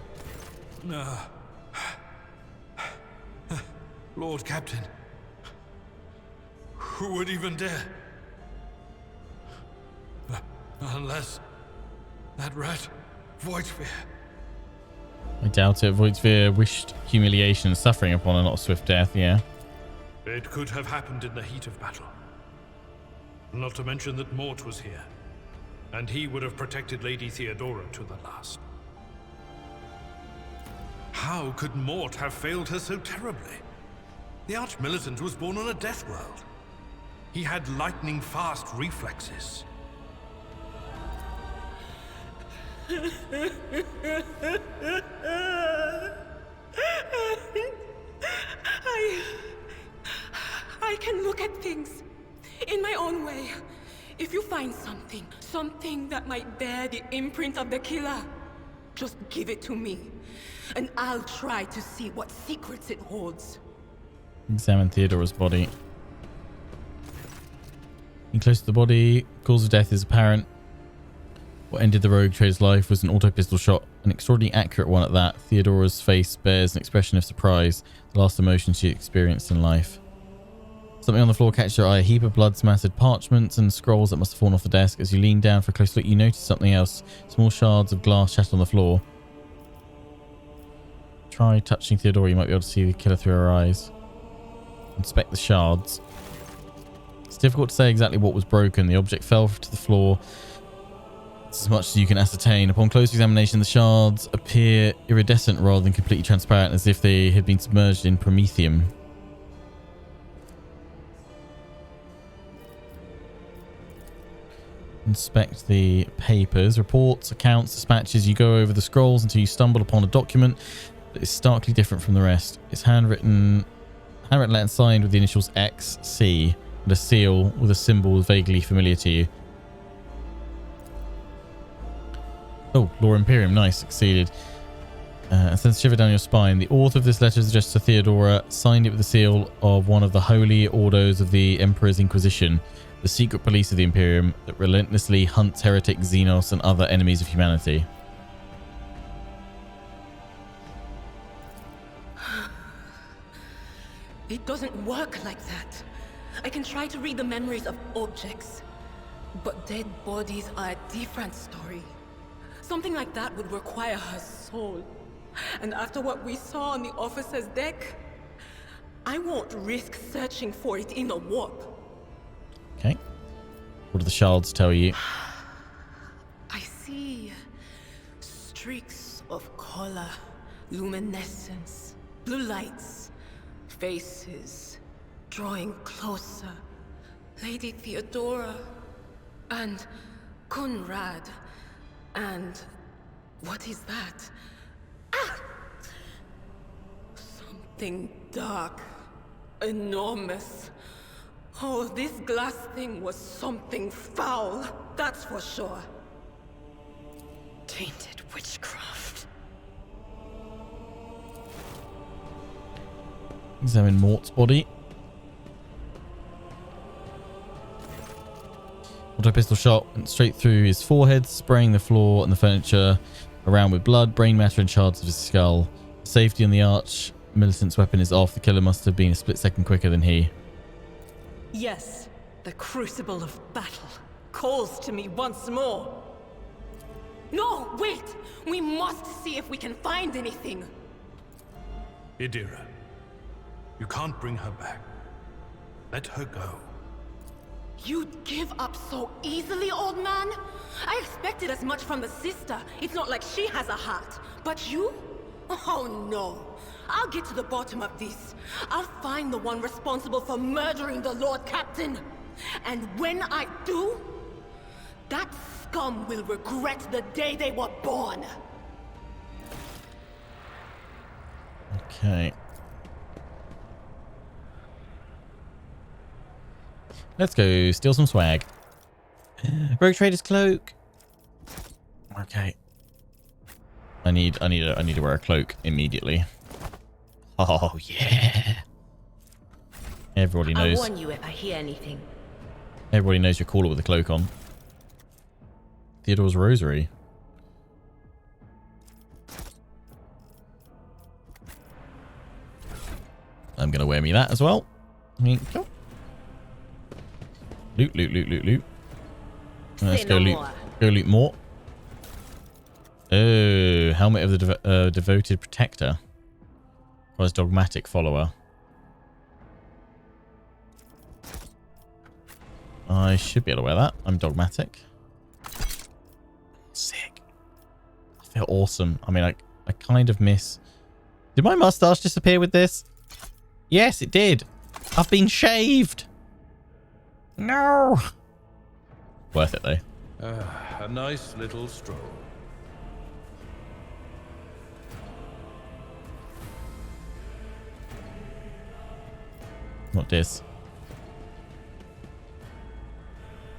Lord Captain. Who would even dare? Unless that rat, Voidsphere. I doubt it. Voidsphere wished humiliation and suffering upon her, not a swift death, yeah. It could have happened in the heat of battle. Not to mention that Mort was here, and he would have protected Lady Theodora to the last. How could Mort have failed her so terribly? The Arch-Militant was born on a death world. He had lightning-fast reflexes. I can look at things in my own way. If you find something that might bear the imprint of the killer, just give it to me, and I'll try to see what secrets it holds. Examine Theodora's body. In close to the body, cause of death is apparent. What ended the rogue trader's life was an auto-pistol shot, an extraordinarily accurate one at that. Theodora's face bears an expression of surprise, the last emotion she experienced in life. Something on the floor catches your eye. A heap of blood-smattered parchments and scrolls that must have fallen off the desk. As you lean down for a close look, you notice something else. Small shards of glass shattered on the floor. Try touching Theodora. You might be able to see the killer through her eyes. Inspect the shards. It's difficult to say exactly what was broken. The object fell to the floor. It's as much as you can ascertain. Upon close examination, the shards appear iridescent rather than completely transparent, as if they had been submerged in promethium. Inspect the papers, reports, accounts, dispatches. You go over the scrolls until you stumble upon a document that is starkly different from the rest. It's handwritten letter and signed with the initials XC and a seal with a symbol vaguely familiar to you. Oh, Law Imperium. Nice. Succeeded. And sends a shiver down your spine. The author of this letter is addressed to Theodora, signed it with the seal of one of the holy orders of the Emperor's Inquisition, the secret police of the Imperium that relentlessly hunts heretics, xenos, and other enemies of humanity. It doesn't work like that. I can try to read the memories of objects, but dead bodies are a different story. Something like that would require her soul. And after what we saw on the officer's deck, I won't risk searching for it in a warp. Okay. What do the shards tell you? I see streaks of color, luminescence, blue lights, faces, drawing closer. Lady Theodora, and Conrad, and what is that? Ah! Something dark, enormous. Oh, this glass thing was something foul, that's for sure. Tainted witchcraft. Examine Mort's body. Auto pistol shot went straight through his forehead, spraying the floor and the furniture around with blood, brain matter, and shards of his skull. Safety on the arch militant's weapon is off. The killer must have been a split second quicker than he. Yes, the crucible of battle calls to me once more. No, wait! We must see if we can find anything. Idira, you can't bring her back. Let her go. You'd give up so easily, old man? I expected as much from the sister. It's not like she has a heart. But you? Oh no. I'll get to the bottom of this. I'll find the one responsible for murdering the Lord Captain. And when I do, that scum will regret the day they were born. Okay. Let's go steal some swag. Rogue Trader's cloak. Okay. I need to wear a cloak immediately. Oh yeah. Everybody knows. I'll warn you if I hear anything. Everybody knows you're cooler with a cloak on. Theodore's rosary. I'm gonna wear me that as well. Go. Loot. Let's go loot. Go loot more. Oh, helmet of the devoted protector. Or as dogmatic follower. I should be able to wear that. I'm dogmatic. Sick. I feel awesome. I mean, I kind of miss... Did my mustache disappear with this? Yes, it did. I've been shaved. No. Worth it, though. A nice little stroll. What this?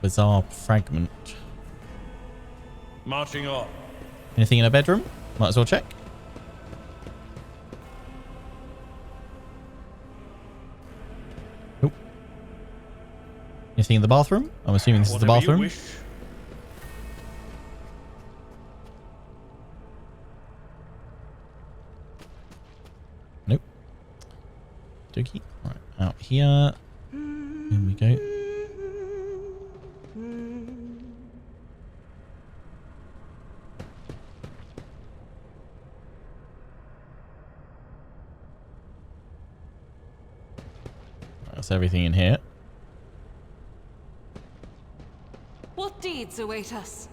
Bizarre fragment. Marching on. Anything in a bedroom? Might as well check. Nope. Anything in the bathroom? I'm assuming this is the Whatever you bathroom. wish. Nope. Dookie. Right, out here. we go. That's everything in here. What deeds await us?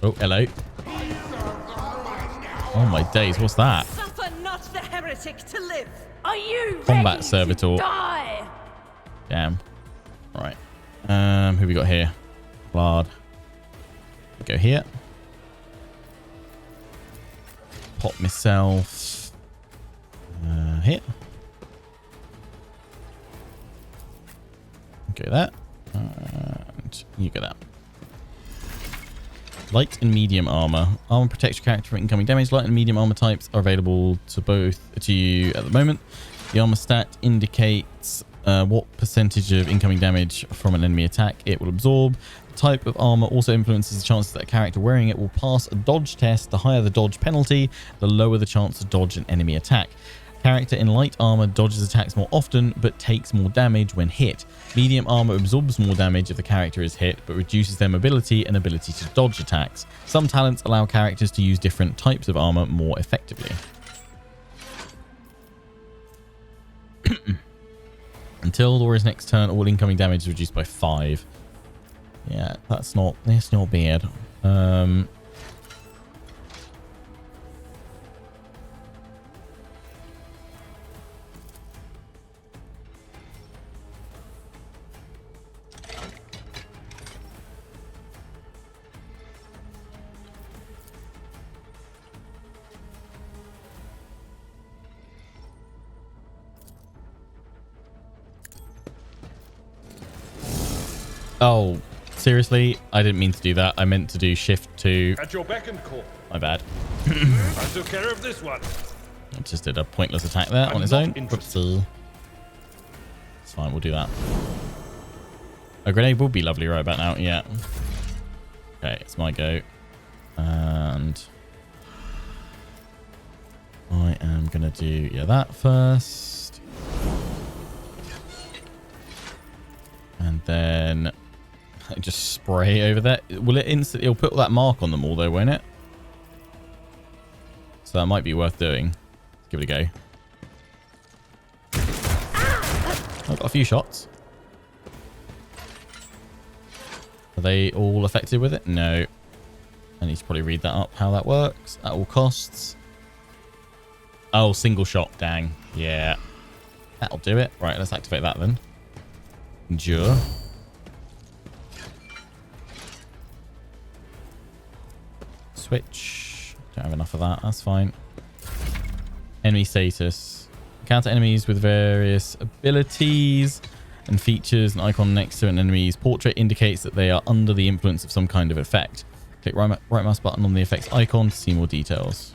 Oh, hello. Oh my days, what's that? Suffer not the heretic to live. Are you Combat ready servitor. to die? Damn. Right. Who we got here? Blood. Go here. Pop myself. Here. Go that. And you go that. Light and medium armor. Armor protects your character from incoming damage. Light and medium armor types are available to you at the moment. The armor stat indicates what percentage of incoming damage from an enemy attack it will absorb. The type of armor also influences the chances that a character wearing it will pass a dodge test. The higher the dodge penalty, the lower the chance to dodge an enemy attack. Character in light armor dodges attacks more often, but takes more damage when hit. Medium armor absorbs more damage if the character is hit, but reduces their mobility and ability to dodge attacks. Some talents allow characters to use different types of armor more effectively. Until Laura's next turn, all incoming damage is reduced by 5. Yeah, that's not bad. Oh, seriously? I didn't mean to do that. I meant to do shift 2. At your beck and call. My bad. I took care of this one. I just did a pointless attack there on its own. Whoopsie. It's fine, we'll do that. A grenade would be lovely right about now. Yeah. Okay, it's my go. And I am going to do, that first. And then just spray over that. Will it instantly? It'll put that mark on them all though, won't it? So that might be worth doing. Let's give it a go. I've got a few shots. Are they all affected with it? No. I need to probably read that up, how that works. At all costs. Oh, single shot. Dang. Yeah. That'll do it. Right, let's activate that then. Endure. Switch. Don't have enough of that. That's fine. Enemy status. Encounter enemies with various abilities and features. An icon next to an enemy's portrait indicates that they are under the influence of some kind of effect. Click right mouse button on the effects icon to see more details.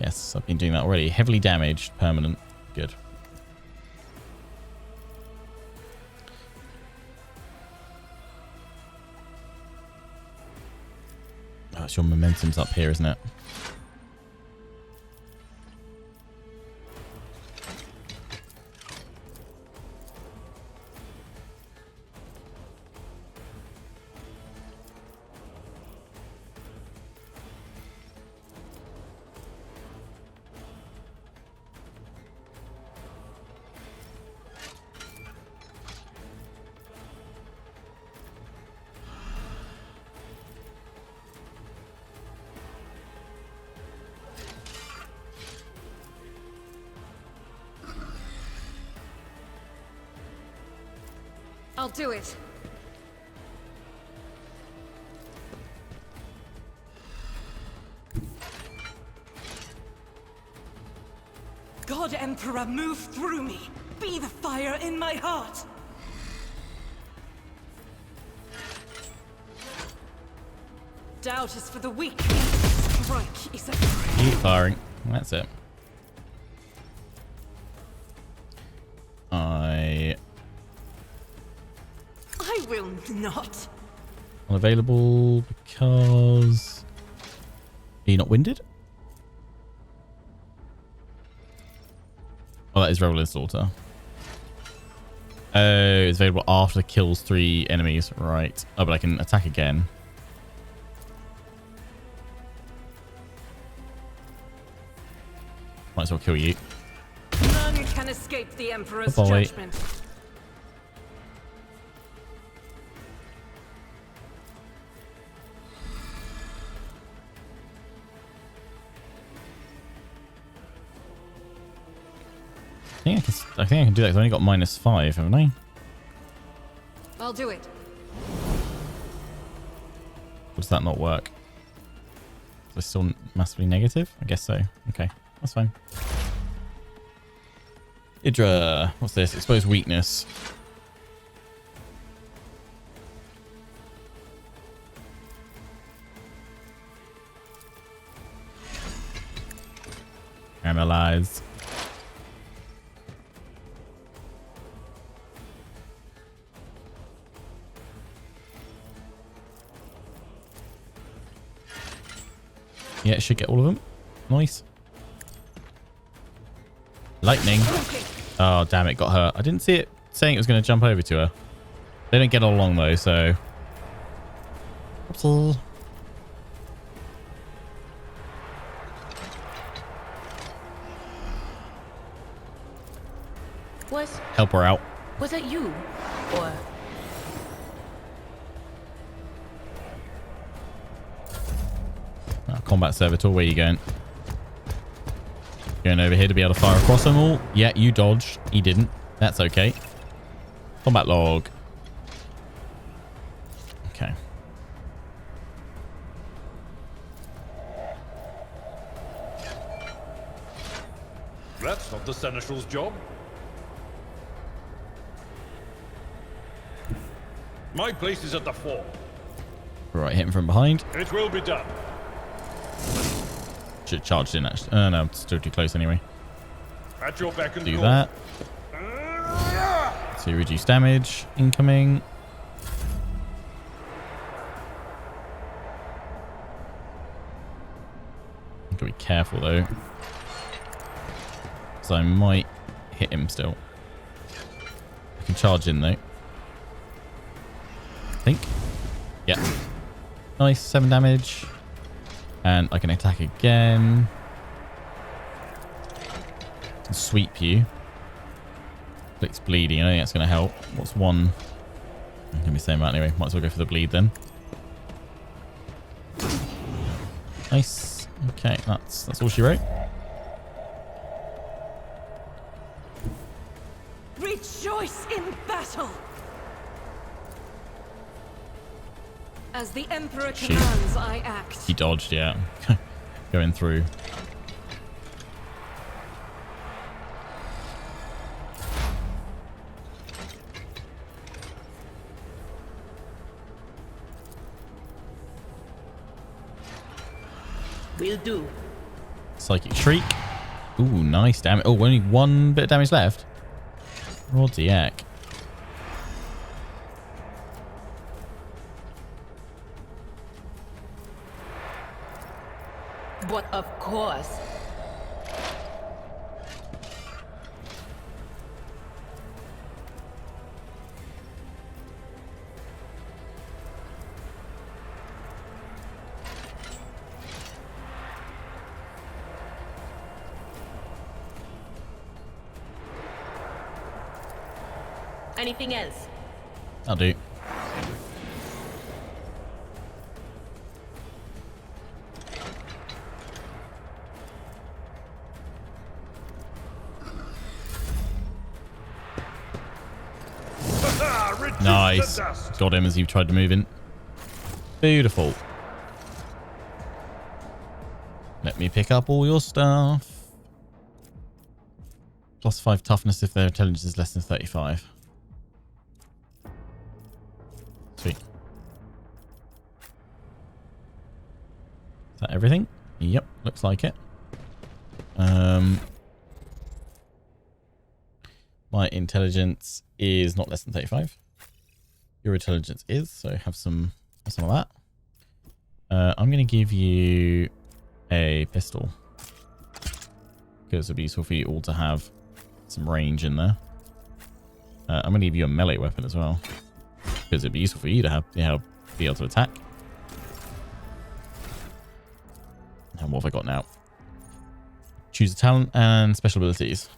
Yes, I've been doing that already. Heavily damaged. Permanent. Good. Oh, it's your momentum's up here, isn't it? I'll do it. God Emperor, move through me. Be the fire in my heart. Doubt is for the weak. Strike is a Keep firing. That's it. I will not. Unavailable because... Are you not winded? Oh, that is Revel in Slaughter. Oh, it's available after kills 3 enemies. Right. Oh, but I can attack again. Might as well kill you. None can escape the Emperor's Bye-bye. judgment. I think I can do that 'cause I only got -5, haven't I? I'll do it. Or does that not work? Is it still massively negative? I guess so. Okay, that's fine. Idra, what's this? Exposed weakness. Analyze. Yeah, it should get all of them. Nice. Lightning. Oh, damn it. Got her. I didn't see it saying it was going to jump over to her. They don't get along, though, so... Oops. Help her out. Was it you? Or... Combat servitor, where you going? Going over here to be able to fire across them all. Yeah, you dodged. He didn't. That's okay. Combat log. Okay. That's not the Seneschal's job. My place is at the fore. Right, hit him from behind. It will be done. Should have charged in, actually. Oh, no, it's still too close anyway. At your beck and Do call. that. So reduce damage. Incoming. Gotta be careful, though. So I might hit him still. I can charge in, though. I think. Yeah. Nice. 7 damage. And I can attack again. And sweep you. Clicks bleeding. I think that's going to help. What's one? I'm going to be saying that anyway. Might as well go for the bleed then. Nice. Okay, that's all she wrote. Rejoice in battle! As the Emperor commands, I act. He dodged, yeah. Going through. Will do. Psychic Shriek. Ooh, nice damage. Oh, only 1 bit of damage left. Roddy heck. But of course. Anything else? I'll do. Nice. Got him as he tried to move in. Beautiful. Let me pick up all your stuff. +5 toughness if their intelligence is less than 35. Sweet. Is that everything? Yep, looks like it. My intelligence is not less than 35. Your intelligence is, so have some of that. I'm going to give you a pistol because it'll be useful for you all to have. some range in there. I'm going to give you a melee weapon as well, because it'd be useful for you to have, be able to attack. And what have I got now? Choose a talent and special abilities.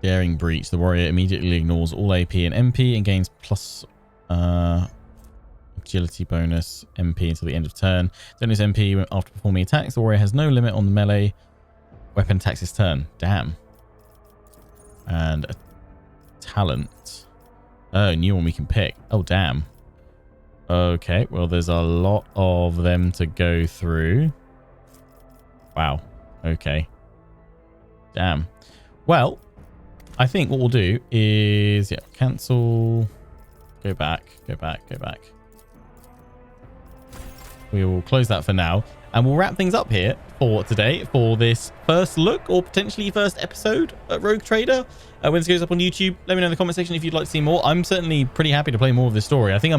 Daring Breach. The warrior immediately ignores all AP and MP and gains plus agility bonus MP until the end of turn. Then his MP after performing attacks. The warrior has no limit on the melee weapon attacks his turn. Damn. And a talent. Oh, new one we can pick. Oh, damn. Okay, well, there's a lot of them to go through. Wow. Okay. Damn. Well, I think what we'll do is, yeah, cancel. Go back. We will close that for now. And we'll wrap things up here for today for this first look or potentially first episode at Rogue Trader. When this goes up on YouTube, let me know in the comment section if you'd like to see more. I'm certainly pretty happy to play more of this story. I think I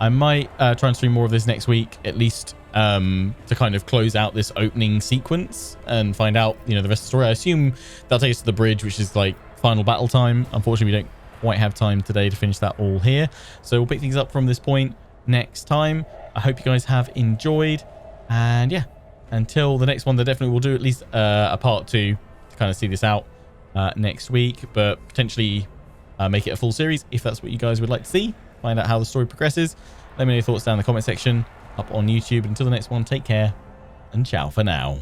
might try and stream more of this next week, at least to kind of close out this opening sequence and find out, the rest of the story. I assume that'll take us to the bridge, which is like final battle time. Unfortunately, we don't quite have time today to finish that all here. So we'll pick things up from this point next time. I hope you guys have enjoyed. And yeah, until the next one, there definitely will do at least a part 2 to kind of see this out next week, but potentially make it a full series if that's what you guys would like to see. Find out how the story progresses. Let me know your thoughts down in the comment section up on YouTube. Until the next one, take care and ciao for now.